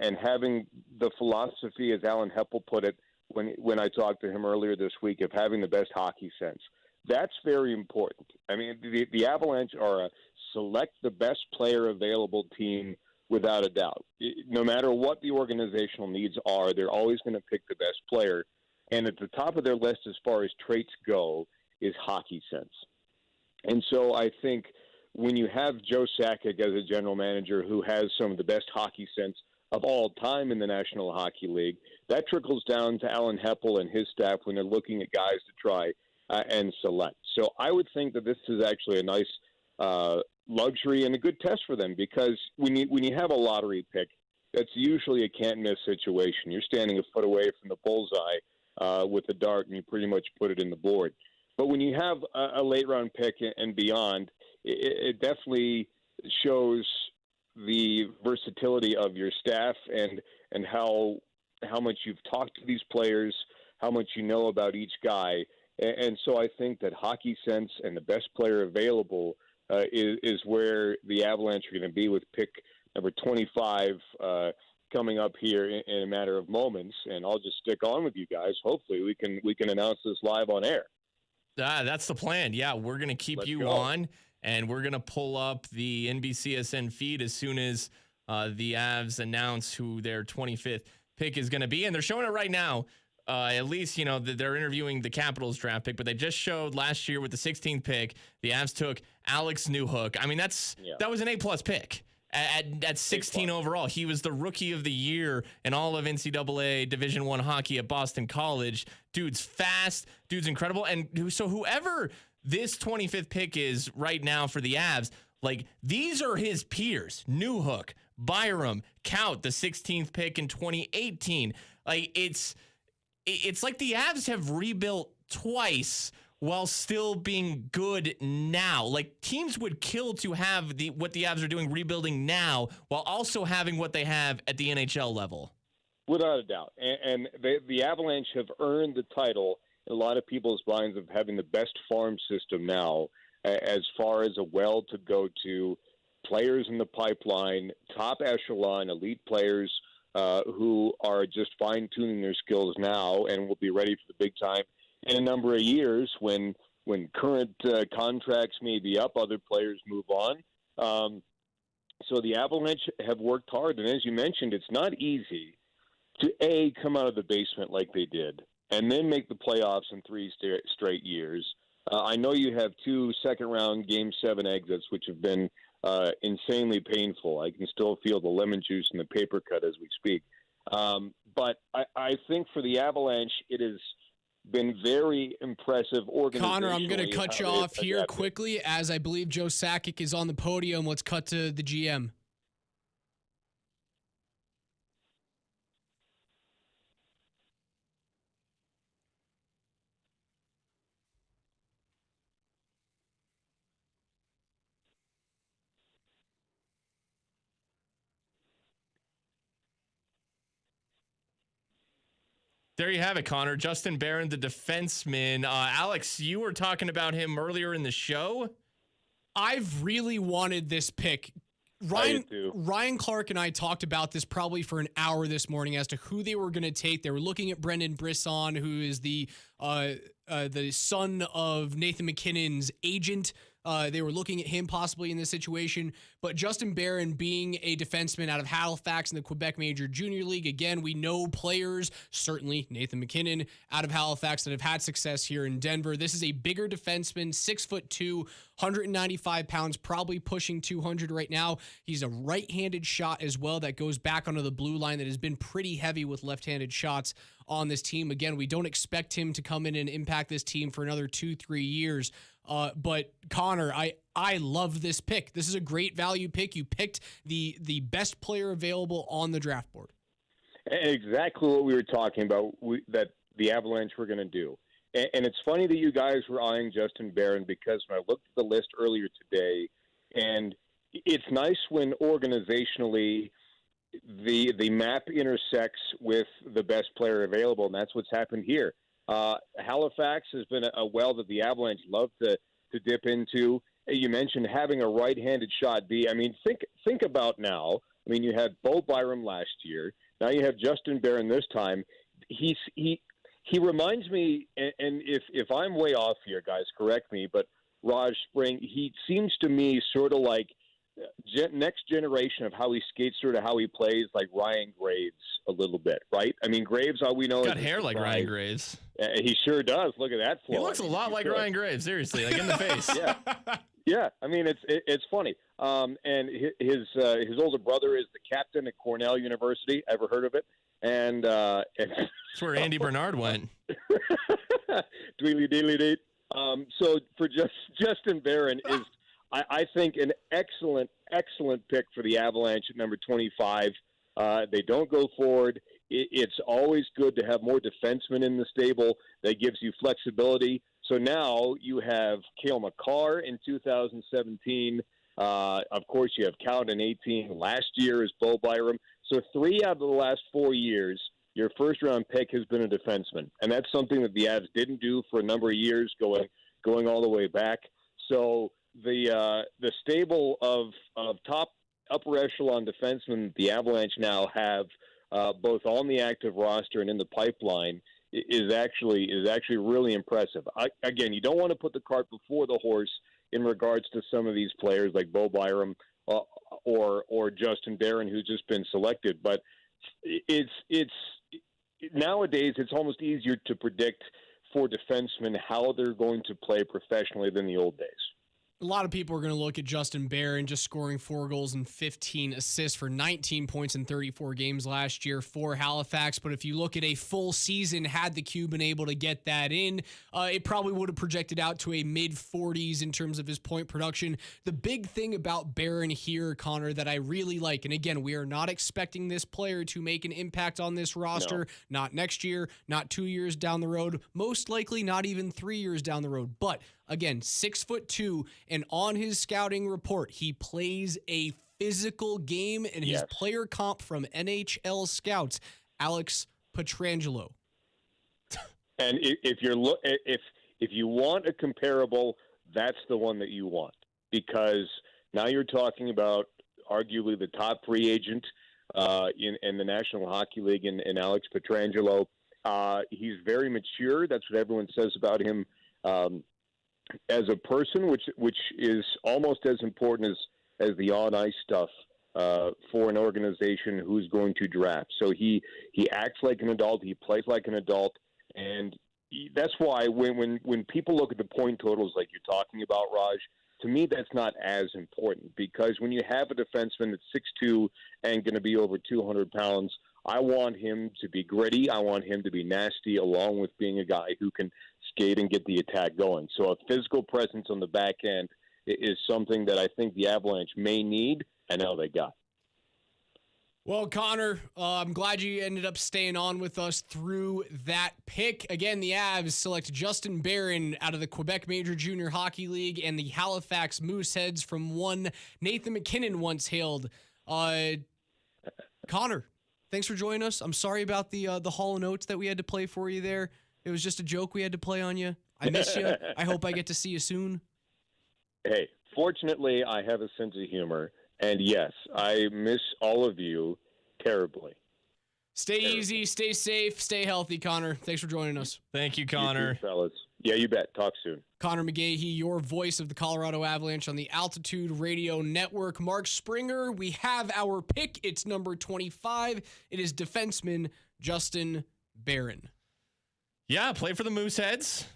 and having the philosophy, as Alan Heppel put it when I talked to him earlier this week, of having the best hockey sense. That's very important. I mean, the Avalanche are a select the best player available team without a doubt. No matter what the organizational needs are, they're always going to pick the best player. And at the top of their list as far as traits go is hockey sense. And so I think when you have Joe Sakic as a general manager who has some of the best hockey sense of all time in the National Hockey League, that trickles down to Alan Heppel and his staff when they're looking at guys to try and select. So I would think that this is actually a nice luxury and a good test for them, because when you have a lottery pick, that's usually a can't-miss situation. You're standing a foot away from the bullseye with the dart, and you pretty much put it in the board. But when you have a late-round pick and beyond, it definitely shows the versatility of your staff and how much you've talked to these players, how much you know about each guy. And so I think that hockey sense and the best player available is where the Avalanche are going to be with pick number 25 coming up here in a matter of moments. And I'll just stick on with you guys. Hopefully we can announce this live on air. That's the plan. Yeah, we're going to keep Let's you go. on, and we're going to pull up the NBCSN feed as soon as the Avs announce who their 25th pick is going to be. And they're showing it right now. At least, you know, they're interviewing the Capitals draft pick, but they just showed last year with the 16th pick, the Avs took Alex Newhook. I mean, that was an A-plus pick at 16 overall. He was the rookie of the year in all of NCAA Division I hockey at Boston College. Dude's fast. Dude's incredible. And so whoever this 25th pick is right now for the Avs, like, these are his peers. Newhook, Byram, Kaut, the 16th pick in 2018. Like, it's like the Avs have rebuilt twice while still being good now. Like, teams would kill to have what the Avs are doing rebuilding now while also having what they have at the NHL level. Without a doubt. And the Avalanche have earned the title in a lot of people's minds of having the best farm system now, as far as a well to go to, players in the pipeline, top echelon, elite players who are just fine-tuning their skills now and will be ready for the big time in a number of years when current contracts may be up, other players move on. So the Avalanche have worked hard, and as you mentioned, it's not easy to, come out of the basement like they did and then make the playoffs in 3 straight years. I know you have 2 second-round Game 7 exits, which have been insanely painful. I can still feel the lemon juice in the paper cut as we speak. But I think for the Avalanche, it has been very impressive organizationally. Connor, I'm going to cut you off here quickly, as I believe Joe Sakic is on the podium. Let's cut to the GM. There you have it, Connor. Justin Barron, the defenseman. Alex, you were talking about him earlier in the show. I've really wanted this pick. Ryan Clark and I talked about this probably for an hour this morning as to who they were going to take. They were looking at Brendan Brisson, who is the son of Nathan McKinnon's agent. They were looking at him possibly in this situation, but Justin Barron being a defenseman out of Halifax in the Quebec Major Junior League, again, we know players, certainly Nathan McKinnon out of Halifax, that have had success here in Denver. This is a bigger defenseman, 6'2", 195 pounds, probably pushing 200 right now. He's a right-handed shot as well that goes back onto the blue line that has been pretty heavy with left-handed shots on this team. Again, we don't expect him to come in and impact this team for another 2-3 years. But Connor, I love this pick. This is a great value pick. You picked the best player available on the draft board. Exactly what we were talking about that the Avalanche were going to do. And it's funny that you guys were eyeing Justin Barron, because when I looked at the list earlier today, and it's nice when organizationally the map intersects with the best player available, and that's what's happened here. Halifax has been a well that the Avalanche love to dip into. You mentioned having a right-handed shot B. I mean, think about now. I mean, you had Bo Byram last year. Now you have Justin Barron this time. He reminds me, and if I'm way off here, guys, correct me, but Raj Spring, he seems to me sort of like next generation of how he skates, sort of how he plays, like Ryan Graves a little bit, right? I mean, Graves, all we know got hair like Ryan Graves. He sure does. Look at that flow. He looks a lot like Ryan Graves, seriously, like in the face. Yeah. I mean, it's funny. And his older brother is the captain at Cornell University. Ever heard of it? And that's where Andy Bernard went. Dweely dealy date. So for Justin Barron is, I think, an excellent pick for the Avalanche at number 25. They don't go forward. It's always good to have more defensemen in the stable. That gives you flexibility. So now you have Cale Makar in 2017. Of course, you have Count in 18. Last year is Bo Byram. So 3 out of the last 4 years, your first-round pick has been a defenseman. And that's something that the Avs didn't do for a number of years, going all the way back. So the stable of top upper echelon defensemen the Avalanche now have, both on the active roster and in the pipeline, is actually really impressive. Again, you don't want to put the cart before the horse in regards to some of these players like Bo Byram or Justin Barron, who's just been selected. But it's nowadays it's almost easier to predict for defensemen how they're going to play professionally than the old days. A lot of people are going to look at Justin Barron just scoring 4 goals and 15 assists for 19 points in 34 games last year for Halifax. But if you look at a full season, had the Q been able to get that in, it probably would have projected out to a mid-40s in terms of his point production. The big thing about Barron here, Connor, that I really like, and again, we are not expecting this player to make an impact on this roster, not next year, not 2 years down the road, most likely not even 3 years down the road. But again, 6'2", and on his scouting report, he plays a physical game, and his player comp from NHL scouts, Alex Pietrangelo. And if you want a comparable, that's the one that you want, because now you're talking about arguably the top free agent in the National Hockey League, in Alex Pietrangelo. He's very mature. That's what everyone says about him. As a person, which is almost as important as the on-ice stuff for an organization who's going to draft. So he acts like an adult, he plays like an adult, and that's why when people look at the point totals like you're talking about, Raj, to me that's not as important, because when you have a defenseman that's 6'2" and going to be over 200 pounds, I want him to be gritty. I want him to be nasty, along with being a guy who can skate and get the attack going. So a physical presence on the back end is something that I think the Avalanche may need, and now they got. Well, Connor, I'm glad you ended up staying on with us through that pick. Again, the Avs select Justin Barron out of the Quebec Major Junior Hockey League, and the Halifax Mooseheads from one Nathan McKinnon once hailed. Connor, Thanks for joining us. I'm sorry about the Hall & Oates that we had to play for you there. It was just a joke we had to play on you. I miss you. I hope I get to see you soon. Hey, fortunately, I have a sense of humor. And yes, I miss all of you terribly. Stay easy, stay safe, stay healthy, Connor. Thanks for joining us. Thank you, Connor. You too, fellas. Yeah, you bet. Talk soon. Connor McGahee, your voice of the Colorado Avalanche on the Altitude Radio Network. Mark Springer, we have our pick. It's number 25. It is defenseman Justin Barron. Yeah, play for the Mooseheads,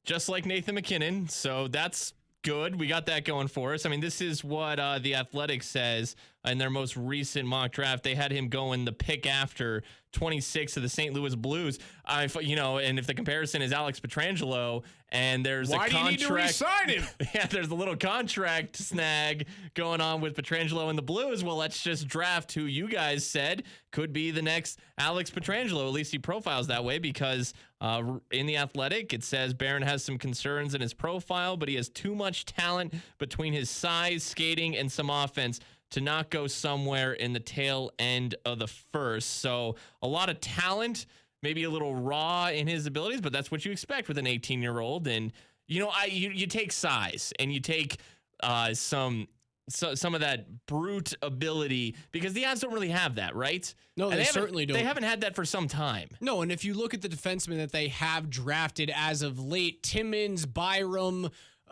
just like Nathan McKinnon. So that's good. We got that going for us. I mean, this is what the Athletic says in their most recent mock draft. They had him going the pick after 26 of the St. Louis Blues. And if the comparison is Alex Pietrangelo, and there's Why a contract, do you need to re-sign him? Yeah, there's a little contract snag going on with Pietrangelo and the Blues. Well, let's just draft who you guys said could be the next Alex Pietrangelo. At least he profiles that way, because in the Athletic, it says Barron has some concerns in his profile, but he has too much talent between his size, skating, and some offense to not go somewhere in the tail end of the first. So a lot of talent, maybe a little raw in his abilities, but that's what you expect with an 18-year-old. And you take size, and you take some of that brute ability, because the Avs don't really have that, right? No, And they certainly don't. They haven't had that for some time. No, and if you look at the defensemen that they have drafted as of late, Timmins, Byram,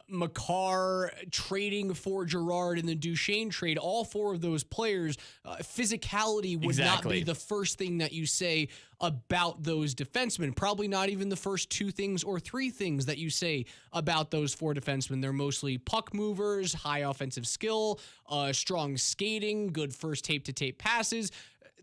Makar, trading for Girard in the Duchesne trade, all four of those players, physicality would not be the first thing that you say about those defensemen. Probably not even the first two things or three things that you say about those four defensemen. They're mostly puck movers, high offensive skill, strong skating, good first tape-to-tape passes.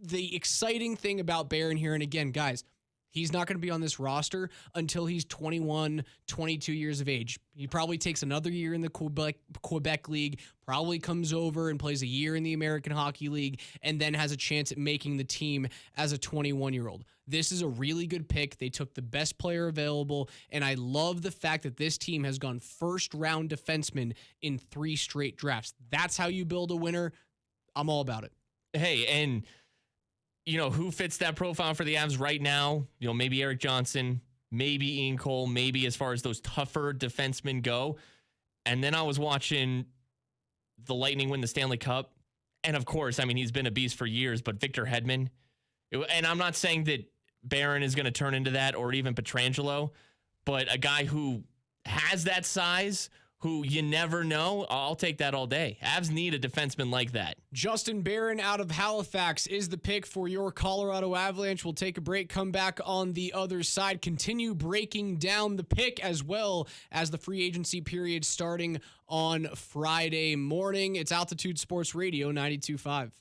The exciting thing about Barron here, and again, guys, he's not going to be on this roster until he's 21, 22 years of age. He probably takes another year in the Quebec League, probably comes over and plays a year in the American Hockey League, and then has a chance at making the team as a 21-year-old. This is a really good pick. They took the best player available, and I love the fact that this team has gone first-round defenseman in 3 straight drafts. That's how you build a winner. I'm all about it. Hey, and who fits that profile for the Avs right now? Maybe Eric Johnson, maybe Ian Cole, maybe as far as those tougher defensemen go. And then I was watching the Lightning win the Stanley Cup. And of course, I mean, he's been a beast for years, but Victor Hedman. And I'm not saying that Barron is going to turn into that, or even Pietrangelo, but a guy who has that size, who you never know, I'll take that all day. Avs need a defenseman like that. Justin Barron out of Halifax is the pick for your Colorado Avalanche. We'll take a break, come back on the other side, continue breaking down the pick as well as the free agency period starting on Friday morning. It's Altitude Sports Radio 92.5.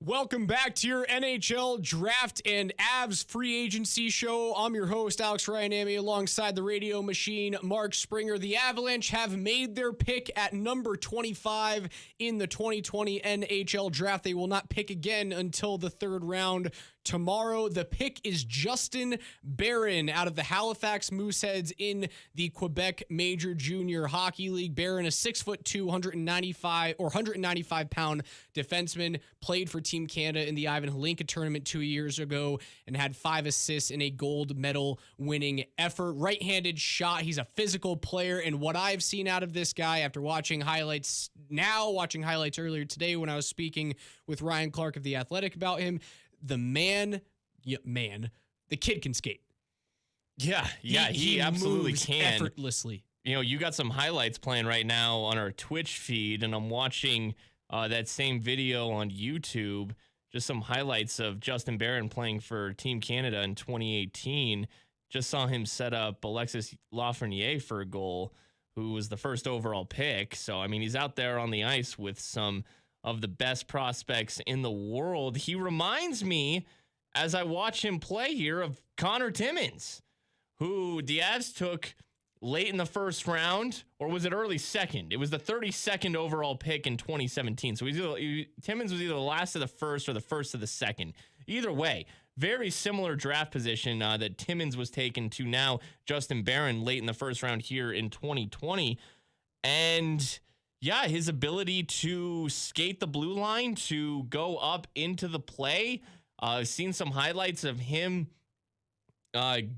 Welcome back to your NHL Draft and Avs Free Agency Show. I'm your host, Alex Ryanami, alongside the radio machine, Mark Springer. The Avalanche have made their pick at number 25 in the 2020 NHL Draft. They will not pick again until the third round tomorrow. The pick is Justin Barron out of the Halifax Mooseheads in the Quebec Major Junior Hockey League. Barron, a 6'2", 195 pound defenseman, played for Team Canada in the Ivan Hlinka tournament 2 years ago and had 5 assists in a gold medal winning effort. Right-handed shot. He's a physical player, and what I've seen out of this guy after watching highlights earlier today when I was speaking with Ryan Clark of The Athletic about him, the kid can skate. Yeah, he absolutely can. Effortlessly. You know, you got some highlights playing right now on our Twitch feed, and I'm watching that same video on YouTube. Just some highlights of Justin Barron playing for Team Canada in 2018. Just saw him set up Alexis Lafreniere for a goal, who was the first overall pick. So, I mean, he's out there on the ice with some of the best prospects in the world. He reminds me, as I watch him play here, of Connor Timmins, who the Avs took late in the first round, or was it early second? It was the 32nd overall pick in 2017. So Timmins was either the last of the first or the first of the second. Either way, very similar draft position that Timmins was taken to now Justin Barron late in the first round here in 2020. And yeah, his ability to skate the blue line, to go up into the play. I've seen some highlights of him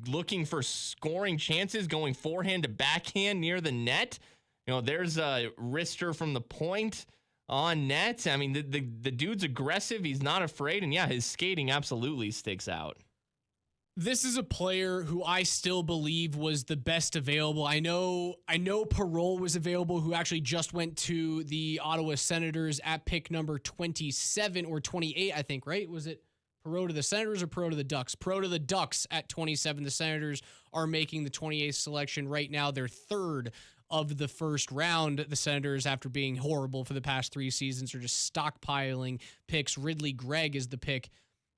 looking for scoring chances, going forehand to backhand near the net. You know, there's a wrister from the point on net. I mean, the dude's aggressive. He's not afraid. And yeah, his skating absolutely sticks out. This is a player who I still believe was the best available. I know Parole was available, who actually just went to the Ottawa Senators at pick number 27 or 28, I think, right? Was it Parole to the Senators or Parole to the Ducks? Parole to the Ducks at 27. The Senators are making the 28th selection right now. They're third of the first round. The Senators, after being horrible for the past 3 seasons, are just stockpiling picks. Ridley Gregg is the pick,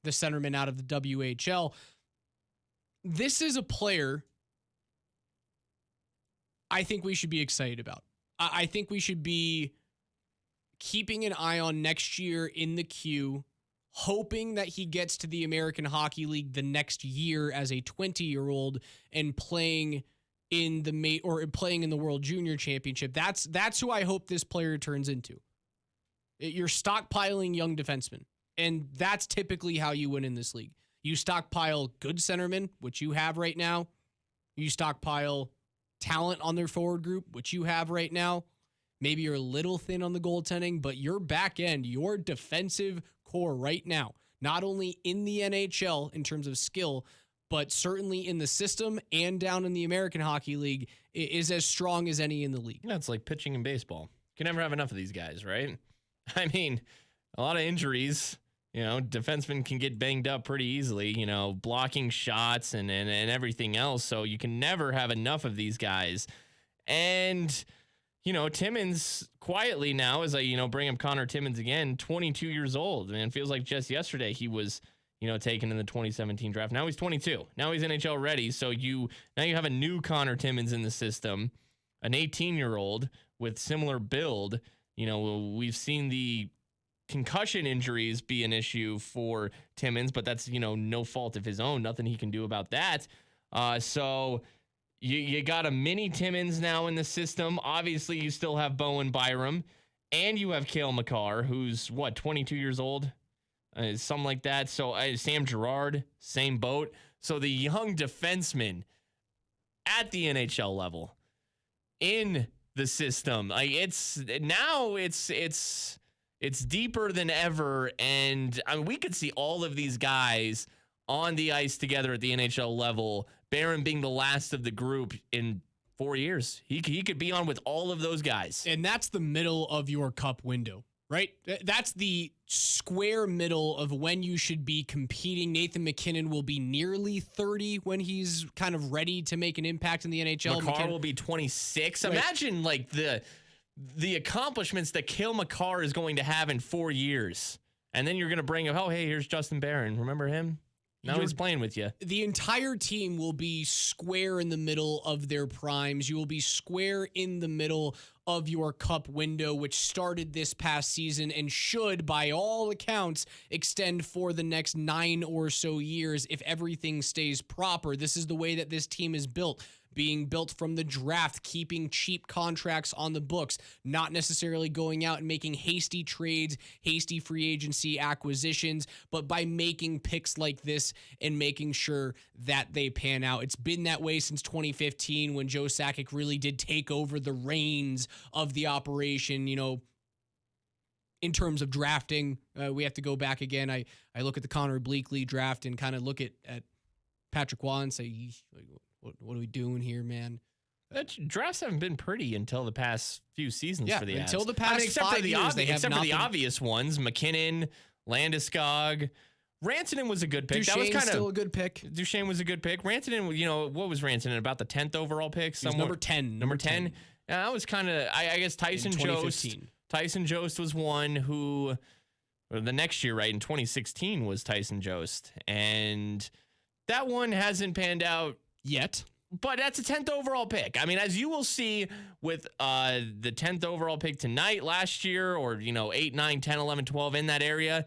the centerman out of the WHL. This is a player I think we should be excited about. I think we should be keeping an eye on next year in the queue, hoping that he gets to the American Hockey League the next year as a 20-year-old and playing in the World Junior Championship. That's who I hope this player turns into. You're stockpiling young defensemen, and that's typically how you win in this league. You stockpile good centermen, which you have right now. You stockpile talent on their forward group, which you have right now. Maybe you're a little thin on the goaltending, but your back end, your defensive core right now, not only in the NHL in terms of skill, but certainly in the system and down in the American Hockey League, is as strong as any in the league. Yeah, it's like pitching in baseball. You can never have enough of these guys, right? I mean, a lot of injuries. You know, defensemen can get banged up pretty easily, you know, blocking shots and everything else. So you can never have enough of these guys. And, you know, Timmins quietly now, as I, bring up Connor Timmins again, 22 years old. Man, it feels like just yesterday he was, taken in the 2017 draft. Now he's 22. Now he's NHL ready. So now you have a new Connor Timmins in the system, an 18-year-old with similar build. You know, we've seen the concussion injuries be an issue for Timmins, but that's, no fault of his own. Nothing he can do about that. So you got a mini Timmins now in the system. Obviously, you still have Bowen Byram, and you have Cale Makar, who's, 22 years old? Something like that. So Sam Girard, same boat. So the young defenseman at the NHL level in the system, it's deeper than ever, and we could see all of these guys on the ice together at the NHL level. Barron being the last of the group in 4 years. He could be on with all of those guys. And that's the middle of your cup window, right? That's the square middle of when you should be competing. Nathan MacKinnon will be nearly 30 when he's kind of ready to make an impact in the NHL. Makar will be 26. Right. Imagine like the accomplishments that Cale Makar is going to have in 4 years. And then you're going to bring up, oh, hey, here's Justin Barron. Remember him? Now he's playing with you. The entire team will be square in the middle of their primes. You will be square in the middle of your cup window, which started this past season and should, by all accounts, extend for the next 9 or so years if everything stays proper. This is the way that this team is built. Being built from the draft, keeping cheap contracts on the books, not necessarily going out and making hasty trades, hasty free agency acquisitions, but by making picks like this and making sure that they pan out. It's been that way since 2015 when Joe Sakic really did take over the reins of the operation, in terms of drafting. We have to go back again. I look at the Connor Bleakley draft and kind of look at Patrick Waugh and say, what are we doing here, man? Drafts haven't been pretty until the past few seasons for the Avs. Until the past 5 years, except for the obvious ones, McKinnon, Landeskog. Rantanen was a good pick. Duchesne's that was kind of still a good pick. Duchesne was a good pick. Rantanen, what was Rantanen, about the 10th overall pick? Number 10. Number 10. That was kind of, I guess, Tyson Jost. Tyson Jost was one who, the next year, right, in 2016 was Tyson Jost. And that one hasn't panned out yet, but that's a 10th overall pick. I mean, as you will see with the 10th overall pick tonight, last year, or 8, 9, 10, 11, 12 in that area,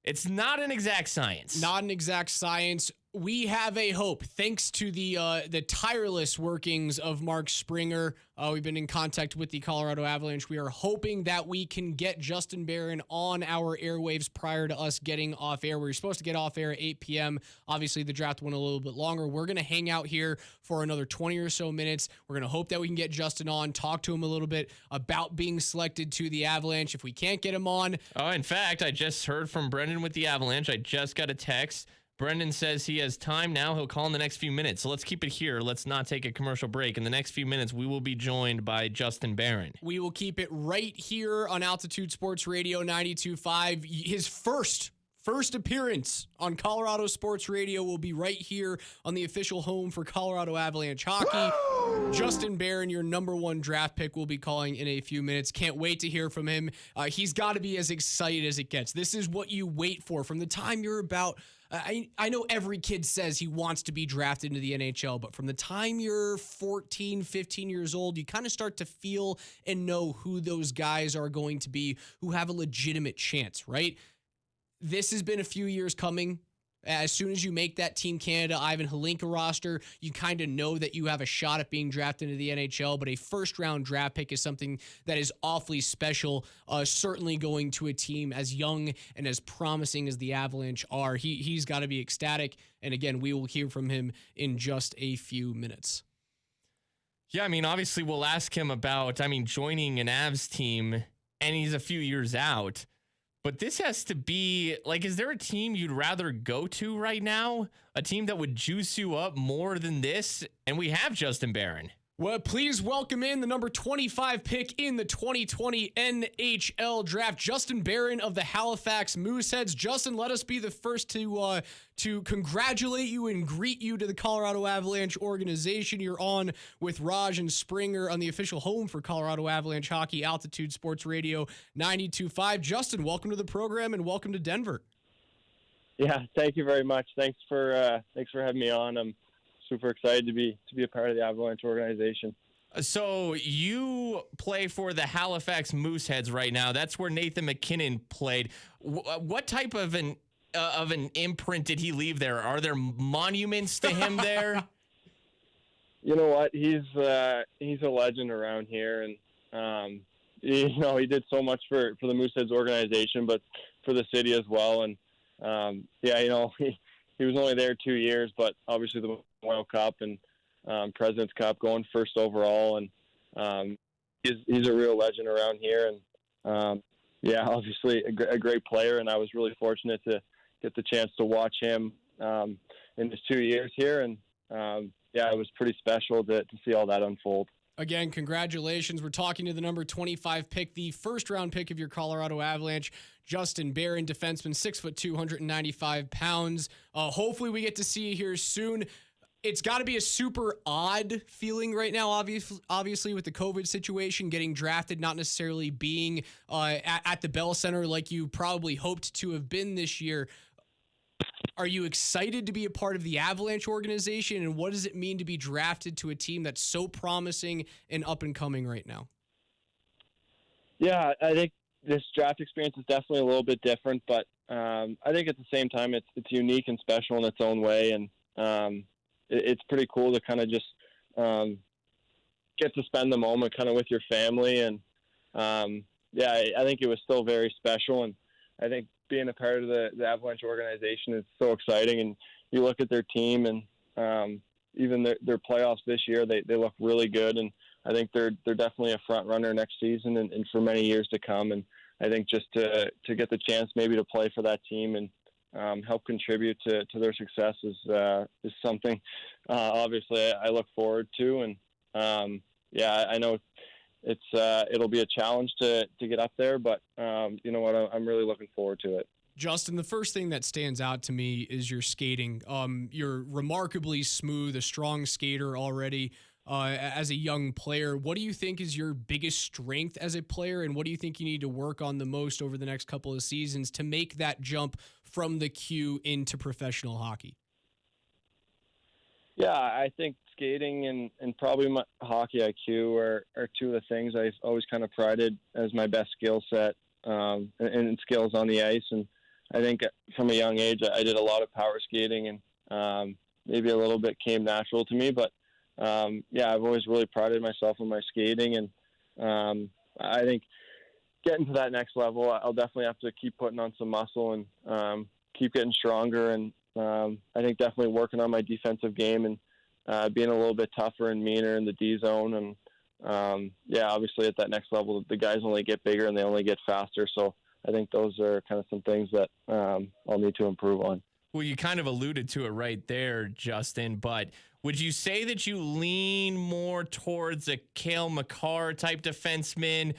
it's not an exact science. Not an exact science. We have a hope, thanks to the tireless workings of Mark Springer. We've been in contact with the Colorado Avalanche. We are hoping that we can get Justin Barron on our airwaves prior to us getting off air. We were supposed to get off air at 8 p.m. Obviously, the draft went a little bit longer. We're going to hang out here for another 20 or so minutes. We're going to hope that we can get Justin on, talk to him a little bit about being selected to the Avalanche. If we can't get him on. Oh, in fact, I just heard from Brendan with the Avalanche. I just got a text. Brendan says he has time now. He'll call in the next few minutes. So let's keep it here. Let's not take a commercial break. In the next few minutes, we will be joined by Justin Barron. We will keep it right here on Altitude Sports Radio 92.5. His first appearance on Colorado Sports Radio will be right here on the official home for Colorado Avalanche hockey. Woo! Justin Barron, your number 1 draft pick, will be calling in a few minutes. Can't wait to hear from him. He's got to be as excited as it gets. This is what you wait for from the time you're about. I know every kid says he wants to be drafted into the NHL, but from the time you're 14, 15 years old, you kind of start to feel and know who those guys are going to be who have a legitimate chance, right? This has been a few years coming. As soon as you make that Team Canada, Ivan Halinka roster, you kind of know that you have a shot at being drafted into the NHL, but a first-round draft pick is something that is awfully special, certainly going to a team as young and as promising as the Avalanche are. He's got to be ecstatic, and again, we will hear from him in just a few minutes. Yeah, I mean, obviously we'll ask him about, joining an Avs team, and he's a few years out. But this has to be, is there a team you'd rather go to right now? A team that would juice you up more than this? And we have Justin Barron. Well, please welcome in the number 25 pick in the 2020 NHL draft, Justin Barron of the Halifax Mooseheads. Justin, let us be the first to congratulate you and greet you to the Colorado Avalanche organization. You're on with Raj and Springer on the official home for Colorado Avalanche hockey, Altitude Sports Radio 92.5. Justin, welcome to the program and welcome to Denver. Yeah, thank you very much. Thanks for having me on. I'm super excited to be a part of the Avalanche organization. So you play for the Halifax Mooseheads right now. That's where Nathan McKinnon played. What type of an imprint did he leave there? Are there monuments to him there? You know what? He's a legend around here, and he did so much for the Mooseheads organization, but for the city as well. And he was only there 2 years, but obviously the World Cup and President's Cup, going first overall, and he's a real legend around here. And obviously a great player, and I was really fortunate to get the chance to watch him in his 2 years here, and it was pretty special to see all that unfold. Again, congratulations. We're talking to the number 25 pick, the first-round pick of your Colorado Avalanche, Justin Barron, defenseman, 6'2", 195 pounds. Hopefully we get to see you here soon. It's got to be a super odd feeling right now, obviously with the COVID situation, getting drafted, not necessarily being at the Bell Center like you probably hoped to have been this year. Are you excited to be a part of the Avalanche organization, and what does it mean to be drafted to a team that's so promising and up and coming right now? Yeah, I think this draft experience is definitely a little bit different, but I think at the same time it's unique and special in its own way, and it's pretty cool to kind of just get to spend the moment kind of with your family, and I think it was still very special, and I think being a part of the Avalanche organization is so exciting. And you look at their team, and even their playoffs this year, they look really good, and I think they're definitely a front runner next season and for many years to come. And I think just to get the chance maybe to play for that team and help contribute to their success is something obviously I look forward to. And I know it'll be a challenge to get up there, but you know what, I'm really looking forward to it. Justin, the first thing that stands out to me is your skating. You're remarkably smooth, a strong skater already as a young player. What do you think is your biggest strength as a player, and what do you think you need to work on the most over the next couple of seasons to make that jump from the queue into professional hockey? Yeah, I think skating and probably my hockey IQ are two of the things I've always kind of prided as my best skill set and skills on the ice. And I think from a young age, I did a lot of power skating, and maybe a little bit came natural to me. But, I've always really prided myself on my skating. And I think getting to that next level, I'll definitely have to keep putting on some muscle and keep getting stronger. And I think definitely working on my defensive game and being a little bit tougher and meaner in the D zone. And, obviously at that next level, the guys only get bigger and they only get faster. So I think those are kind of some things that I'll need to improve on. Well, you kind of alluded to it right there, Justin, but would you say that you lean more towards a Cale Makar type defenseman,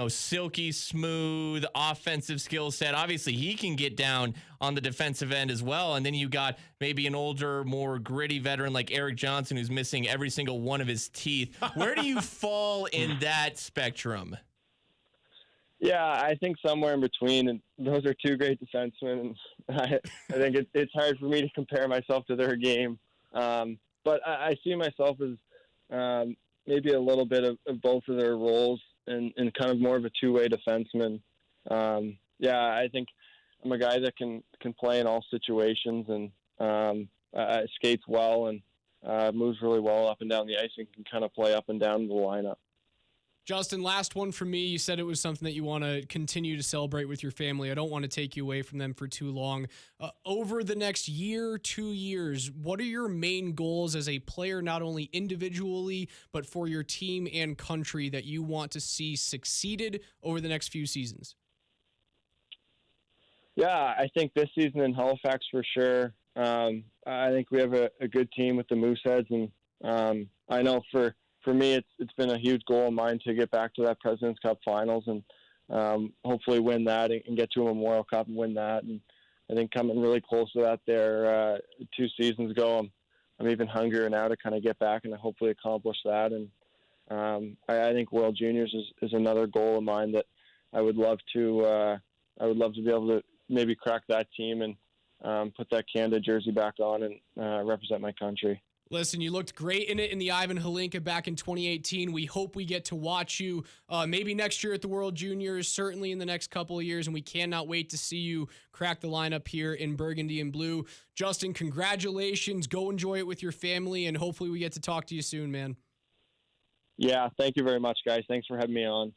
silky smooth offensive skill set? Obviously, he can get down on the defensive end as well. And then you got maybe an older, more gritty veteran like Eric Johnson, who's missing every single one of his teeth. Where do you fall in that spectrum? Yeah, I think somewhere in between, and those are two great defensemen. And I think it's hard for me to compare myself to their game. But I see myself as maybe a little bit of both of their roles and kind of more of a two-way defenseman. I think I'm a guy that can play in all situations and skates well and moves really well up and down the ice and can kind of play up and down the lineup. Justin, last one for me. You said it was something that you want to continue to celebrate with your family. I don't want to take you away from them for too long. Over the next year, 2 years, what are your main goals as a player, not only individually, but for your team and country that you want to see succeeded over the next few seasons? Yeah, I think this season in Halifax for sure. I think we have a good team with the Mooseheads, and I know for me, it's been a huge goal of mine to get back to that President's Cup Finals and hopefully win that and get to a Memorial Cup and win that. And I think coming really close to that there 2 seasons ago, I'm even hungrier now to kind of get back and hopefully accomplish that. And I think World Juniors is another goal of mine that I would love to be able to maybe crack that team and put that Canada jersey back on and represent my country. Listen, you looked great in it in the Ivan Halinka back in 2018. We hope we get to watch you maybe next year at the World Juniors, certainly in the next couple of years, and we cannot wait to see you crack the lineup here in Burgundy and Blue. Justin, congratulations. Go enjoy it with your family, and hopefully we get to talk to you soon, man. Yeah, thank you very much, guys. Thanks for having me on.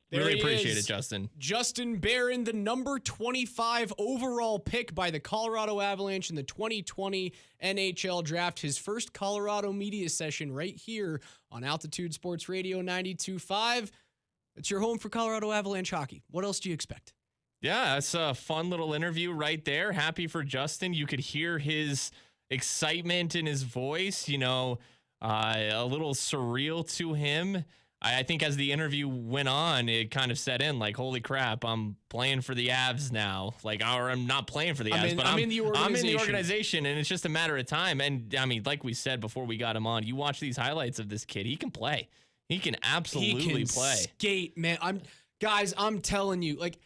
Really appreciate it, Justin. Justin Barron, the number 25 overall pick by the Colorado Avalanche in the 2020 NHL draft. His first Colorado media session right here on Altitude Sports Radio 92.5. It's your home for Colorado Avalanche hockey. What else do you expect? Yeah, that's a fun little interview right there. Happy for Justin. You could hear his excitement in his voice, a little surreal to him. I think as the interview went on, it kind of set in like, holy crap, I'm playing for the Avs now. Like, or I'm not playing for the Avs, but I'm in the organization, and it's just a matter of time. And I mean, like we said before we got him on, you watch these highlights of this kid, he can play. He can absolutely play. Skate, man. I'm telling you, like,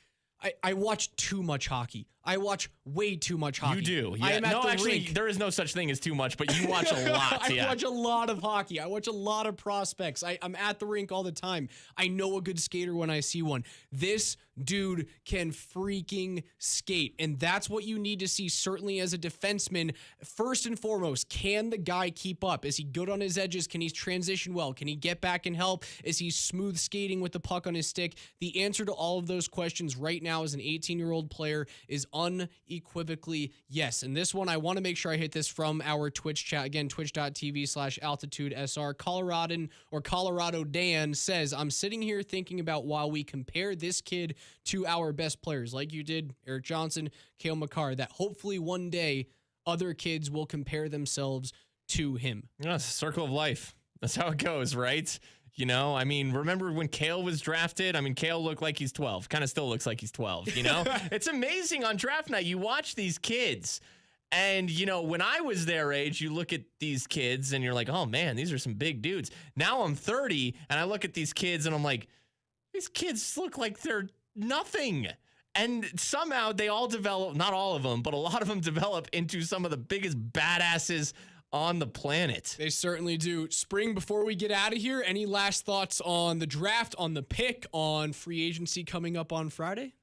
I watch too much hockey. I watch way too much hockey. You do. Yeah. No, actually, there is no such thing as too much, but you watch a lot. I watch a lot of hockey. I watch a lot of prospects. I'm at the rink all the time. I know a good skater when I see one. This dude can freaking skate, and that's what you need to see, certainly as a defenseman. First and foremost, can the guy keep up? Is he good on his edges? Can he transition well? Can he get back and help? Is he smooth skating with the puck on his stick? The answer to all of those questions right now as an 18-year-old player is unequivocally yes. And this one, I want to make sure I hit this from our Twitch chat. Again, twitch.tv/altitudesr. Colorado Dan says, I'm sitting here thinking about while we compare this kid to our best players, like you did, Eric Johnson, Cale Makar, that hopefully one day other kids will compare themselves to him. Yeah, it's a circle of life. That's how it goes, right? You know, I mean, remember when Cale was drafted? I mean, Cale looked like he's 12, kind of still looks like he's 12, you know? It's amazing on draft night. You watch these kids, and, you know, when I was their age, you look at these kids and you're like, oh man, these are some big dudes. Now I'm 30 and I look at these kids and I'm like, these kids look like they're nothing. And somehow they all develop, not all of them, but a lot of them develop into some of the biggest badasses on the planet. They certainly do. Spring, before we get out of here, any last thoughts on the draft, on the pick, on free agency coming up on Friday?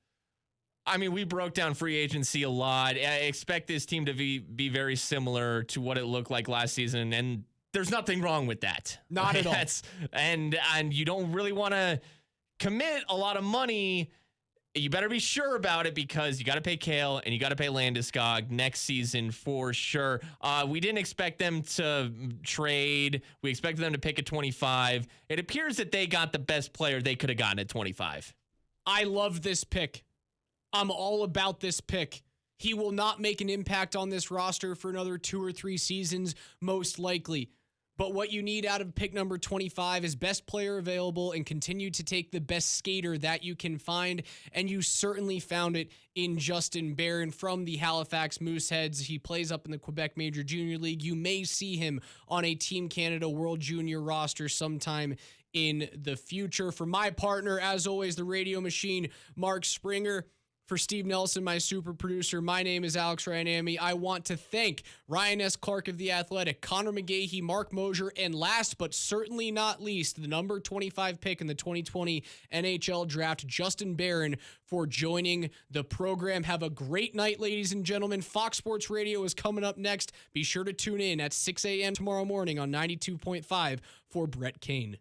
I mean, we broke down free agency a lot. I expect this team to be very similar to what it looked like last season, and there's nothing wrong with that. Not at all. And you don't really want to commit a lot of money. You better be sure about it, because you got to pay Cale and you got to pay Landeskog next season for sure. We didn't expect them to trade. We expected them to pick at 25. It appears that they got the best player they could have gotten at 25. I love this pick. I'm all about this pick. He will not make an impact on this roster for another 2 or 3 seasons, most likely. But what you need out of pick number 25 is best player available, and continue to take the best skater that you can find. And you certainly found it in Justin Barron from the Halifax Mooseheads. He plays up in the Quebec Major Junior League. You may see him on a Team Canada World Junior roster sometime in the future. For my partner, as always, the radio machine, Mark Springer. For Steve Nelson, my super producer, my name is Alex Ryanami. I want to thank Ryan S. Clark of The Athletic, Connor McGahey, Mark Mosier, and last but certainly not least, the number 25 pick in the 2020 NHL Draft, Justin Barron, for joining the program. Have a great night, ladies and gentlemen. Fox Sports Radio is coming up next. Be sure to tune in at 6 a.m. tomorrow morning on 92.5 for Brett Kane.